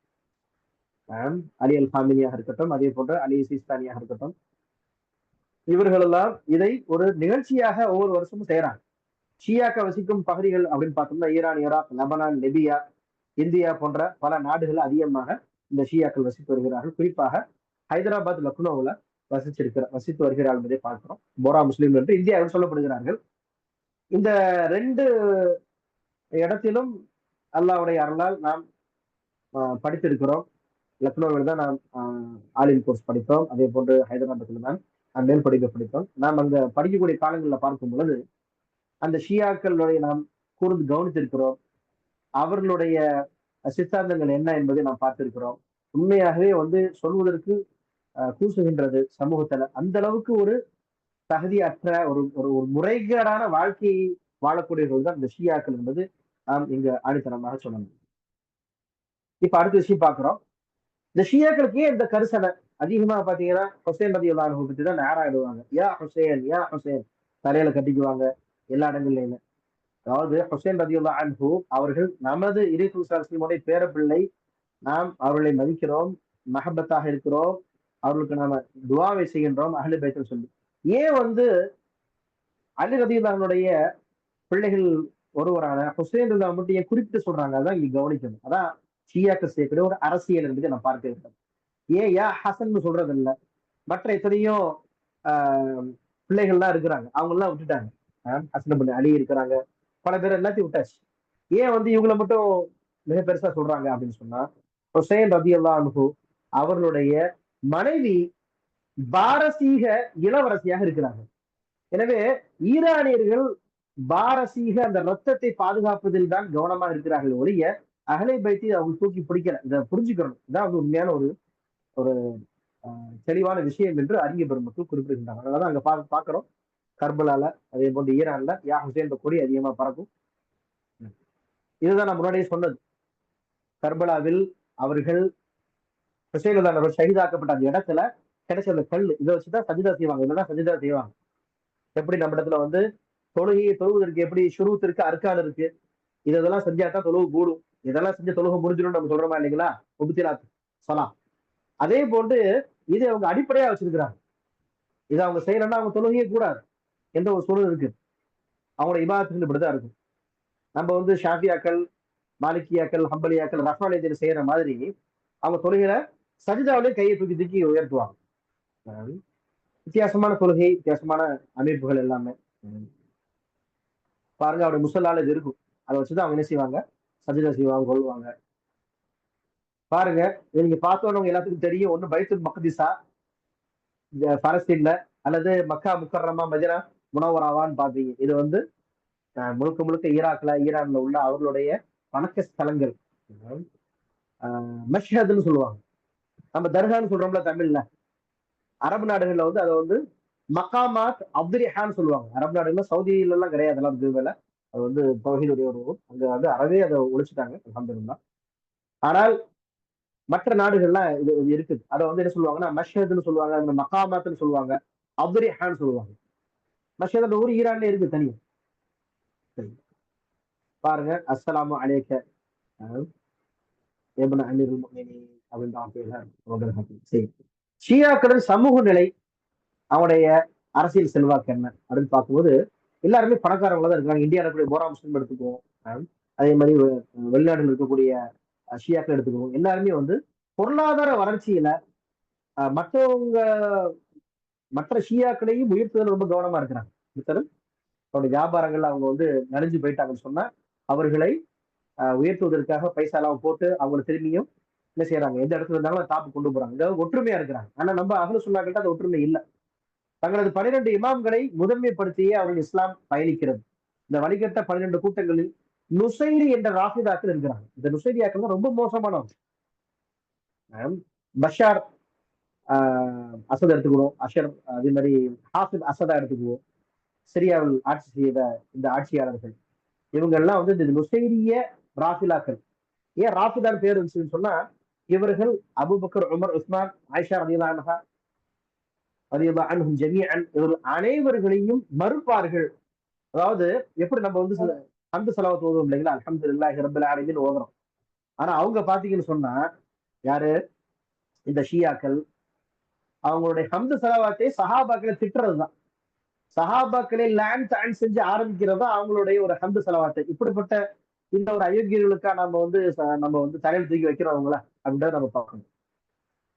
அலி அல் ஹாமினியாக இருக்கட்டும், அதே போன்ற அலி சிஸ்தானியாக இருக்கட்டும், இவர்கள் எல்லாம் இதை ஒரு நிகழ்ச்சியாக ஒவ்வொரு வருஷமும் செய்யறாங்க. ஷியாக்க வசிக்கும் பகுதிகள் அப்படின்னு பார்த்தோம்னா Iran, Iraq, Lebanon, Libya, India போன்ற பல நாடுகள் அதிகமாக இந்த ஷியாக்கள் வசித்து வருகிறார்கள். குறிப்பாக ஹைதராபாத், லக்னோவில் வசித்து வருகிறார்கள் என்பதை பார்க்கிறோம். போரா முஸ்லீம் என்று இந்தியாவில் சொல்லப்படுகிறார்கள். இந்த 2 இடத்திலும் அல்லாஹ்வுடைய அருளால் நாம் படித்திருக்கிறோம். லக்னோவில் தான் நாம் ஆலிம் கோர்ஸ் படித்தோம். அதே போன்று ஹைதராபாத்தில் தான் மேல் படிப்பு படித்தோம். நாம் அங்க படிக்கக்கூடிய காலங்களில் பார்க்கும் பொழுது அந்த ஷியாக்களுடைய நாம் கூர்ந்து கவனித்திருக்கிறோம். அவர்களுடைய சித்தாந்தங்கள் என்ன என்பதை நாம் பார்த்திருக்கிறோம். உண்மையாகவே வந்து சொல்வதற்கு கூசுகின்றது சமூகத்துல. அந்த அளவுக்கு ஒரு தகுதியற்ற ஒரு ஒரு முறைகேடான வாழ்க்கையை வாழக்கூடியவர்கள் தான் இந்த ஷியாக்கள் என்பது நாம் இங்க ஆணித்தனமாக சொல்லணும். இப்ப அடுத்த விஷயம் பார்க்கிறோம். இந்த ஷியாக்களுக்கு இந்த கரிசனை அதிகமா பாத்தீங்கன்னா ஹுசைன் ரலியல்லாஹு அன்ஹு பத்தி தான் நேராயிடுவாங்க. யா ஹுசைன் யா ஹுசைன் தலையில கட்டிக்குவாங்க எல்லா இடங்கள்லயுமே. அதாவது ஹுசைன் ரலியல்லாஹு அன்ஹு அவர்கள் நமது இறைத்தூதர் பேரப்பிள்ளை, நாம் அவர்களை மதிக்கிறோம், மஹபத்தாக இருக்கிறோம், அவர்களுக்கு நாம துவாவை செய்கின்றோம் அஹ்லு பைத்னு சொல்லி. ஏன் வந்து அலி ரலியல்லாஹுடைய பிள்ளைகள் ஒருவரான ஹுசைன் ரலியல்லாஹு மட்டும் ஏன் குறிப்பிட்டு சொல்றாங்க, அதான் இங்க கவனிக்கணும். அதான் ஷியாக்கள் செய்யக்கூடிய ஒரு அரசியல் என்பதை நான் பார்க்க இருக்கிறேன். ஏன் யா ஹசன் சொல்றது இல்லை, மற்ற எத்தனையோ பிள்ளைகள்லாம் இருக்கிறாங்க, அவங்க எல்லாம் விட்டுட்டாங்க. ஹசன் பண்ணி அலி இருக்கிறாங்க, பல பேர் எல்லாத்தையும் விட்டாச்சு. ஏன் வந்து இவங்களை மட்டும் மிக பெருசா சொல்றாங்க அப்படின்னு சொன்னா, ஹுசைன் ரலியல்லாஹு அன்ஹு அவர்களுடைய மனைவி பாரசீக இளவரசியாக இருக்கிறாங்க. எனவே ஈரானியர்கள் பாரசீக அந்த ரத்தத்தை பாதுகாப்பதில் தான் கவனமாக இருக்கிறார்கள் ஒழிய அஹ்லே பைத்தை அவங்க தூக்கி பிடிக்கல. இதை புரிஞ்சுக்கணும். இதான் வந்து உண்மையான ஒரு ஒரு தெளிவான விஷயம் என்று அறிஞர் பெருமக்கள் குறிப்பிடுகின்றாங்க. அதனாலதான் அங்க பாக்குறோம் கர்பலால, அதே போன்று ஈரான்ல யா ஹுசேன் கொடி அதிகமா பறக்கும். இதுதான் நான் முன்னாடியே சொன்னது. கர்பலாவில் அவர்கள் ஹுசைன் அவர்கள் ஷஹீதாக்கப்பட்ட அந்த இடத்துல கிடைச்ச அந்த கல் இதை வச்சுதான் சஜிதா செய்வாங்க. இதெல்லாம் சஜிதா செய்வாங்க. எப்படி நம்ம இடத்துல வந்து தொழுகையை தொழுவதற்கு எப்படி ஷுரூத் இருக்கு, அர்கான் இருக்கு, இதெல்லாம் செஞ்சா தான் தொழுவு கூடும், இதெல்லாம் செஞ்சு தொழுகை முடிஞ்சிடும் நம்ம சொல்றோமா இல்லைங்களா, முபத்திலாத் சலாம். அதே போன்று இதை அவங்க அடிப்படையா வச்சிருக்கிறாங்க. இதை அவங்க செய்யலன்னா அவங்க தொழுகையே கூடாது என்ற ஒரு சூழல் இருக்கு. அவங்களோட இபாதத்துக்கு இப்படிதான் இருக்கும். நம்ம வந்து ஷாஃபியாக்கள், மாலிகியாக்கள், ஹம்பலியாக்கள், ரஃபாலேஜில் செய்யற மாதிரி அவங்க தொழுகையில சஜிதாவிலே கையை தூக்கி தூக்கி உயர்த்துவாங்க. வித்தியாசமான தொழுகை, வித்தியாசமான அமைப்புகள் எல்லாமே பாருங்க. அவருடைய முசல்லால இது இருக்கும். அதை வச்சுதான் அவங்க என்ன செய்வாங்க, சஜிதா செய்வாங்க, கொள்வாங்க. பாருங்க, நீங்க பார்த்தோன்னவங்க எல்லாத்துக்கும் தெரியும். ஒண்ணு பைத்துல் மக்திஸா பலஸ்தீன்ல, அல்லது மக்கா முக்கர்ரமா மதினா முனவராவான்னு பாப்பீங்க. இது வந்து முழுக்க முழுக்க ஈராக்ல, ஈரான்ல உள்ள அவர்களுடைய வணக்க ஸ்தலங்கள். மஷ்ஹத்னு சொல்லுவாங்க. நம்ம தர்கான்னு சொல்றோம்ல தமிழ்ல. அரபு நாடுகள்ல வந்து அதை வந்து மகாமாத் அப்துரிஹான்னு சொல்லுவாங்க. அரபு நாடுகள்ல, சவுதியில எல்லாம் கிடையாது, அதெல்லாம் இதுவேல. அது வந்து தௌஹீதுடைய ஒரு ஊர். அங்க வந்து அறவே அதை ஒழிச்சுட்டாங்க அல்ஹம்துலில்லாஹ். ஆனால் மற்ற நாடுகள்லாம் இது இருக்குது. அதை வந்து என்ன சொல்லுவாங்கன்னா மஷ்ஹத்னு சொல்லுவாங்க, மகாமாத்னு சொல்லுவாங்க, அப்துரிஹான்னு சொல்லுவாங்க. மஷ்ஹத் அந்த ஊர் ஈரான்ல இருக்கு தனியா. பாருங்க, அஸ்ஸலாமு அலைக்க இப்னு அமீருல் முஃமினீன் அப்படின்னு. ஷியாக்களின் சமூக நிலை, அவனுடைய அரசியல் செல்வாக்கு என்ன அப்படின்னு பார்க்கும்போது எல்லாருமே பணக்காரங்களா தான் இருக்காங்க. இந்தியாவில் இருக்கக்கூடிய போரா முஸ்லீம் எடுத்துக்குவோம், அதே மாதிரி வெளிநாடுகள் இருக்கக்கூடிய ஷியாக்கள் எடுத்துக்குவோம். எல்லாருமே வந்து பொருளாதார வளர்ச்சியில மற்றவங்க மற்ற ஷியாக்களையும் உயர்த்துதல் ரொம்ப கவனமா இருக்கிறாங்க. அவருடைய வியாபாரங்கள்ல அவங்க வந்து நலிஞ்சு போயிட்டாங்கன்னு சொன்னா அவர்களை உயர்த்துவதற்காக பைசாலாம் போட்டு அவங்களை திரும்பியும் என்ன செய்யறாங்க, எந்த இடத்துல இருந்தாலும் தாப்பு கொண்டு போறாங்க. இதாவது ஒற்றுமையா இருக்கிறாங்க. ஆனா நம்ம அஹ்லு சுன்னாக்கிட்ட அந்த ஒற்றுமை இல்லை. தங்களது 12 இமாம்களை முதன்மைப்படுத்தியே அவர்கள் இஸ்லாம் பயணிக்கிறது. இந்த வழிகட்ட 12 கூட்டங்களில் நுசைரி என்ற ராஃபிதாக்கள் இருக்கிறாங்க. இந்த நுசைரியாக்கள் தான் ரொம்ப மோசமானவங்க. பஷார் அசத் எடுத்துக்கணும், அஷர் அதே மாதிரி ஹாஃபித் அசதா எடுத்துக்குவோம். சிரியாவில் ஆட்சி செய்த இந்த ஆட்சியாளர்கள் இவங்க எல்லாம் வந்து இந்த நுசைரிய ராஃபிலாக்கள். ஏன் ராஃபிதான் பேர் இருந்துச்சுன்னு சொன்னா, இவர்கள் அபூபக்கர், உமர், உஸ்மான், ஆயிஷா ரலியல்லாஹு அன்ஹா ரலியல்லாஹு அன்ஹும் ஜமீஅன் இவர்கள் அனைவர்களையும் மறுப்பார்கள். அதாவது எப்படி நம்ம வந்து ஹம்து ஸலவாத் ஓதுவோம் இல்லைங்களா, அல்ஹம்துலில்லாஹி ரப்பில் ஆலமீன் ஓதுறோம். ஆனா அவங்க பாத்தீங்கன்னு சொன்னா யாரு, இந்த ஷியாக்கள் அவங்களுடைய ஹம்து ஸலவாத்தை சஹாபாக்களை திட்டுறதுதான். சஹாபாக்களை லேண்ட் டான் செஞ்சு ஆரம்பிக்கிறதா அவங்களுடைய ஒரு ஹம்து ஸலவாத்தை. இப்படிப்பட்ட இந்த ஒரு அயோக்கியர்களுக்கா நம்ம வந்து தலையில் தூக்கி வைக்கிறவங்கள அப்படின்றத நம்ம பார்க்கணும்.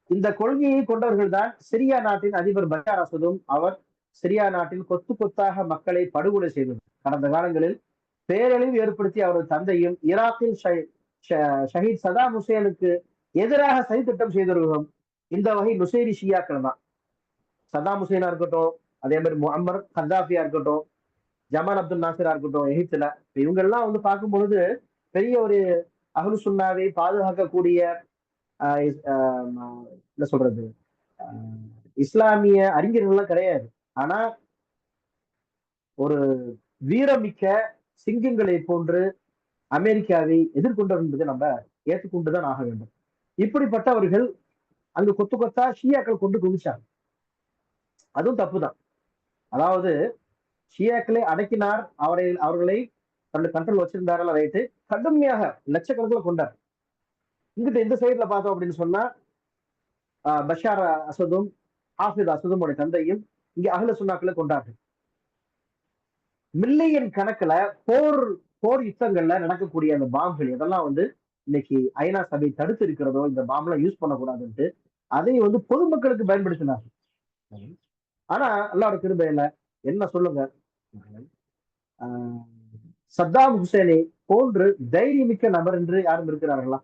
இந்த கொள்கையை கொண்டவர்கள் தான் சிரியா நாட்டின் அதிபர் பஷார் அசதும். அவர் சிரியா நாட்டில் கொத்து கொத்தாக மக்களை படுகொலை செய்தது. கடந்த காலங்களில் பேரழிவு ஏற்படுத்தி அவரது தந்தையும் ஈராக்கில் ஷஹீத் சதாம் ஹுசேனுக்கு எதிராக சதித்திட்டம் செய்தவர்களும் இந்த வகை நுசைரி ஷியாக்கள் தான். சதாம் ஹுசேனா இருக்கட்டும், அதே மாதிரி முஅம்மர் கத்தாஃபியா இருக்கட்டும், ஜமால் அப்துல் நாசிரா இருக்கட்டும் எகிப்துல, இவங்க எல்லாம் வந்து பார்க்கும் பொழுது பெரிய ஒரு அஹ்லு சுன்னாவை பாதுகாக்கக்கூடிய என்ன சொல்றது இஸ்லாமிய அறிஞர்கள்லாம் கிடையாது. ஆனா ஒரு வீரமிக்க சிங்கங்களை போன்று அமெரிக்காவை எதிர்கொண்டவர் என்பதை நம்ம ஏற்றுக்கொண்டுதான் ஆக வேண்டும். இப்படிப்பட்டவர்கள் அங்கு கொத்து கொத்தா ஷியாக்கள் கொண்டு குவிச்சாங்க. அதுவும் தப்புதான். அதாவது ஷியாக்களை அடக்கினார், அவர்களை தன்னுடைய கண்ட்ரோல் வச்சிருந்தார்கள், ரைட்டு, கடுமையாக லட்சக்கணக்கில் கொண்டார். இங்கிட்ட இந்த சைட்ல பார்த்தோம் அப்படின்னு சொன்னா பஷார் அசதும் ஹாஃபித் அசதும் தந்தையும் இங்க அஹ்ல சுன்னாக்களை கொண்டார்கள். மில்லியன் கணக்குல போர் யுத்தங்கள்ல நடக்கக்கூடிய அந்த பாம்புகள் இதெல்லாம் வந்து இன்னைக்கு ஐநா சபை தடுத்து இருக்கிறதோ, இந்த பாம்பெல்லாம் யூஸ் பண்ணக்கூடாதுன்ட்டு அதை வந்து பொதுமக்களுக்கு பயன்படுத்தினார்கள். ஆனா அல்லாஹ்வோட கிருபையில என்ன சொல்லுங்க, சத்தாம் ஹுசேனை போன்று தைரியமிக்க நபர் என்று யாரும் இருக்கிறார்களா?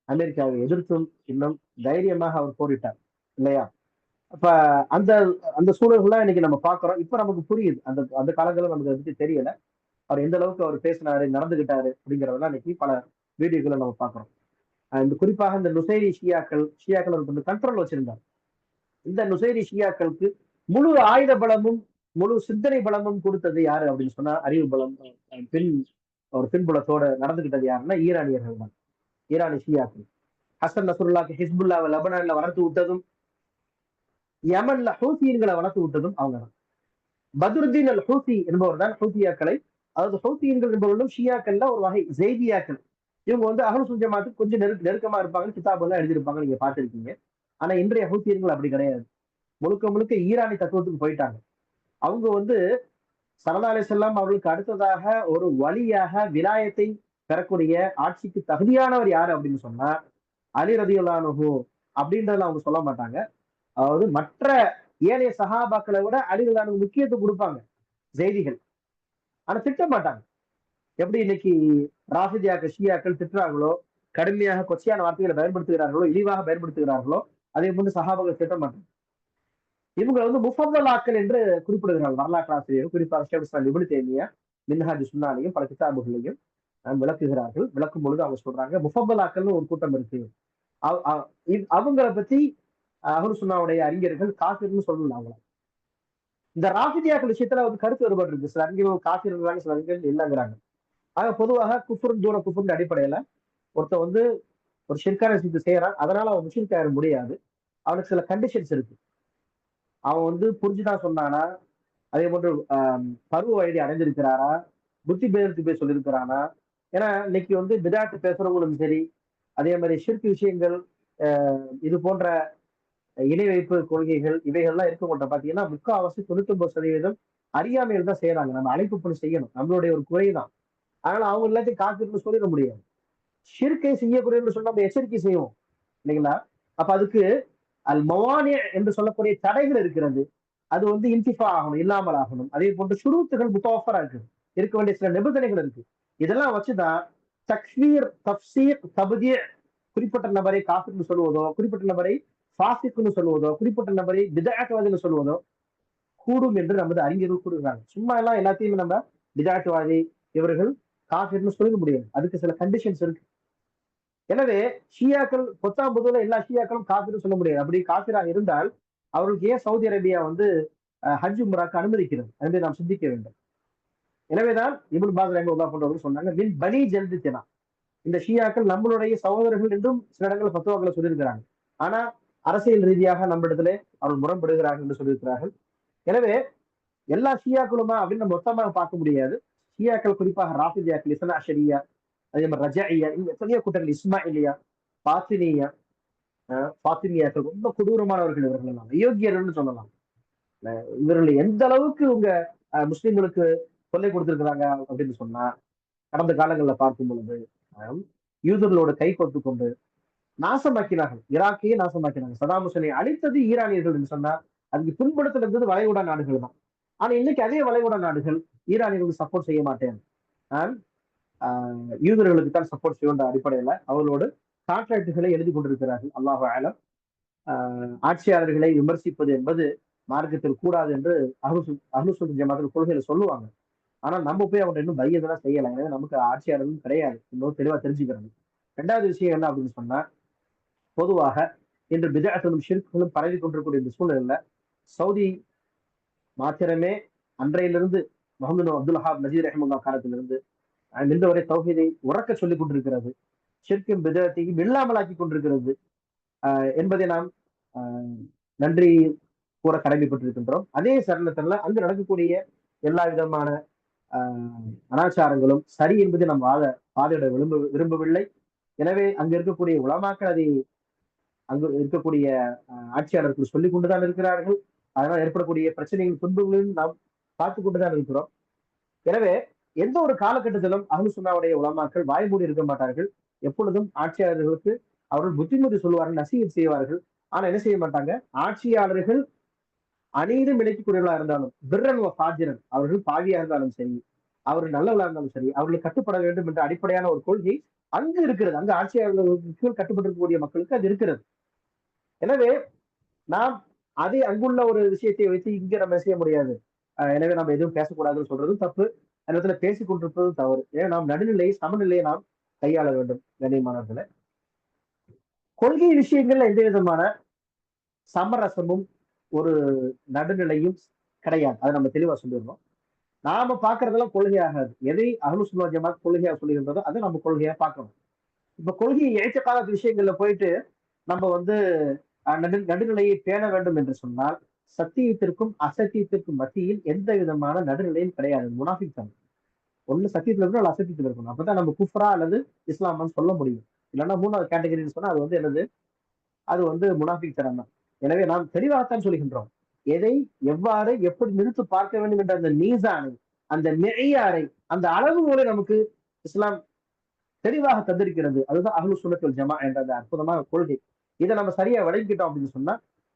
அமெரிக்காவை எதிர்த்தும் இன்னும் தைரியமாக அவர் போரிட்டார் இல்லையா? அப்ப அந்த அந்த சூழல்கள்லாம் இன்னைக்கு நம்ம பாக்குறோம். இப்ப நமக்கு புரியுது. அந்த அந்த காலங்களும் நமக்கு அதை பத்தி தெரியல. அவர் எந்த அளவுக்கு அவர் பேசினாரு, நடந்துகிட்டாரு அப்படிங்கிறதெல்லாம் இன்னைக்கு பல வீடியோக்களை நம்ம பாக்குறோம். இந்த குறிப்பாக இந்த நுசைரி ஷியாக்கள் கண்ட்ரோல் வச்சிருந்தார். இந்த நுசைரி ஷியாக்களுக்கு முழு ஆயுத பலமும் முழு சிந்தனை பலமும் கொடுத்தது யாரு அப்படின்னு சொன்னா, அறிவு பலம் பின் ஒரு பின்புலத்தோட நடந்துகிட்டது யாருன்னா ஈரானியர்கள் தான். ஈரானி ஷியாக்கள். ஹசன் நசுருல்லாக்கு ஹிஸ்புல்லாவை லெபனான்ல வளர்த்து விட்டதும், யமன்ல ஹூசியன்களை வளர்த்து விட்டதும் அவங்க தான். பத்ருத்தீன் அல் ஹூசி என்பவர் தான் ஹூசியாக்களை, அதாவது ஹூசியன்கள் என்பவர்களும் ஷியாக்கள்ல ஒரு வகை ஜெய்தியாக்கள். இவங்க வந்து அஹ்லுஸ் சுன்னத் ஜமாத்துக்கு கொஞ்சம் நெருக்கமா இருப்பாங்க, கிதாப் எல்லாம் எழுதியிருப்பாங்க, நீங்க பார்த்திருக்கீங்க. ஆனா இன்றைய ஹூசியன்கள் அப்படி கிடையாது. முழுக்க முழுக்க ஈரானி தத்துவத்துக்கு போயிட்டாங்க. அவங்க வந்து ஸல்லல்லாஹு அலைஹி வஸல்லம் அவர்களுக்கு அடுத்ததாக ஒரு வலியாக விலாயத்தை பெறக்கூடிய ஆட்சிக்கு தகுதியானவர் யாரு அப்படின்னு சொன்னா அலி ரலியல்லாஹு அன்ஹு அப்படின்றதுல அவங்க சொல்ல மாட்டாங்க. அதாவது மற்ற ஏனைய சஹாபாக்களை விட அலி ரலியல்லாஹு அன்ஹு முக்கியத்துவம் கொடுப்பாங்க செய்திகள். ஆனா திட்ட மாட்டாங்க. எப்படி இன்னைக்கு ராஃபிதியாக்கள் ஷியாக்கள் திட்டுறாங்களோ, கடுமையாக கொச்சையான வார்த்தைகளை பயன்படுத்துகிறார்களோ, இழிவாக பயன்படுத்துகிறார்களோ, அதே போன்று சஹாபாக்கள் திட்ட மாட்டாங்க. இவங்க வந்து முஃபத்தலாக்கள் என்று குறிப்பிடுகிறார்கள் வரலாற்று ஆசிரியர், குறிப்பாக ஷேக் இஸ்லாம் இப்னு தய்மிய்யா மின்ஹாஜ் சுன்னாலையும் பல கிதாபுகளையும் விளக்குகிறார்கள். விளக்கும் பொழுது அவங்க சொல்றாங்க முஃபத்தலாக்கள்னு ஒரு கூட்டம் இருக்கு. அவங்கள பத்தி அஹ்லுஸ் சுன்னாவுடைய அறிஞர்கள் காஃபிர்னு சொல்லலாம். அவங்கள இந்த ராஃபிதியாக்கள் விஷயத்துல வந்து கருத்து வேறுபாடு இருக்கு. சில அறிஞர்கள் காஃபிர்ங்கிறாங்க, சில அறிஞர்கள் இல்லைங்கிறாங்க. ஆக பொதுவாக குஃபுர் தூர குஃபுர் அடிப்படையில ஒருத்தர் வந்து ஒரு ஷிர்கான விஷயத்தை செய்யறான், அதனால அவன் முஷ்ரிக் ஆயிட முடியாது. அவனுக்கு சில கண்டிஷன்ஸ் இருக்கு. அவன் வந்து புரிஞ்சுதான் சொன்னானா, அதே போன்று பருவ வயதை அடைஞ்சிருக்கிறாரா, புத்தி பேதத்துக்கு போய் சொல்லியிருக்கிறானா. ஏன்னா இன்னைக்கு வந்து பிதாத்து பேசுறவங்களும் சரி, அதே மாதிரி ஷிர்க் விஷயங்கள், இது போன்ற இணை வைப்பு கொள்கைகள் இவைகள்லாம் இருக்கவங்கள்ட்ட பாத்தீங்கன்னா 99% அறியாமையில் தான் செய்யறாங்க. நம்ம அழைப்பு பணி செய்யணும், நம்மளுடைய ஒரு குறைதான். அதனால அவங்க எல்லாத்தையும் காத்திருந்து சொல்லிட முடியாது. ஷிர்கை செய்யக்கூடியன்னு சொன்னா நம்ம எச்சரிக்கை செய்வோம் இல்லைங்களா? அப்ப அதுக்கு அல் மவானி என்று சொல்லக்கூடிய தடைகள் இருக்கிறது. அது வந்து இன்டிஃபா ஆகணும், இல்லாமல் ஆகணும். அதே போன்று சுருத்துகள் முத்தவஃபரா இருக்கு, இருக்க வேண்டிய சில நிபந்தனைகள் இருக்கு. இதெல்லாம் வச்சுதான் தக்ஃபீர், தஃப்சீர், தப்தீர், குறிப்பிட்ட நபரை காஃபிர்னு சொல்லுவதோ, குறிப்பிட்ட நபரை ஃபாசிக்னு சொல்லுவதோ, குறிப்பிட்ட நபரை பிதஅத்வாதின்னு சொல்லுவதோ கூடும் என்று நமது அறிஞர்கள் கூறுகிறாங்க. சும்மா எல்லாம் எல்லாத்தையுமே நம்ம பிதஅத்வாதி இவர்கள் காஃபிர்னு சொல்ல முடியாது. அதுக்கு சில கண்டிஷன்ஸ் இருக்கு. எனவே ஷியாக்கள் பொத்தாம்புதுல எல்லா ஷியாக்களும் காஃபிர்னு சொல்ல முடியாது. அப்படி காஃபிராக இருந்தால் அவர்களுக்கு ஏன் சவுதி அரேபியா வந்து ஹஜ் உம்ராக்கு அனுமதிக்கிறது என்று நாம் சிந்திக்க வேண்டும். எனவேதான் இப்னு பாஸ் ரஹிமஹுல்லாஹ் போன்றவர்கள் சொன்னாங்க, மின் பனி ஜல்தினா, இந்த ஷியாக்கள் நம்மளுடைய சகோதரர்கள் என்றும் சில இடங்களில் ஃபத்வாக்களை சொல்லியிருக்கிறாங்க. ஆனா அரசியல் ரீதியாக நம்மிடத்திலே அவர்கள் முரண்படுகிறார்கள் என்று சொல்லியிருக்கிறார்கள். எனவே எல்லா ஷியாக்களுமா அப்படின்னு நம்ம மொத்தமாக பார்க்க முடியாது. ஷியாக்கள் குறிப்பாக ராஃபிதியாக்கள், இஸ்னா அஷரியா, அதே மாதிரி ரஜாஇயா, இந்த பெரிய கூட்டங்கள், இஸ்மாயிலியா, பாத்தினியா, பாத்தினியாக்கள் ரொம்ப கொடூரமானவர்கள். இவர்கள் எல்லாம் அயோக்கியர்கள்னு சொல்லலாம். இவர்கள் எந்த அளவுக்கு உங்க முஸ்லிம்களுக்கு தொல்லை கொடுத்திருக்கிறாங்க அப்படின்னு சொன்னா, கடந்த காலங்களில் பார்க்கும் பொழுது யூதர்களோட கை கோர்த்து கொண்டு நாசமாக்கினார்கள். ஈராக்கையே நாசமாக்கினாங்க. சதாம் ஹுசைனை அழித்தது ஈரானியர்கள் என்று சொன்னா அதுக்கு பின்புலத்தில் இருந்தது வளைகுடா நாடுகள் தான். ஆனா இன்னைக்கு அதே வளைகுடா நாடுகள் ஈரானியர்களுக்கு சப்போர்ட் செய்ய மாட்டேன், யூதர்களுக்கு தான் சப்போர்ட் செய்ய அடிப்படையில அவர்களோடு கான்ட்ராக்டுகளை எழுதி கொண்டிருக்கிறார்கள். அல்லாஹு ஆலம். ஆட்சியாளர்களை விமர்சிப்பது என்பது மார்க்கத்தில் கூடாது என்று அஹ்லுஸ் சுன்னத் ஜமாஅத் கொள்கையில சொல்லுவாங்க. ஆனா நம்ம போய் அவங்க இன்னும் பையதெல்லாம் செய்யலாம். எனவே நமக்கு ஆட்சியாளர்களும் கிடையாது, இன்னும் தெளிவா தெரிஞ்சுக்கிறாங்க. ரெண்டாவது விஷயம் என்ன அப்படின்னு சொன்னா, பொதுவாக இன்று பிதஅத்தும் ஷிர்க்குகளும் பரவி கொண்டிருக்கூடிய இந்த சூழல்ல சவுதி மாத்திரமே அன்றையிலிருந்து முகமது அப்துல் வஹாப் நஜீர் ரஹிமஹுல்லாஹ் காலத்திலிருந்து இன்று வரை தௌஹீதை உறக்க சொல்லிக் கொண்டிருக்கிறது, ஷிர்க்கும் பிதஅத்தையும் இல்லாமலாக்கி கொண்டிருக்கிறது என்பதை நாம் நன்றி கூற கடமைப்பட்டிருக்கின்றோம். அதே சரணத்துல அங்கு நடக்கக்கூடிய எல்லா விதமான அனாச்சாரங்களும் சரி என்பதை நாம் வாதிட விரும்பவில்லை. எனவே அங்கு இருக்கக்கூடிய உலமாக்கள் அதை அங்கு இருக்கக்கூடிய ஆட்சியாளர்கள் சொல்லிக் கொண்டுதான் இருக்கிறார்கள். அதனால் ஏற்படக்கூடிய பிரச்சனைகள் துன்பங்களையும் நாம் பார்த்து கொண்டுதான் இருக்கிறோம். எனவே எந்த ஒரு காலகட்டத்திலும் அஹ்லுஸ் சுன்னாவுடைய உலமாக்கள் வாய்மூடி இருக்க மாட்டார்கள். எப்பொழுதும் ஆட்சியாளர்களுக்கு அவர்கள் புத்திமதி சொல்லுவார்கள், நசீஹத் செய்வார்கள். ஆனா என்ன செய்ய மாட்டாங்க, ஆட்சியாளர்கள் அநீதம் இழைக்கக்கூடியவர்களா இருந்தாலும், பிர்ரன் ஃபாஜிரன், அவர்கள் பாவியா இருந்தாலும் சரி, அவர்கள் நல்லவர்களா இருந்தாலும் சரி, அவர்களுக்கு கட்டுப்பட வேண்டும் என்ற அடிப்படையான ஒரு கொள்கை அங்கு இருக்கிறது. அங்கு ஆட்சியாளர்களுக்கு கட்டுப்பட்டிருக்கக்கூடிய மக்களுக்கு அது இருக்கிறது. எனவே நாம் அதை அங்குள்ள ஒரு விஷயத்தை வைத்து இங்க நம்ம செய்ய முடியாது. எனவே நம்ம எதுவும் பேசக்கூடாதுன்னு சொல்றதும் தப்பு, அந்த இடத்துல பேசிக் கொண்டிருப்பதும் தவறு. ஏன்னா நாம் நடுநிலை சமநிலையை நாம் கையாள வேண்டும். கண்ணியமானவர்களே, கொள்கை விஷயங்கள்ல எந்த விதமான சமரசமும் ஒரு நடுநிலையும் கிடையாது. அதை நம்ம தெளிவா சொல்லிடுறோம். நாம பாக்குறதெல்லாம் கொள்கை ஆகாது. எதை அஹ்லுஸ் சுன்னah வல் ஜமாஅத் கொள்கையா சொல்லுகின்றதோ அதை நம்ம கொள்கையா பார்க்கணும். இப்ப கொள்கை ஏற்றக்கால விஷயங்கள்ல போயிட்டு நம்ம வந்து நடுநிலையை பேண வேண்டும் என்று சொன்னால் சத்தியத்திற்கும் அசத்தியத்திற்கும் மத்தியில் எந்த விதமான நடுநிலையும் கிடையாது. முனாஃபிக் தான். ஒண்ணு சத்தியத்துல இருக்கணும், அல்ல அசத்தியத்துல இருக்கணும். அப்பதான் நம்ம குஃப்ரா அல்லது இஸ்லாமான்னு சொல்ல முடியும். இல்லைன்னா மூணாவது கேட்டகரின்னு சொன்னா அது வந்து என்னது? அது வந்து முனாஃபிக் தரம் தான். எனவே நாம் தெளிவாகத்தான் சொல்கின்றோம். எதை எவ்வாறு எப்படி நிறுத்து பார்க்க வேண்டும் என்ற அந்த மீசானை, அந்த மெய்யாரை, அந்த அளவுகோலை நமக்கு இஸ்லாம் தெளிவாக தந்திருக்கிறது. அதுதான் அஹ்லுஸ் சுன்னத் வல் ஜமாஅத் என்ற அந்த அற்புதமான கொள்கை. இதை நம்ம சரியா விளங்கிட்டோம் அப்படின்னு சொன்னா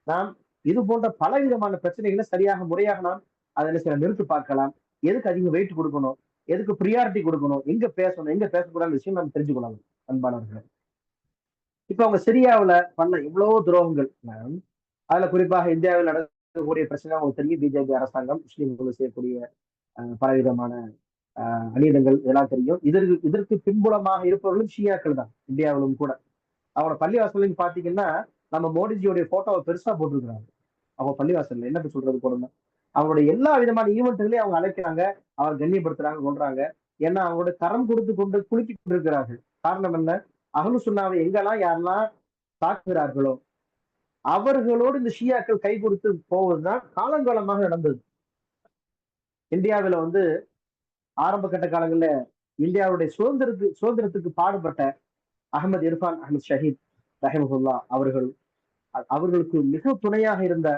நாம் இது போன்ற பல விதமான பிரச்சனைகளை சரியாக முறையாக நாம் அதில் சில நிறுத்து பார்க்கலாம். எதுக்கு அதிக வெயிட் கொடுக்கணும், எதுக்கு ப்ரியாரிட்டி கொடுக்கணும், எங்க பேசணும், எங்க பேசக்கூடாத விஷயம் நம்ம தெரிஞ்சுக்கொள்ளலாம் அன்பானவர்கள். இப்ப அவங்க சிரியாவுல பண்ண எவ்வளவோ துரோகங்கள், அதுல குறிப்பாக இந்தியாவில் நடக்கக்கூடிய பிரச்சனை அவங்களுக்கு தெரியும். பிஜேபி அரசாங்கம் முஸ்லீம்கள் செய்யக்கூடிய பலவிதமான அநீதங்கள் இதெல்லாம் தெரியும். இதற்கு பின்புலமாக இருப்பவர்களும் ஷியாக்கள் தான் இந்தியாவிலும் கூட. அவங்களோட பள்ளிவாசல் பாத்தீங்கன்னா நம்ம மோடிஜியோடைய போட்டோவை பெருசா போட்டிருக்கிறாங்க. அவங்க பள்ளிவாசல்ல என்ன சொல்றது போடுங்க. அவங்களுடைய எல்லா விதமான ஈவெண்ட்டுகளையும் அவங்க அழைக்கிறாங்க, அவர் கண்ணியப்படுத்துறாங்க, கொள்றாங்க. ஏன்னா அவங்களோட கரம் கொடுத்து கொண்டு குலுக்கி கொண்டிருக்கிறார்கள். காரணம் என்ன? அஹ்லுஸ் சுன்னாவை எங்கெல்லாம் யாரெல்லாம் தாக்குகிறார்களோ அவர்களோடு இந்த ஷியாக்கள் கை கொடுத்து போவதுதான் காலங்காலமாக நடந்தது. இந்தியாவில வந்து ஆரம்ப கட்ட காலங்கள்ல இந்தியாவுடைய சுதந்திரத்துக்கு பாடுபட்ட அகமது இர்ஃபான் அஹமத் ஷஹீத் ரஹிமஹுல்லா அவர்களுக்கு மிக துணையாக இருந்த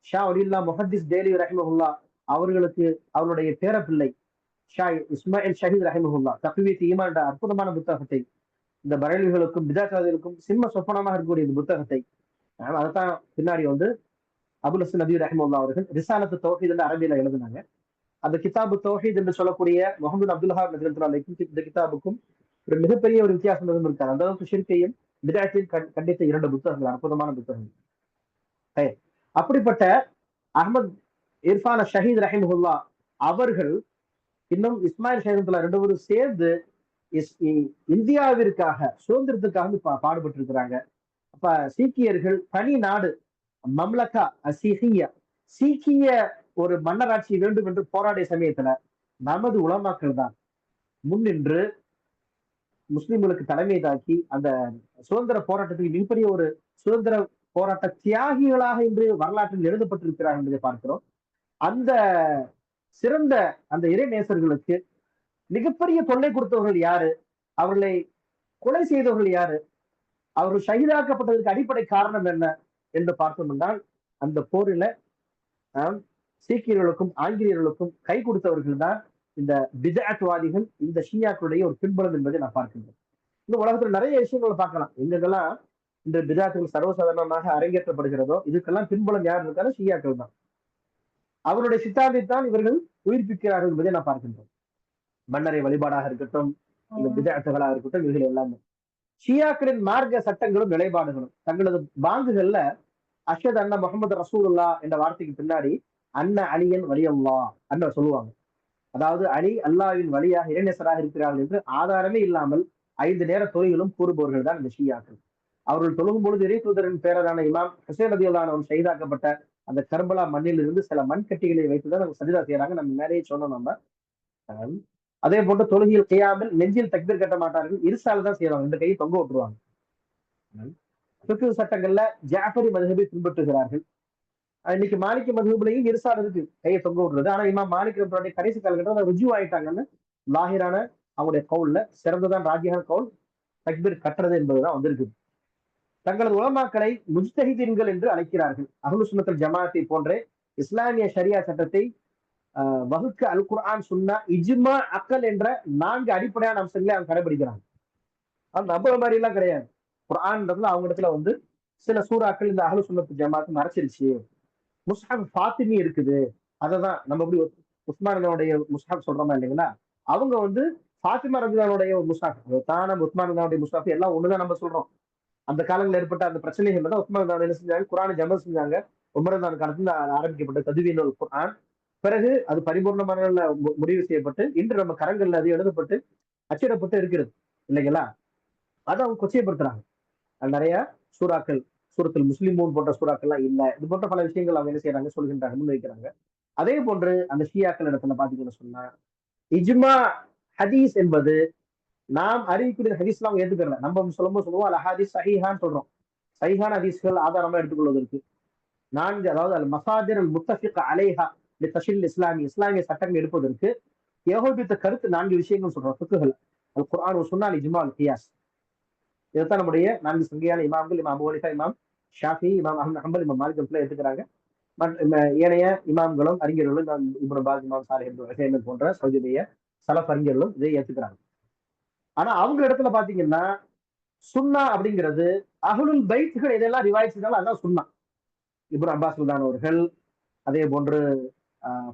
ஷா அலில்லா முஹத்திஸ் டேலி ரஹிமஹுல்லா அவர்களுக்கு அவருடைய பேரப்பிள்ளை ஷா இஸ்மாயில் ஷஹீத் ரஹிமஹுல்லா தக்வீத் ஈமான் என்ற அற்புதமான புத்தகத்தை இந்த பரேலிகளுக்கும் பிதாச்சாதிகளுக்கும் சிம்ம சொப்பனமாக இருக்கக்கூடிய இந்த புத்தகத்தை அதைத்தான் பின்னாடி வந்து அபுல் ஹசன் நபி ரஹிமஹுல்லா அவர்கள் ரிசாலத்து தௌஹீத் என்ற அரபியில எழுதினாங்க. அந்த கிதாபு தௌஹீத் என்று சொல்லக்கூடிய முகமது அப்துல் வஹாப் இந்த கிதாபுக்கும் ஒரு மிகப்பெரிய ஒரு வித்தியாசம் இருக்காது. அந்த அளவுக்கு ஷிர்கையும் பிதாத்தையும் கண்டித்த 2 புத்தகங்கள், அற்புதமான புத்தகங்கள். அப்படிப்பட்ட அஹ்மத் இர்ஃபான் ஷஹீத் ரஹிமஹுல்லா அவர்கள் இன்னும் இஸ்மாயில் ஷஹீத் 2 பேரும் சேர்ந்து இந்தியாவிற்காக சுதந்திரத்துக்காக பாடுபட்டு இருக்கிறாங்க. அப்ப சீக்கியர்கள் தனி நாடு மம்லகா சீக்கிய ஒரு மன்னராட்சி வேண்டும் என்று போராடிய சமயத்துல நமது உலமாக்கள் தான் முன்னின்று முஸ்லிம்களுக்கு தலைமை தாக்கி அந்த சுதந்திர போராட்டத்துக்கு மிகப்பெரிய ஒரு சுதந்திர போராட்ட தியாகிகளாக இன்று வரலாற்றில் எழுதப்பட்டிருக்கிறார்கள் என்பதை பார்க்கிறோம். அந்த சிறந்த அந்த இறைநேசர்களுக்கு மிகப்பெரிய தொல்லை கொடுத்தவர்கள் யாரு, அவர்களை கொலை செய்தவர்கள் யாரு, அவர்கள் ஷஹீதாக்கப்பட்டதற்கு அடிப்படை காரணம் என்ன என்று பார்த்தோம் என்றால் அந்த போரில சீக்கியர்களுக்கும் ஆங்கிலேயர்களுக்கும் கை கொடுத்தவர்கள் தான் இந்த பிதஅத்வாதிகள், இந்த ஷியாக்களுடைய ஒரு பின்புலம் என்பதை நான் பார்க்கின்றேன். இந்த உலகத்துல நிறைய விஷயங்களை பார்க்கலாம். எங்கெல்லாம் இந்த பிதஅத்துகள் சர்வசாதாரணமாக அரங்கேற்றப்படுகிறதோ இதுக்கெல்லாம் பின்புலம் யார் இருக்காலும் ஷியாக்கள் தான். அவருடைய சித்தாந்தத்தான் இவர்கள் உயிர்ப்பிக்கிறார்கள் என்பதை நான் பார்க்கின்றோம். மன்னரை வழிபாடாக இருக்கட்டும், இந்த பிதஅத்துகளாக இருக்கட்டும், இவர்கள் எல்லாமே ஷியாக்களின் மார்க்க சட்டங்களும் நிலைப்பாடுகளும் தங்களது பாங்குகள்ல அஷத் அண்ணா முகமது ரசூலுல்லா என்ற வார்த்தைக்கு பின்னாடி அண்ணா அலியன் வலியல்லா அண்ணா சொல்லுவாங்க. அதாவது அலி அல்லாவின் வழியாக இறைநேசராக இருக்கிறார்கள் என்று ஆதாரமே இல்லாமல் 5 நேர தொழுகைகளும் கூறுபவர்கள் தான் இந்த ஷியாக்கள். அவர்கள் தொழுகும் பொழுது இறை தூதரின் பேரரான இமாம் ஹுசைன் ரலியல்லாஹு அன்ஹு ஷஹீதாக்கப்பட்ட அந்த கர்பலா மண்ணில் இருந்து சில மண்கட்டிகளை வைத்துதான் நம்ம சஜிதா செய்யறாங்க. நம்ம மேலேயே சொன்னோம். நம்ம அதே போன்று தொழுகையில் கியாமில் நெஞ்சில் தக்பீர் கட்ட மாட்டார்கள், இருசால் தான் செய்வாங்க, 2 கையை தொங்க விட்டுருவாங்க. ஃபிக்ஹ் சட்டங்கள்ல ஜாஃபரி மதுஹபை பின்பற்றுகிறார்கள். இன்னைக்கு மாலிக் மதுஹப்லையும் இருசால் இருக்கு, கையை தொங்க விடுறது. ஆனா இமாம் மாலிக் ரஹ்மத்துல்லாஹி கடைசி காலகட்டத்தில் ருஜு ஆயிட்டாங்கன்னு லாஹிரான அவங்களுடைய கவுல்ல சிறந்ததான் ராஜியான கவுல் தக்பீர் கட்டுறது என்பதுதான் வந்திருக்கு. தங்களது உலமாக்களை முஜ்தஹிதீன்கள் என்று அழைக்கிறார்கள். அஹ்லுஸ் சுன்னத் வல் ஜமாஅத்தை போன்ற இஸ்லாமிய ஷரியா சட்டத்தை வகுக்க அல் குர்ஆன் சுன்னா இஜ்மா அக்கல் என்ற 4 அடிப்படையான அம்சங்களை அவங்க கடைபிடிக்கிறாங்க. அது நம்புற மாதிரி எல்லாம் கிடையாது. குர்ஆன்ன்றதுல அவங்க இடத்துல வந்து சில சூறாக்கள் இந்த அஹ்லுஸ் சுன்னத் வல் ஜமாஅத் மறைச்சிருச்சு. முஸ்ஹப் ஃபாத்திமி இருக்குது, அததான் நம்ம எப்படி உஸ்மானுடைய முஸ்ஹப் சொல்றோமா இல்லைங்களா, அவங்க வந்து ஃபாத்திமா ரலியல்லாஹுடைய ஒரு முஸ்ஹப் தான உஸ்மான் ரலியல்லாஹுடைய முஸ்ஹப் எல்லாம் ஒண்ணுதான் நம்ம சொல்றோம். அந்த காலங்களில் ஏற்பட்ட அந்த பிரச்சனைகள் தான் உஸ்மான் ரலியல்லாஹு என்ன செஞ்சாங்க, குர்ஆனை ஜம செஞ்சாங்க. உமர் ரலியல்லாஹு காலத்துல ஆரம்பிக்கப்பட்ட தத்வீனுல் குர்ஆன். பிறகு அது பரிபூர்ணமான முடிவு செய்யப்பட்டு இன்று நம்ம கரங்கள்ல அது எழுதப்பட்டு அச்சிடப்பட்டு இருக்கிறது இல்லைங்களா. அதை அவங்க கொச்சைப்படுத்துறாங்க. நிறைய சூறாக்கள், சூரத்துல் முஸ்லிமூன் போன்ற சூறாக்கள்லாம் இல்லை. இது போன்ற பல விஷயங்கள் அவங்க என்ன செய்யறாங்க, சொல்கின்றாங்க, முன்வைக்கிறாங்க. அதே போன்று அந்த ஷியாக்கள் இடத்துல பாத்தீங்கன்னு சொன்னா இஜ்மா ஹதீஸ் என்பது நாம் அறிவிக்கூடிய ஹதீஸ்லாம் அவங்க ஏத்துக்கல. நம்ம சொல்லுவோம் அல் ஹதீஸ் சஹீஹான்னு சொல்றோம். சஹீஹான ஹதீஸ்கள் ஆதாரமா எடுத்துக்கொள்வதற்கு 4 அதாவது அல் மசாதிர் அல் முத்தஃபிக் அலைஹா லிதஷில் இஸ்லாமிய சட்டங்கள் எடுப்பதற்கு ஏகோபித்த கருத்து 4 விஷயங்கள் சொல்றோம். ஃபிக்ஹ்ல அல் குர்ஆன் சுன்னா இஜ்மா அல் கியாஸ். இதுதான் நம்முடைய 4 சங்கையான இமாம்கள், இமாம் அபூ ஹனீஃபா, இமாம் ஷாஃபி, இமாம் அஹ்மத் ஹம்பல், இமாம் மாலிக் எடுத்துக்கிறாங்க. ஏனைய இமாம்களும் அறிஞர்களும் இப்னு பாஸ், இமாம் சாலிஹ் இப்னு உஸைமீன் போன்ற சௌதிய சலஃப் அறிஞர்களும் இதை ஏத்துக்கிறாங்க. ஆனா அவங்க இடத்துல பாத்தீங்கன்னா சுன்னா அப்படிங்கிறது அஹ்லுல் பைத்துகள் எதெல்லாம் ரிவாயத் செய்தாலும் அதான் சுன்னா. இப்னு அப்பாஸ் அவர்கள், அதே போன்று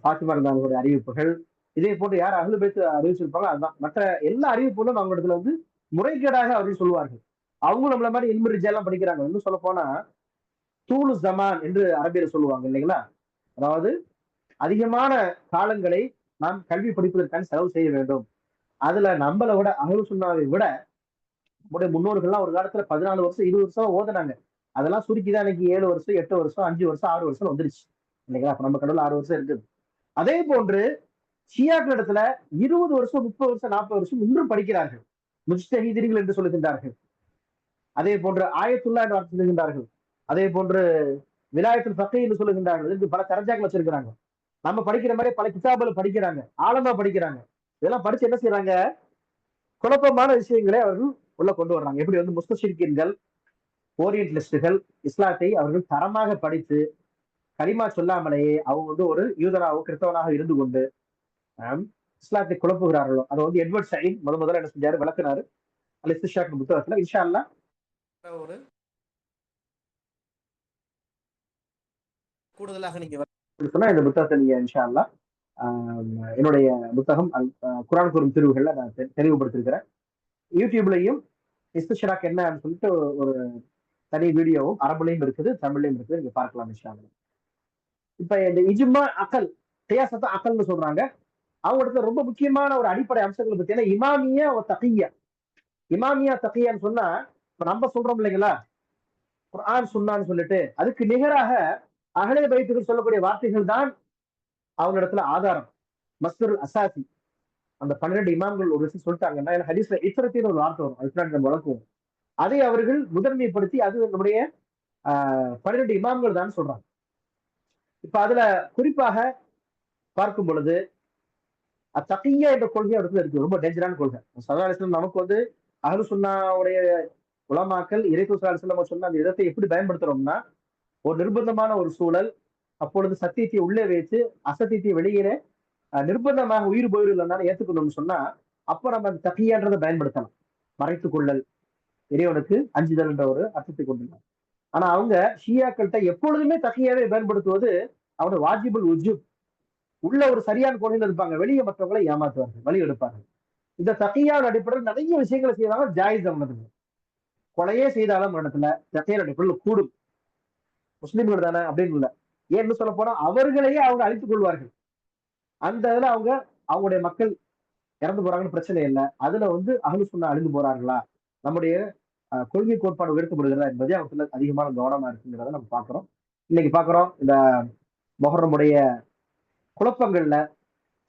ஃபாத்திமா ரலியல்லாஹு அறிவிப்புகள், இதே போன்று யார் அஹ்லுல் பைத் அறிவிச்சிருப்பாங்க அதுதான். மற்ற எல்லா அறிவிப்புகளும் அவங்க இடத்துல வந்து முறைகேடாக அவர்கள் சொல்லுவார்கள். அவங்க நம்மள மாதிரி இல்மு ரிஜாலாம் படிக்கிறாங்க. இன்னும் சொல்ல போனா தூளு ஜமான் என்று அரபியில சொல்லுவாங்க இல்லைங்களா? அதாவது அதிகமான காலங்களை நாம் கல்வி படிப்பதற்கான செலவு செய்ய வேண்டும். அதுல நம்மளை விட அஹ்லு சுன்னாவை விட நம்முடைய முன்னோர்கள்லாம் ஒரு காலத்துல 14 வருஷம் 20 வருஷம் ஓதுனாங்க. அதெல்லாம் சுருக்கிதான் இன்னைக்கு 7 வருஷம் 8 வருஷம் 5 வருஷம் 6 வருஷம் வந்துருச்சு இல்லைங்களா? அப்ப நம்ம கடவுள் 6 வருஷம் இருக்குது. அதே போன்று ஷியாக்கள் இடத்துல 20 வருஷம் 30 வருஷம் 40 வருஷம் இன்றும் படிக்கிறார்கள். முஜ்தஹிதீன்கள் என்று சொல்லுகின்றார்கள். அதே போன்று ஆயத்துல்லா என்று வார்த்தை சொல்லுகின்றார்கள். அதே போன்று விலாயத்துல் ஃபக்கீஹ் என்று சொல்லுகின்றார்கள். இதுக்கு பல தரஜாக்கள் வச்சிருக்கிறாங்க. நம்ம படிக்கிற மாதிரி பல கிதாபுல படிக்கிறாங்க, ஆழமா படிக்கிறாங்க. இதெல்லாம் படிச்சு என்ன செய்யறாங்க? குழப்பமான விஷயங்களை அவர்கள் உள்ள கொண்டு வர்றாங்க. எப்படி வந்து முஸ்தஷிரிக்கீன்கள், ஓரியன்டலிஸ்டுகள் இஸ்லாத்தை அவர்கள் தரமாக படித்து கலிமா சொல்லாமலேயே அவங்க வந்து ஒரு யூதராகவோ கிறிஸ்தவனாக இருந்து கொண்டு இஸ்லாத்தை குழப்புகிறார்களோ அதை வந்து எட்வர்ட் சயீத் முதல்ல என்ன செஞ்சாரு, விளக்குனாரு அல் இஸ்திஷாக் புத்தகத்துல. இன்ஷா அல்லாஹ் ஒரு கூடுதலாக நீங்க சொன்னா இந்த புத்தகத்தை நீங்க இன்ஷா அல்லாஹ் என்னுடைய புத்தகம் குர்ஆன் கூறும் தீர்வுகள்ல நான் தெளிவுபடுத்திருக்கிறேன். யூடியூப்லயும் இஸ்திஷாக் என்ன சொல்லிட்டு ஒரு தனி வீடியோவும் அரபுலையும் இருக்குது, தமிழ்லையும் இருக்குது, நீங்க பார்க்கலாம் இன்ஷா அல்லாஹ். இப்ப இந்த இஜ்மா அகல் கியாஸத்தை அகல்னு சொல்றாங்க. அவங்க இடத்துல ரொம்ப முக்கியமான ஒரு அடிப்படை அம்சங்கள் பத்தியான இமாமியா ஒரு தகியா. இமாமியா தகியான்னு சொன்னா இப்ப நம்ம சொல்றோம் இல்லைங்களா, குர்ஆன் சுன்னான்னு சொல்லிட்டு அதுக்கு நிகராக அஹ்லே பைத்துகள் சொல்லக்கூடிய வார்த்தைகள் தான் அவங்க இடத்துல ஆதாரம். மஸ்தருல் அசாசி அந்த 12 இமாம்கள் ஒரு விஷயம் சொல்லிட்டாங்கன்னா ஹதீஸ்ல இத்ரத்தின் ஒரு வார்த்தை வரும், அதுக்கு நம்ம வழக்குவோம். அதை அவர்கள் முதன்மைப்படுத்தி அது நம்முடைய 12 இமாம்கள் தான் சொல்றாங்க. இப்ப அதுல குறிப்பாக பார்க்கும் பொழுது தகியா என்ற கொள்கை இடத்துல இருக்கு. ரொம்ப டேஞ்சரான கொள்கை. ஸல்லல்லாஹு அலைஹி வஸல்லம் நமக்கு வந்து அஹ்லு சுன்னாவுடைய உலமாக்கள் இறைத்தூதர் ஸல்லல்லாஹு அலைஹி வஸல்லம் சொன்ன அந்த இடத்தை எப்படி பயன்படுத்துறோம்னா, ஒரு நிர்பந்தமான ஒரு சூழல், அப்பொழுது சத்தியத்தை உள்ளே வைத்து அசத்தியத்தை வெளியிலே நிர்பந்தமாக உயிர் போயிடலாம் ஏத்துக்கணும்னு சொன்னா அப்ப நம்ம அந்த தகியான்றதை பயன்படுத்தலாம். மறைத்துக் கொள்ளல், இறைவனுக்கு அஞ்சுதல் என்ற ஒரு அர்த்தத்தை கொண்டுள்ளோம். ஆனா அவங்க ஷியாக்கள்கிட்ட எப்பொழுதுமே தகியாவை பயன்படுத்துவது அவனோட வாஜிபுல் உஜூப். உள்ள ஒரு சரியான கொள்கையில் இருப்பாங்க, வெளியே மற்றவங்களை ஏமாற்றுவார்கள், வழி எடுப்பார்கள். இந்த தகியாவின் அடிப்படையில் நிறைய விஷயங்களை செய்தாலும் ஜாயிஸ் அவனது. கொலையே செய்தாலும் இடத்துல தகியார் அடிப்படையில் கூடும். முஸ்லிம்கள் தானே அப்படின்னு இல்லை. ஏன்னு சொல்ல போனா அவர்களையே அவங்க அழித்துக் கொள்வார்கள். அந்த இதுல அவங்க அவங்களுடைய மக்கள் இறந்து போறாங்கன்னு பிரச்சனை இல்லை. அதுல வந்து அஹ்லு சுன்னா அழிந்து போறாங்களா, நம்முடைய கொள்கை கோட்பாடு உயர்த்தப்படுகிறதா என்பதே அவத்துல அதிகமான கவனமா இருக்குங்கிறத நம்ம பாக்குறோம். இன்னைக்கு பாக்குறோம் இந்த மொஹர்ரமுடைய குழப்பங்கள்ல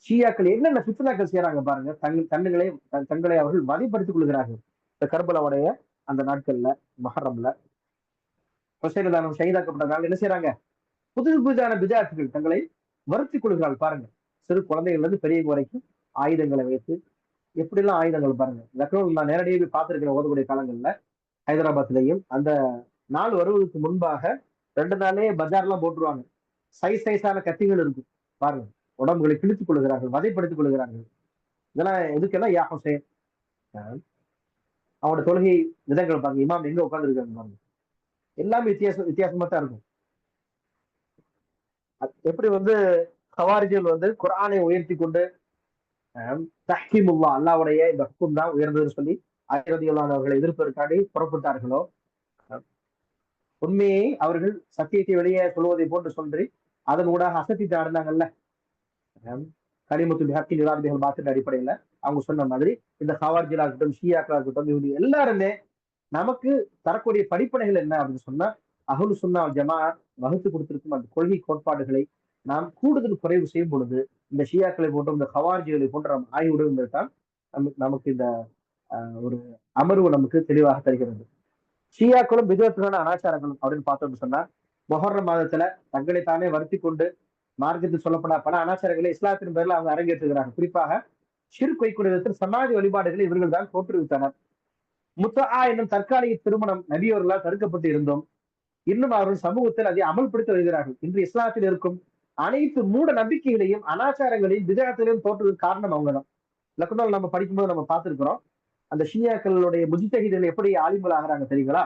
ஷியாக்கள் என்னென்ன ஃபித்னாக்கள் செய்யறாங்க பாருங்க. தங்களை அவர்கள் வதைப்படுத்திக் கொள்கிறார்கள். இந்த கர்பலாவுடைய அந்த நாட்கள்ல மொஹர்ரம்ல ஹுசைன் தானம் ஷஹீதாக்கப்பட்டதால என்ன செய்யறாங்க, புதுதான பிதாத்துகள் தங்களை வருத்திக் கொள்கிறார்கள் பாருங்க. சிறு குழந்தைகள்ல இருந்து பெரியவங்க வரைக்கும் ஆயுதங்களை வைத்து எப்படிலாம் ஆயுதங்கள் பாருங்க. லக்னோவில் நான் நேரடியாக போய் பார்த்திருக்கிறேன் ஓதக்கூடிய காலங்கள்ல. ஹைதராபாத்லயும் அந்த நாள் வருவதற்கு முன்பாக 2 நாளே பஜார்லாம் போட்டுருவாங்க. சைஸான கத்திகள் இருக்கும் பாருங்க. உடம்புகளை கிழித்துக் கொள்கிறார்கள், வதைப்படுத்திக் கொள்கிறார்கள். இதெல்லாம் எதுக்கெல்லாம் யா ஹுசைன் அவனோட தொழுகை விதங்கள் பாருங்க, இமாம் எங்க உட்கார்ந்து இருக்காங்க பாருங்க. எல்லாமே வித்தியாசமா தான் இருக்கும். எப்படி வந்து ஹவாரிஜிகள் வந்து குர்ஆனை உயர்த்தி கொண்டு தஹ்கீமுல்லா அல்லாஹ்வுடைய இந்த ஹுக்கும் தான் உயர்ந்ததுன்னு சொல்லி அவர்களை எதிர்ப்பதற்காண்டி புறப்பட்டார்களோ, உண்மையை அவர்கள் சத்தியத்தை வெளியே சொல்வதை போன்று சொல்லி அதன் ஊடாக அசத்திட்டு ஆடினாங்கல்ல. கலிமத்துல் ஹக்கி நிராபிகள் பாத்திர அடிப்படையில அவங்க சொன்ன மாதிரி இந்த ஹவாரிஜிலா இருக்கட்டும், ஷியாக்களா இருக்கட்டும், இவங்க எல்லாருமே நமக்கு தரக்கூடிய படிப்பனைகள் என்ன அப்படின்னு சொன்னா அஹ்லு சுன்னா வல் ஜமாஅத் வகுத்து கொடுத்திருக்கும் அந்த கொள்கை கோட்பாடுகளை நாம் கூடுதல் குறைவு செய்யும் பொழுது இந்த ஷியாக்களை போன்ற இந்த ஹவார்ஜிகளை போன்ற ஆய்வுடன் தான் நமக்கு இந்த ஒரு அமர்வு நமக்கு தெளிவாக தருகிறது. ஷியாக்களும் விதத்துக்கான அனாச்சாரங்களும் அப்படின்னு பார்த்தோம்னு சொன்னா மொஹர்ரம் மாதத்துல தங்களை தானே வருத்தி கொண்டு மார்க்கத்தில் சொல்லப்பட பல அனாச்சாரங்களை இஸ்லாத்தின் பேர்ல அவங்க அரங்கேற்றுகிறார்கள். குறிப்பாக ஷிர்க் வைக்கூடிய விதத்தில் சமாதி வழிபாடுகளை இவர்கள் தான் தோற்றுவித்தனர். முத்தஆ என்னும் தற்காலிக திருமணம் நபியவர்களால் தடுக்கப்பட்டு இருந்தோம். இன்னும் அவர்கள் சமூகத்தில் அதை அமல்படுத்தி வருகிறார்கள். இன்று இஸ்லாத்தில் இருக்கும் அனைத்து மூட நம்பிக்கைகளையும் அனாச்சாரங்களையும் விதத்திலையும் தோற்றுவதற்கு காரணம் அவங்கதான். லக்னோவில் நம்ம படிக்கும்போது நம்ம பார்த்திருக்கிறோம். அந்த ஷியாக்களுடைய முஜ்தஹிதுகள் எப்படி ஆலிம்கள் ஆகிறாங்க தெரியுங்களா?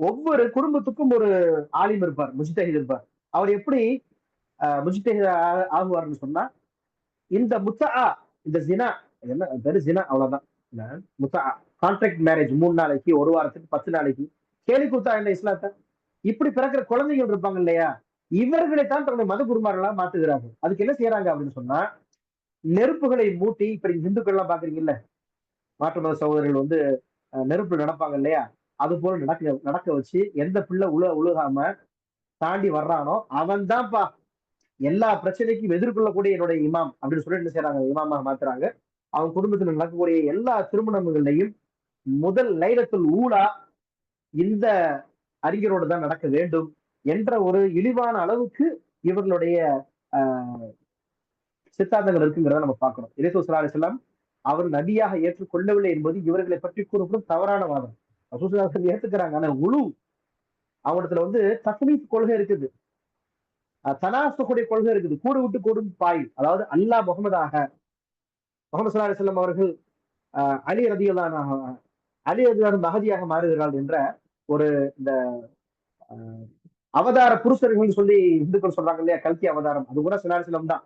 ஒவ்வொரு குடும்பத்துக்கும் ஒரு ஆலிம் இருப்பார், முஜ்தஹித் இருப்பார். அவர் எப்படி முஜ்தஹித் ஆகுவார்னு சொன்னா, இந்த முத்தஆ, இந்த ஜினா, என்ன பேரு ஜினா, அவ்வளவுதான். முத்தஆ கான்ட்ராக்ட் மேரேஜ் 3 நாளைக்கு, 1 வாரத்துக்கு, 10 நாளைக்கு, கேலி கூத்தா இல்ல இஸ்லாத்தை. இப்படி பிறக்கிற குழந்தைகள் இருப்பாங்க இல்லையா, இவர்களைத்தான் தன்னுடைய மத குருமார்களா மாத்துகிறார்கள். அதுக்கு என்ன செய்யறாங்க அப்படின்னு சொன்னா, நெருப்புகளை மூட்டி, இப்ப இந்துக்கள் எல்லாம் பாக்குறீங்கல்ல, மாற்று மத சகோதரர்கள் வந்து நெருப்பு நடப்பாங்க இல்லையா, அது போல நடக்க வச்சு எந்த பிள்ளை உழுகாம தாண்டி வர்றானோ அவன் தான்ப்பா எல்லா பிரச்சனைக்கும் எதிர்கொள்ளக்கூடிய என்னுடைய இமாம் அப்படின்னு சொல்லி என்ன செய்யறாங்க, இமாமாக மாத்துறாங்க. அவங்க குடும்பத்தில் நடக்கக்கூடிய எல்லா திருமணங்களையும் முதல் லைலத்துல் ஊலா இந்த அறிஞரோடு தான் நடக்க வேண்டும் என்ற ஒரு இழிவான அளவுக்கு இவர்களுடைய சித்தாந்தங்கள் இருக்குங்கிறத நம்ம பார்க்கணும். இயேசு ஸல்லல்லாஹு அலைஹி வஸல்லம் அவர் நபியாக ஏற்றுக்கொள்ளவில்லை என்பது இவர்களை பற்றி கூறப்படும் தவறான வாதம். ரசூலுல்லாஹி ஏத்துக்கிறாங்க, ஆனா உழு அவங்கத்துல வந்து தக்லீஃப் கொள்கை இருக்குது, தனாசுடைய கொள்கை இருக்குது, கூடு விட்டு கூடும் பாய். அதாவது அல்லாஹ் முகமதாக, முகமது ஸல்லல்லாஹு அலைஹி வஸல்லம் அவர்கள் அலி ரலியல்லாஹு மஹதியாக மாறுகிறார்கள் என்ற ஒரு இந்த அவதார புருஷர்கள் சொல்லி இந்துக்கள் சொல்றாங்க இல்லையா, கல்கி அவதாரம், அது கூட ஸல்லல்லாஹு அலைஹி வஸல்லம் தான்.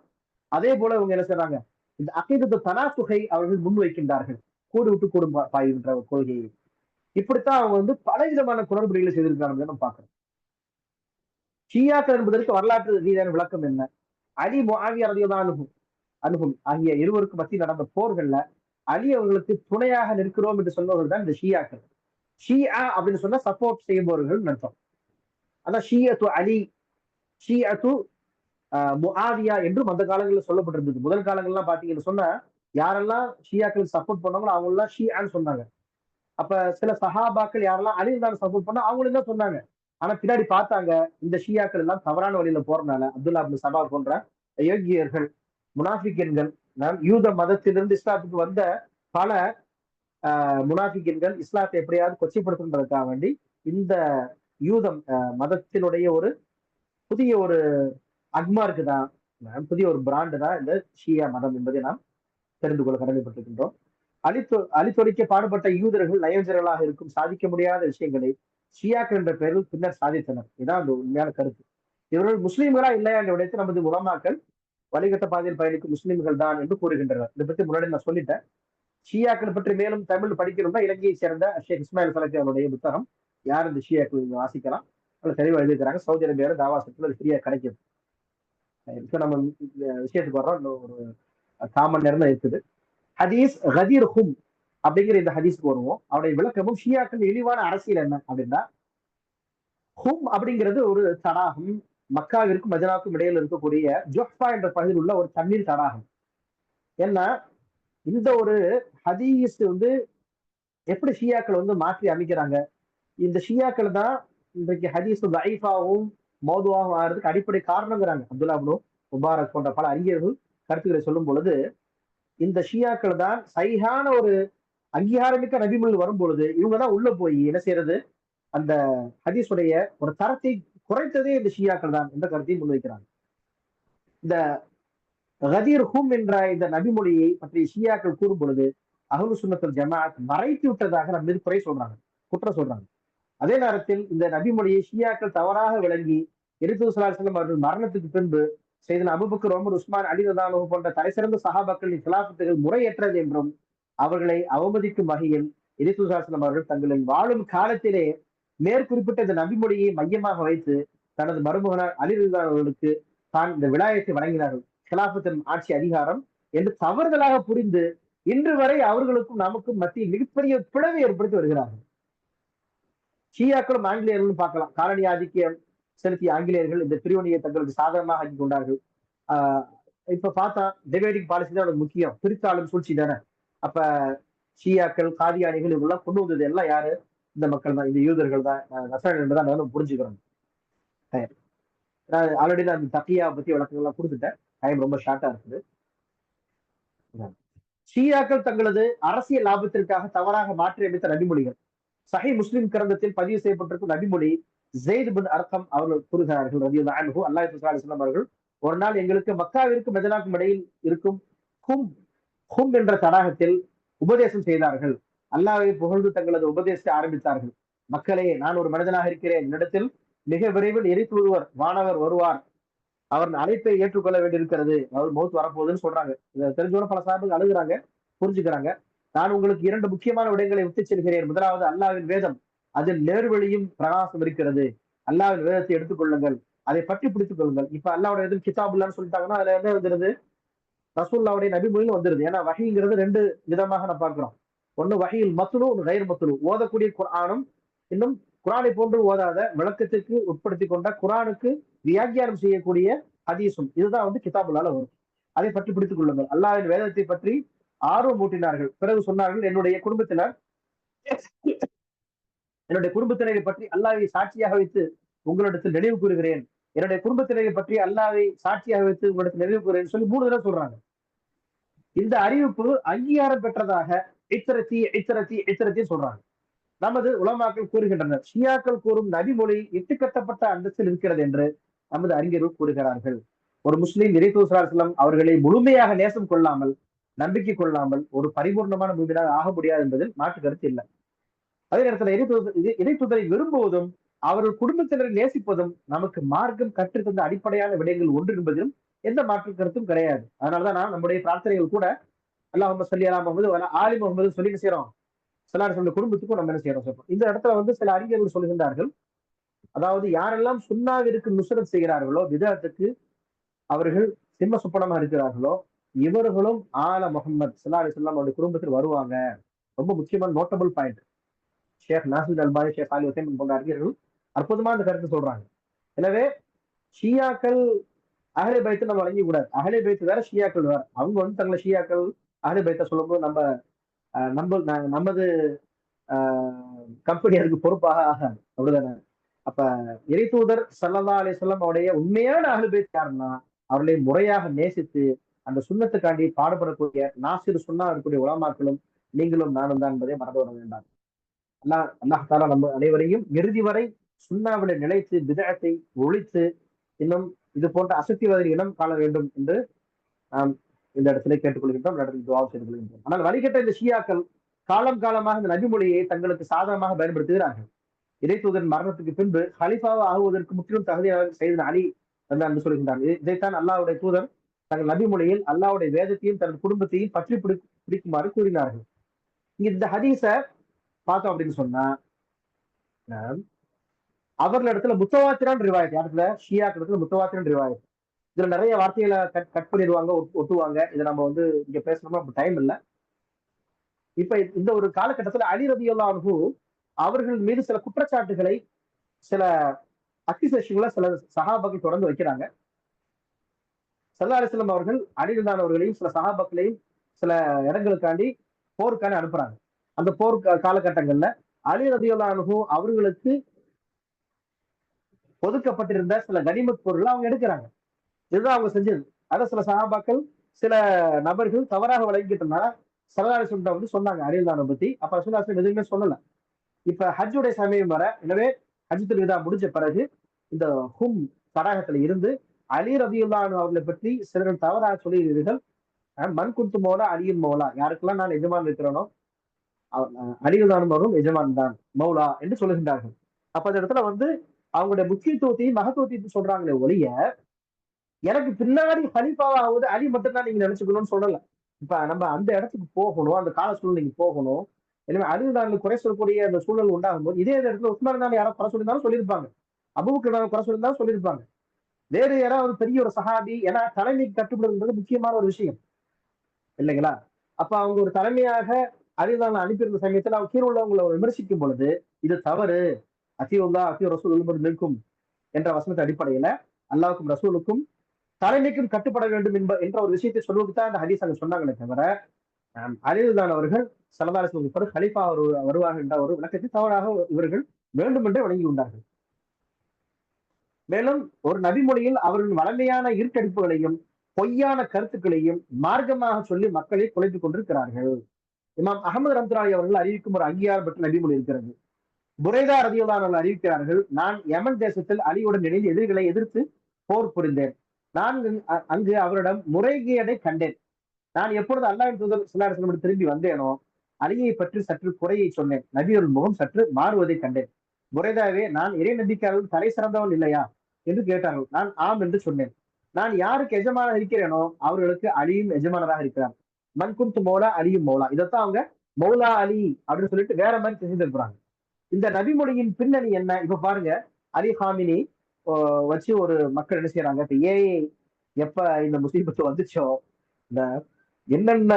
அதே போல இவங்க என்ன செய்றாங்க, இந்த அகீதத்து தனாசுகை அவர்கள் முன்வைக்கின்றார்கள், கூடு விட்டு கூடும் பாய் என்ற ஒரு கொள்கையை. இப்படித்தான் அவங்க வந்து பலவிதமான குளறுபடிகளை செய்திருக்காங்க நம்ம பார்க்கிறோம். ஷியாக்கள் என்பதற்கு வரலாற்று ரீதியான விளக்கம் என்ன? அலி முஆவியா ரலியல்லாஹு அன்ஹும் ஆகிய இருவருக்கு மத்தியில் நடந்த போர்கள்ல அலி அவர்களுக்கு துணையாக நிற்கிறோம் என்று சொன்னவர்கள் தான் இந்த ஷியாக்கள். ஷியா அப்படின்னு சொன்னா சப்போர்ட் செய்பவர்கள் அர்த்தம். அதான் ஷியத்து அலி, ஷியத்து முஆவியா என்றும் அந்த காலங்களில் சொல்லப்பட்டிருந்தது. முதல் காலங்கள்லாம் பாத்தீங்கன்னு சொன்னா யாரெல்லாம் ஷியாக்கள் சப்போர்ட் பண்ணாங்களோ அவங்க எல்லாம் ஷியான்னு சொன்னாங்க. அப்ப சில சஹாபாக்கள் யாரெல்லாம் அலி தான் சப்போர்ட் பண்ணா அவங்களும் தான் சொன்னாங்க. ஆனா பின்னாடி பார்த்தாங்க இந்த ஷியாக்கள் எல்லாம் தவறான வழியில போறதுனால அப்துல்லா இப்னு சபா போன்ற யோகியர்கள், முனாஃபிக்கின்கள், யூத மதத்திலிருந்து இஸ்லாத்துக்கு வந்த பல முனாஃபிக்கின்கள் இஸ்லாத்தை எப்படியாவது கொச்சைப்படுத்துறதுக்காக வேண்டி இந்த யூத மதத்தினுடைய ஒரு புதிய ஒரு அக்மார்க்கு தான், புதிய ஒரு பிராண்டு தான் இந்த ஷியா மதம் என்பதை நாம் தெரிந்து கொள்ள கடமைப்பட்டிருக்கின்றோம். அழித்தொழிக்க பாடுபட்ட யூதர்கள் நயவஞ்சர்களாக இருக்கும் சாதிக்க முடியாத விஷயங்களை ஷியாக்கள் என்ற பெயரில் பின்னர் சாதித்தனர். இதுதான் அந்த உண்மையான கருத்து. இவர்கள் முஸ்லீம்களா இல்லையா என்ற விடயத்தை நமது உலமாக்கள் வழிகட்ட பாதையில் பயணிக்கும் முஸ்லீம்கள் தான் என்று கூறுகின்றனர். இதை பற்றி முன்னாடி நான் சொல்லிட்டேன். ஷியாக்கள் பற்றி மேலும் தமிழ் படிக்கணும்னா இலங்கையை சேர்ந்த ஷேக் இஸ்மாயில் ஃபலகி அவருடைய புத்தகம் யார் இந்த ஷியாக்கள் நீங்க வாசிக்கலாம், அதில் தெளிவாக எழுதியிருக்கிறாங்க. சவுதி அரேபியாவில் தாவாசத்தில் அது ஃப்ரீயா கிடைக்குது. இப்போ நம்ம விஷயத்துக்கு வர்றோம், இன்னும் ஒரு 1/4 மணி நேரம் தான் இருக்குது. ஹதீஸ் கதீர் ஹும் அப்படிங்கிற இந்த ஹதீஸ்க்கு வருவோம். அவருடைய விளக்கமும் ஷியாக்கள் இழிவான அரசியல் என்ன அப்படின்னா, ஹும் அப்படிங்கிறது ஒரு தடாகம், மக்காவிற்கும் மதீனாவுக்கும் இடையில இருக்கக்கூடிய ஜொஹ்பா என்ற பகுதியில் உள்ள ஒரு தண்ணீர் தடாகம். ஏன்னா இந்த ஒரு ஹதீஸ் வந்து எப்படி ஷியாக்கள் வந்து மாற்றி அமைக்கிறாங்க, இந்த ஷியாக்கள் தான் இன்றைக்கு ஹதீஸ் லைஃபாகவும் மௌதுவாகவும் ஆகிறதுக்கு அடிப்படை காரணங்கிறாங்க. அப்துல்லா இப்னு முபாரக் போன்ற பல அறிஞர்கள் கருத்துக்களை சொல்லும் பொழுது இந்த ஷியாக்கள் தான் சைஹான ஒரு அங்கீகாரமிக்க நபிமொழி வரும் பொழுது இவங்கதான் உள்ள போய் என்ன செய்யறது, அந்த ஹதீஸுடைய ஒரு தரத்தை குறைத்ததே இந்த ஷியாக்கள் தான் என்ற கருத்தையும் முன்வைக்கிறாங்க. இந்த கதீர் ஹும் என்ற இந்த நபிமொழியை பற்றி ஷியாக்கள் கூறும் பொழுது அஹ்லு சுன்னத்துல் ஜமாஅத் மறைத்து விட்டதாக நம்ம மீது குறை சொல்றாங்க, குற்றம் சொல்றாங்க. அதே நேரத்தில் இந்த நபிமொழியை ஷியாக்கள் தவறாக விளங்கி ஸல்லல்லாஹு அலைஹி வஸல்லம் அவர்கள் மரணத்துக்கு பின்பு செய்தன அபூபக்கர், உமர், உஸ்மான், அலி ரலியல்லாஹு அன்ஹு போன்ற தலைசிறந்த சஹாபாக்களின் கிலாஃபத்துகள் முறையற்றது என்றும் அவர்களை அவமதிக்கும் வகையில் ஸல்லல்லாஹு அலைஹி வஸல்லம் அவர்கள் தங்களின் வாழும் காலத்திலே மேற்குறிப்பிட்ட இந்த நபிமொழியை மையமாக வைத்து தனது மருமகனார் அலி ரலியல்லாஹு அவர்களுக்கு தான் இந்த விலாயத்தை வழங்கினார்கள், கிலாஃபத்தின் ஆட்சி அதிகாரம் என்று தவறுதலாக புரிந்து இன்று வரை அவர்களுக்கும் நமக்கும் மத்தியில் மிகப்பெரிய பிளவை ஏற்படுத்தி வருகிறார்கள். ஷியாக்களும் ஆங்கிலேயர்களும் பார்க்கலாம், காலனி ஆதிக்கம் செலுத்திய ஆங்கிலேயர்கள் இந்த பிரிவினையை தங்களுக்கு சாதகமாக ஆக்கி கொண்டார்கள். இப்ப பார்த்தா டிவைடிங் பாலிசி தான் அவனுக்கு முக்கியம், பிரித்தாளும் சூழ்ச்சி தானே. அப்ப ஷியாக்கள், காதியானிகள் இவங்கெல்லாம் கொண்டு வந்தது எல்லாம் யாரு? இந்த மக்கள் தான், இந்த யூதர்கள் தான், நசரணிகள் தான் நம்ம புரிஞ்சுக்கிறோம். ஆல்ரெடி நான் இந்த தக்கியா பத்தி விளக்கங்கள்லாம் கொடுத்துட்டேன். டைம் ரொம்ப ஷார்ட்டா இருக்குது. ஷியாக்கள் தங்களது அரசியல் லாபத்திற்காக தவறாக மாற்றி அமைத்த நபிமொழிகள். சஹி முஸ்லிம் கிரந்தத்தில் பதிவு செய்யப்பட்டிருக்கும் நபிமொழி ஜெயித் பின் அர்கம் அவர்கள் கூறுகிறார்கள், ரலியல்லாஹு அன்ஹு, அல்லாஹ் ஸல்லல்லாஹு அலைஹி வஸல்லம் அவர்கள் ஒரு நாள் எங்களுக்கு மக்காவிற்கும் மெதனாக்கும் இடையில் இருக்கும் ஹும் என்ற தடாகத்தில் உபதேசம் செய்தார்கள். அல்லாஹ்வை புகழ்ந்து தங்களது உபதேசத்தை ஆரம்பித்தார்கள். மக்களே, நான் ஒரு மனிதனாக இருக்கிறேன். என்னிடத்தில் மிக விரைவில் எரித்துவர் வானவர் வருவார். அவர் அழைப்பை ஏற்றுக்கொள்ள வேண்டியிருக்கிறது. அவர் மௌத் வரப்போகுதுன்னு சொல்றாங்க. இதை தெரிஞ்சவன பல சார்புகள் அழுகுறாங்க, புரிஞ்சுக்கிறாங்க. நான் உங்களுக்கு 2 முக்கியமான விடயங்களை விட்டுச் செல்கிறேன். முதலாவது, அல்லாஹ்வின் வேதம், அதில் நேர்வழியும் பிரகாசம் இருக்கிறது. அல்லாஹ்வின் வேதத்தை எடுத்துக்கொள்ளுங்கள், அதை பற்றி பிடித்துக் கொள்ளுங்கள். இப்ப அல்லாஹ்வுடைய எதுவும் கிதாபுல்லான்னு சொல்லிட்டாங்கன்னா அதுல என்ன வந்துருது? ரசூலுல்லாஹ்வுடைய நபிமொழியும் வந்துருது. ஏன்னா வஹீங்கிறது 2 விதமாக நான் பார்க்கிறோம். ஒண்ணு வஹீல் மத்லு, ஒன்று கைர் மத்லு. ஓதக்கூடிய குர்ஆனும், இன்னும் குர்ஆனை போன்று ஓதாத விளக்கத்திற்கு உட்படுத்தி கொண்ட குர்ஆனுக்கு வியாக்கியானம் செய்யக்கூடிய ஹதீஸும், இதுதான் வந்து கிதாபுல்லால வரும். அதை பற்றி பிடித்துக் கொள்ளுங்கள். அல்லாஹ்வின் வேதத்தை பற்றி ஆர்வம் ஊட்டினார்கள். பிறகு சொன்னார்கள், என்னுடைய குடும்பத்தினரை பற்றி அல்லாஹ்வை சாட்சியாக வைத்து உங்களிடத்தில் நினைவு கூறுகிறேன். என்னுடைய குடும்பத்தினரை பற்றி அல்லாஹ்வை சாட்சியாக வைத்து உங்களிடத்தில் நினைவு கூறுகிறேன் சொல்லி 3 தடவை சொல்றாங்க. இந்த அறிவிப்பு அங்கீகாரம் பெற்றதாக இத்தரத்தி சொல்றாங்க. நமது உலமாக்கள் கூறுகின்றனர், ஷியாக்கள் கூறும் நபிமொழி இட்டுக்கட்டப்பட்ட அந்தஸ்தில் இருக்கிறது என்று நமது அறிஞர்கள் கூறுகிறார்கள். ஒரு முஸ்லீம் இறை தூதர் ஸல்லல்லாஹு அலைஹி வஸல்லம் அவர்களை முழுமையாக நேசம் கொள்ளாமல், நம்பிக்கை கொள்ளாமல் ஒரு பரிபூர்ணமான மூமினாக ஆக முடியாது என்பதில் மாற்று கருத்து இல்லை. அதே நேரத்தில் இறை தூதரை விரும்புவதும் அவர்கள் குடும்பத்தினரை நேசிப்பதும் நமக்கு மார்க்கம் கற்றுத்தந்த அடிப்படையான விடயங்கள் ஒன்று என்பதிலும் எந்த மாற்று கருத்தும் கிடையாது. அதனாலதான் நான் நம்முடைய பிரார்த்தனைகள் கூட அல்லாஹும்ம ஸல்லி அலா முஹம்மது வ அலா ஆலி முஹம்மது சொல்லி செய்யறோம். ஸல்லல்லாஹு குடும்பத்துக்கும் நம்ம என்ன செய்யறோம். இந்த இடத்துல வந்து சில அறிஞர்கள் சொல்கின்றார்கள், அதாவது யாரெல்லாம் சுன்னாவிற்கு நுஸ்ரத் செய்கிறார்களோ, பிதஅத்துக்கு அவர்கள் சிம்ம சுப்பனமா இருக்கிறார்களோ, இவர்களும் ஆல முஹம்மது ஸல்லல்லாஹு அலைஹி வஸல்லம் அவருடைய குடும்பத்தில் வருவாங்க. ரொம்ப முக்கியமான நோட்டபிள் பாயிண்ட். ஷேக் நாசிர் அல்பானி, ஷேக் சாலிஹ் உசைமீன் போன்ற அறிஞர்கள் அற்புதமான கருத்து சொல்றாங்க. எனவே ஷியாக்கள் அஹ்லே பைத்தை நம்ம வழங்கி கூடாது. அஹ்லே பைத் வேற, ஷியாக்கள் வேற. அவங்க வந்து தங்களை ஷியாக்கள் அஹ்லே பைத்தை சொல்லும்போது நமது கம்பெனி அதுக்கு பொறுப்பாக ஆகாது. அப்படிதானே? அப்ப இறை தூதர் ஸல்லல்லாஹு அலைஹி வஸல்லம் அவருடைய உண்மையான அஹ்லே பைத் யாருன்னா, அவர்களை முறையாக நேசித்து அந்த சுன்னத்துக்காண்டி பாடுபடக்கூடிய நாசிர் சுன்னா இருக்கக்கூடிய உலமாக்களும் நீங்களும் நானும் தான் என்பதை மறந்து வர வேண்டாம். அல்லாஹ் தஆலா நம்ம அனைவரையும் இறுதி வரை சுன்னாவில நிலைத்து பிதஅத்தை ஒழித்து இன்னும் இது போன்ற அசத்திவாத இனம் காண வேண்டும் என்று நாம் இந்த இடத்துல கேட்டுக்கொள்கின்றோம், நடத்தி துஆ செய்து கொள்கின்றோம். ஆனால் வழிகட்ட இந்த ஷியாக்கள் காலம் காலமாக இந்த நபிமொழியை தங்களுக்கு சாதகமாக பயன்படுத்துகிறார்கள். இறை தூதரின் மரணத்துக்கு பின்பு ஹலிஃபாவா ஆகுவதற்கு முற்றிலும் தகுதியாக செய்த அலி என்று சொல்கின்றார்கள். இதைத்தான் அல்லாஹ்வுடைய தூதர் தங்கள் நபிமொழியில் அல்லாஹ்வுடைய வேதத்தையும் தனது குடும்பத்தையும் பற்றி பிடிக்குமாறு கூறினார்கள். இந்த ஹதீஸ பார்த்தோம் அப்படின்னு சொன்னா, அவர்களிடத்துல முத்தவாத்திரான் ரிவாயத், யாருக்குல ஷியாக்களிடத்துல முத்தவாத்திரான் ரிவாயத். இதுல நிறைய வார்த்தைகளை கட் பண்ணிடுவாங்க, ஒட்டுவாங்க. இதை நம்ம வந்து இங்க பேசணும்னா டைம் இல்லை. இப்ப இந்த ஒரு காலகட்டத்துல அலி ரலியல்லாஹு அன்ஹு அவர்கள் மீது சில குற்றச்சாட்டுகளை, சில அக்யூசேஷன்களை சில சஹாபாக்கள் தொடர்ந்து வைக்கிறாங்க. ஸல்லல்லாஹு அலைஹி வஸல்லம் அவர்கள் அலி ரலியல்லாஹு அவர்களையும் சில சஹாபாக்களையும் சில இடங்களுக்காண்டி போருக்காண்டி அனுப்புறாங்க. அந்த போர் காலகட்டங்கள்ல அலி ரலியல்லாஹு அன்ஹு அவர்களுக்கு ஒதுக்கப்பட்டிருந்த சில கனிமத் பொருள் அவங்க எடுக்கிறாங்க. இதுதான் அவங்க செஞ்சது. அதை சில சஹாபாக்கள், சில நபர்கள் தவறாக வழங்கிட்டனால ஸல்லல்லாஹு அலைஹி வஸல்லம் வந்து சொன்னாங்க அலி ரலியல்லாஹு பத்தி. அப்ப ரசூலுல்லாஹி ஸல்லல்லாஹு அலைஹி வஸல்லம் எதுவுமே சொல்லல. இப்ப ஹஜ்ஜுடைய சமயம் வர, எனவே ஹஜ்ஜுல் விதா முடிஞ்ச பிறகு இந்த ஹும் தடாகத்துல இருந்து அலி ரலியல்லாஹு அன்ஹு அவர்களை பற்றி சிலர்கள் தவறாக சொல்லுகிறீர்கள். மன் குன்து மௌலா அலியின் மௌலா, யாருக்கெல்லாம் நான் எஜமான் இருக்கிறேனோ அலி ரலியல்லாஹு அன்ஹு அவரும் எஜமான் தான், மௌலா என்று சொல்லுகின்றார்கள். அப்ப அந்த இடத்துல வந்து அவங்களுடைய முக்கியத்துவத்தையும் மகத்துவத்தையும் சொல்றாங்களே ஒழிய, எனக்கு பின்னாடி ஹலீஃபாவாவது அலி மட்டும்தான் நீங்க நினைச்சுக்கணும்னு சொல்லல. இப்ப நம்ம அந்த இடத்துக்கு போகணும், அந்த கால சூழ்நிலைக்கு போகணும். எனவே அலி ரலியல்லாஹு குறை சொல்லக்கூடிய அந்த சூழல் உண்டாகும் போது, இதே இடத்துல உஸ்மான் தான் யாரோ குறை சொல்லியிருந்தாலும் சொல்லியிருப்பாங்க, அபூபக்கர் குறை சொல்லியிருந்தாலும் சொல்லியிருப்பாங்க, வேறு யாராவது பெரிய ஒரு சஹாபி. ஏன்னா தலைமைக்கு கட்டுப்படுறது முக்கியமான ஒரு விஷயம் இல்லைங்களா? அப்ப அவங்க ஒரு தலைமையாக அலி ரலியல்லாஹு அனுப்பியிருந்த சமயத்துல அவங்க கீழே உள்ளவங்களை விமர்சிக்கும் பொழுது, இது தவறு, அத்தியுல்லா அத்திய ரசூல் நிற்கும் என்ற வசனத்தின் அடிப்படையில அல்லாஹ்வுக்கும் ரசூலுக்கும் தலைமைக்கும் கட்டுப்பட வேண்டும் என்ற ஒரு விஷயத்தை சொல்வதற்கு தான் அந்த ஹதீஸ் அங்க சொன்னாங்களே தவிர அலிதான் அவர்கள் ஸல்லல்லாஹு அலைஹி வஸல்லம் கலீஃபா வருவார்கள் என்ற ஒரு விளக்கத்தை தவறாக இவர்கள் வேண்டுமென்றே வழங்கி உண்டார்கள். மேலும் ஒரு நபிமொழியில் அவர்களின் வளமையான இருக்கடிப்புகளையும் பொய்யான கருத்துக்களையும் மார்க்கமாக சொல்லி மக்களை குலைத்துக் கொண்டிருக்கிறார்கள். இமாம் அகமது ரம்துல்லாஹி அவர்கள் அறிவிக்கும் ஒரு அங்கீகாரம் பெற்ற நபிமொழி இருக்கிறது. புரைதா ரலியல்லாஹு அன்ஹு அறிவிக்கிறார்கள், நான் யமன் தேசத்தில் அலியுடன் இணைந்து எதிரிகளை எதிர்த்து போர் புரிந்தேன். நான் அங்கு அவரிடம் முறைகேடை கண்டேன். நான் எப்பொழுது அல்லாஹ்வின் தூதர் ஸல்லல்லாஹு அலைஹி வஸல்லம் திரும்பி வந்தேனோ அலியை பற்றி சற்று குறையை சொன்னேன். நபியுடைய முகம் சற்று மாறுவதை கண்டேன். புரைதாவே, நான் இறை நம்பிக்கையாளர்கள் தலை சிறந்தவன் இல்லையா என்று கேட்டார்கள். நான் ஆம் என்று சொன்னேன். நான் யாருக்கு எஜமானாக இருக்கிறேனோ அவர்களுக்கு அலியும் எஜமானராக இருக்கிறார். மன்குந்து மௌலா அலியும் மௌலா. இதைத்தான் அவங்க மௌலா அலி அப்படின்னு சொல்லிட்டு வேற மாதிரி தெரிஞ்சிருக்கிறாங்க. இந்த நபிமொழியின் பின்னணி என்ன? இப்ப பாருங்க, அலி ஹாமினி வச்சு ஒரு மக்கள் என்ன செய்யறாங்க, இப்ப எப்ப இந்த முசீபத்து வந்துச்சோ இந்த என்னென்ன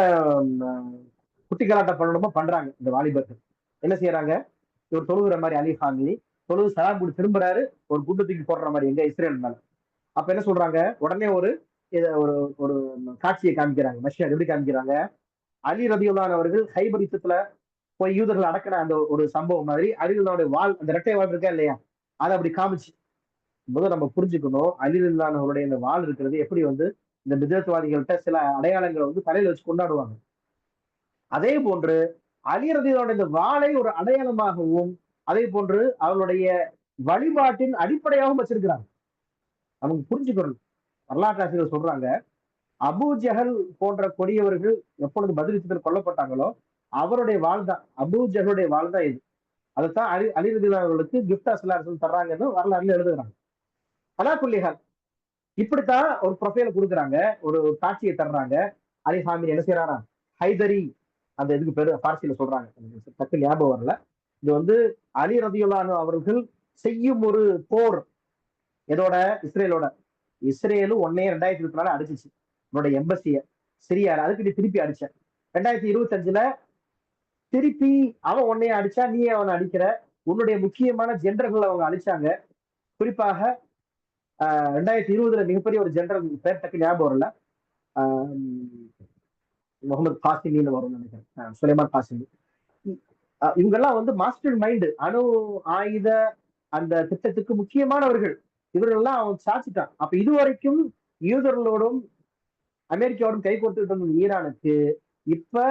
குட்டி கலாட்டம் பண்ணணுமோ பண்றாங்க இந்த வாலிபர்கள். என்ன செய்யறாங்க, இவர் தொழுகிற மாதிரி அலி ஹாமினி தொழுது சலாம் கூட திரும்புறாரு, ஒரு குண்டு தூக்கி போடுற மாதிரி எங்க இஸ்ரேல் மேல. அப்ப என்ன சொல்றாங்க, உடனே ஒரு ஒரு காட்சியை காமிக்கிறாங்க. மஷியா எப்படி காமிக்கிறாங்க, அலி ரலியல்லாஹு அவர்கள் ஹைபர் யுத்தத்துல போய் யூதர்கள் அடக்கின அந்த ஒரு சம்பவம் மாதிரி அலி ரலியல்லாஹுடைய வாள், அந்த இரட்டை வாள் இருக்கா இல்லையா, அதை அப்படி காமிச்சு முதல் நம்ம புரிஞ்சுக்கணும். அலி ரலியல்லாஹு அவருடைய இந்த வாள் இருக்கிறது எப்படி இந்த பிதத்வாதிகள்கிட்ட சில அடையாளங்களை தலையில வச்சு கொண்டாடுவாங்க. அதே போன்று அலி ரலியல்லாஹு இந்த வாளை ஒரு அடையாளமாகவும் அதே போன்று அவர்களுடைய வழிபாட்டின் அடிப்படையாகவும் வச்சிருக்கிறாங்க. அவங்க புரிஞ்சுக்கணும். வரலாற்று ஆசிரியர் சொல்றாங்க, அபூ ஜஹல் போன்ற கொடியவர்கள் எப்பொழுது பத்ர் யுத்தத்தில் கொல்லப்பட்டாங்களோ அவருடைய வாழ்தான், அபூ ஜஹலுடைய வாழ்தான் இது. அதைத்தான் அலி ரலியல்லாஹு அவர்களுக்கு கிஃப்டா ஸல்லல்லாஹு தர்றாங்கன்னு வரலாறுல எழுதுகிறாங்க. அலா குல்லி ஹால், இப்படித்தான் ஒரு ப்ரொஃபைல கொடுக்குறாங்க, ஒரு காட்சியை தர்றாங்க. அலி ஹாமின் என்ன செய்யறாரா, ஹைதரி அந்த இதுக்கு பேரு பார்சியில சொல்றாங்க, டக்கு ஞாபகம் வரல. இது அலி ரலியல்லாஹு அன்ஹு அவர்கள் செய்யும் ஒரு போர். எதோட? இஸ்ரேலோட. இஸ்ரேலும் 2024 அடிச்சிச்சு என்னோட எம்பசிய சிரியால. அதுக்கு நீ திருப்பி அடிச்ச 2025 திருப்பி அவன் உன்னைய அடிச்சா, நீ அவனை அடிக்கிற. உன்னுடைய முக்கியமான ஜெனரல்கள் அவங்க அழிச்சாங்க. குறிப்பாக 2020 மிகப்பெரிய ஒரு ஜெனரல், பேர் டக்கு ஞாபகம் வரல, முகமது காசிமின்னு வரும் நினைக்கிறேன், சுலைமான் காசிமி. இவங்கெல்லாம் மாஸ்டர் மைண்ட், அணு ஆயுத அந்த திட்டத்துக்கு முக்கியமானவர்கள். இவர்கள்லாம் அவன் சாச்சிட்டான். அப்ப இதுவரைக்கும் யூதர்களோடும் அமெரிக்காவோடும் கை கோர்த்துக்கிட்டு இருந்த ஈரானுக்கு இப்ப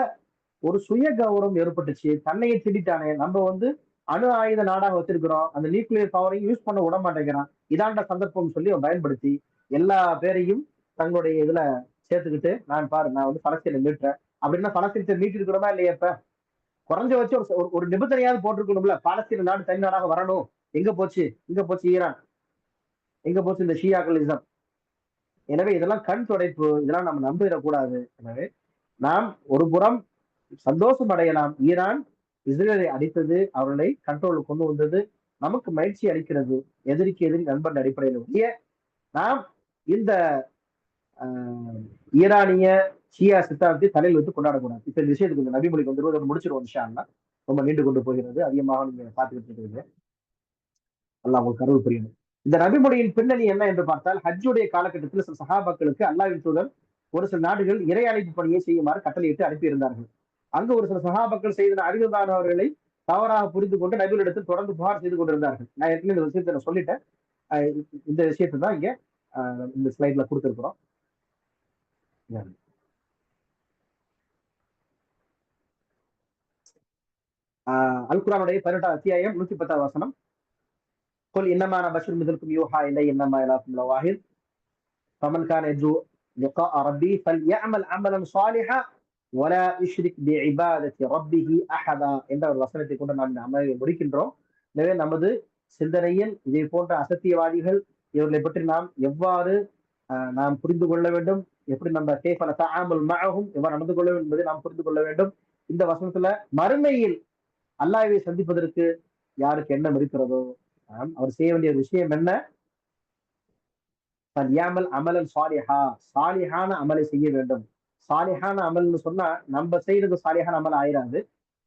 ஒரு சுய கௌரவம் ஏற்பட்டுச்சு. தன்னையை திட்டானே, நம்ம அணு ஆயுத நாடாக வச்சிருக்கிறோம், அந்த நியூக்ளியர் பவரையும் யூஸ் பண்ண விட மாட்டேங்கிறான், இதாண்ட சந்தர்ப்பம் சொல்லி அவன் பயன்படுத்தி எல்லா பேரையும் தங்களுடைய இதுல சேர்த்துக்கிட்டு, நான் பாரு நான் பலஸ்தீனை மீட்டுறேன் அப்படின்னா, பலஸ்தீனத்தை மீட்டு இருக்கிறோமா இல்லையா? இப்ப குறைஞ்ச வச்சு ஒரு நிபந்தனையாவது போட்டிருக்கணும்ல, பாலஸ்தீன நாடு தனி நாடாக வரணும். எங்க போச்சு ஈரான், எங்க போச்சு இந்த ஷியாக்களிசம்? எனவே இதெல்லாம் கண் துடைப்பு, இதெல்லாம் நம்ம நம்பிடக்கூடாது. எனவே நாம் ஒரு புறம் சந்தோஷம் அடையலாம், ஈரான் இஸ்ரேலை அடித்தது, அவர்களை கண்ட்ரோலுக்கு கொண்டு வந்தது நமக்கு மகிழ்ச்சி அளிக்கிறது, எதிரிக்கு எதிரி நண்பன் அடிப்படையில் ஒழிய நாம் இந்த ஈரானிய ஷியா சித்தாந்தத்தை தலையில் வைத்து கொண்டாடக்கூடாது. இப்ப இந்த விஷயத்துக்கு இந்த நபிமொழிக்கு வந்துருவது முடிச்சிருவோம் இன்ஷா அல்லாஹ். ரொம்ப நீண்டு கொண்டு போகிறது, அதிகமாக நீங்க பார்த்துக்கிட்டு இருக்கிறீங்க. அல்லாஹ் உங்களுக்கு அருள் புரியணும். இந்த நபிமொழியின் பின்னணி என்ன என்று பார்த்தால், ஹஜ்ஜுடைய காலகட்டத்தில் சில சஹாபாக்களுக்கு அல்லாஹ்வின் தூதர் ஒரு சில நாடுகள் இறை அழைப்பு பணியை செய்யுமாறு கட்டளையிட்டு அனுப்பியிருந்தார்கள். அங்கு ஒரு சில சஹாபாக்கள் செய்த அறிவுதான் அவர்களை தவறாக புரிந்து கொண்டு நபிகளிடத்தில் தொடர்ந்து புகார் செய்து கொண்டிருந்தார்கள். நான் ஏற்கனவே இந்த விஷயத்தை நான் சொல்லிட்டேன். இந்த விஷயத்தை தான் இங்க இந்த ஸ்லைட்ல கொடுத்திருக்கிறோம். அல் குர்ஆனுடைய 18வது அத்தியாயம் 110வது வசனம், குல் இன்னமா அன பஷருன் மித்லுக்கும் யூஹா இலைய இன்னமா இலாஹுக்கும் லவாஹித் ஃபமன் கான யர்ஜூ லிகாஅ ரப்பி ஃபல்யஅமல் அமலன் ஸாலிஹா வலா யுஷ்ரிக் பிஇபாதத்தி ரப்பிஹி அஹதா என்ற ஒரு வசனத்தை கொண்டு நாம் அமலை முடிக்கின்றோம். எனவே நமது சிந்தனையில் இதே போன்ற அசத்தியவாதிகள் இவர்களை பற்றி நாம் எவ்வாறு நாம் புரிந்து கொள்ள வேண்டும், எப்படி நம்ம கேஃபல தஆமுல் மஅஹும் எவ்வாறு நடந்து கொள்ள வேண்டும் என்பதை நாம் புரிந்து கொள்ள வேண்டும். இந்த வசனத்துல மறுமையில் அல்லாஹ்வை சந்திப்பதற்கு யாருக்கு எண்ணம் இருக்கிறதோ அவர் செய்ய வேண்டிய விஷயம் என்ன? அமலன் சாலிஹா, சாலிஹான அமலை செய்ய வேண்டும். சாலிஹான அமல்னு சொன்னா நம்ம செய்யறது சாலிஹான அமல் ஆயிராது.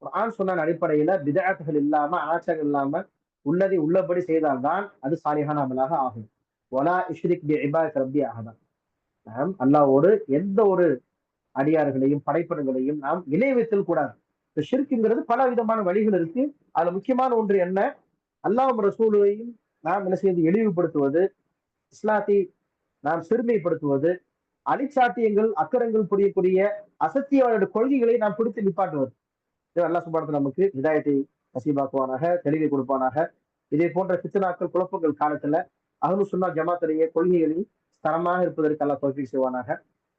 குர்ஆன் சொன்ன அடிப்படையில பிதஅத்துகள் இல்லாம, அனாச்சாரம் இல்லாம உள்ளதை உள்ளபடி செய்தால்தான் அது சாலிஹான அமலாக ஆகும். வலா இஷ்ரிக் பி இபாதத் ரப்பி அஹதா. நாம் அல்லாஹ்வோடு எந்த ஒரு அடியார்களையும் படைப்பினங்களையும் நாம் இணை வைத்தல் கூடாது. இந்த ஷிர்க்குங்கிறது பல விதமான வழிகள் இருக்கு. அதுல முக்கியமான ஒன்று என்ன, அல்லாஹ்வும் ரசூலையும் நாம் என்ன செய்வது, இழிவுபடுத்துவது, இஸ்லாத்தை நாம் சிறுமைப்படுத்துவது, அழிச்சாட்டியங்கள் அக்கரங்கள் புரியக்கூடிய அசத்தியவாத கொள்கைகளை நாம் பிடித்து நிப்பாட்டுவது. அல்லாஹ் சுப்ஹானஹு வ தஆலா நமக்கு ஹிதாயத்தை நசீபாக்குவானாக, தெளிவை கொடுப்பானாக. இதே போன்ற ஃபித்னாக்கள் குழப்பங்கள் காலத்துல அஹ்லு சுன்னா ஜமாத்துடைய கொள்கைகளில் தரமாக இருப்பதற்கு அல்லாஹ் தௌஃபீக் செய்வானாக.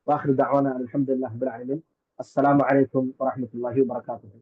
வாஹிரு தஅவானா அல்ஹம்துலில்லாஹி ரப்பில் ஆலமீன். அஸ்ஸலாமு அலைக்கும் வரஹ்மத்துல்லாஹி வபரகாத்துஹு.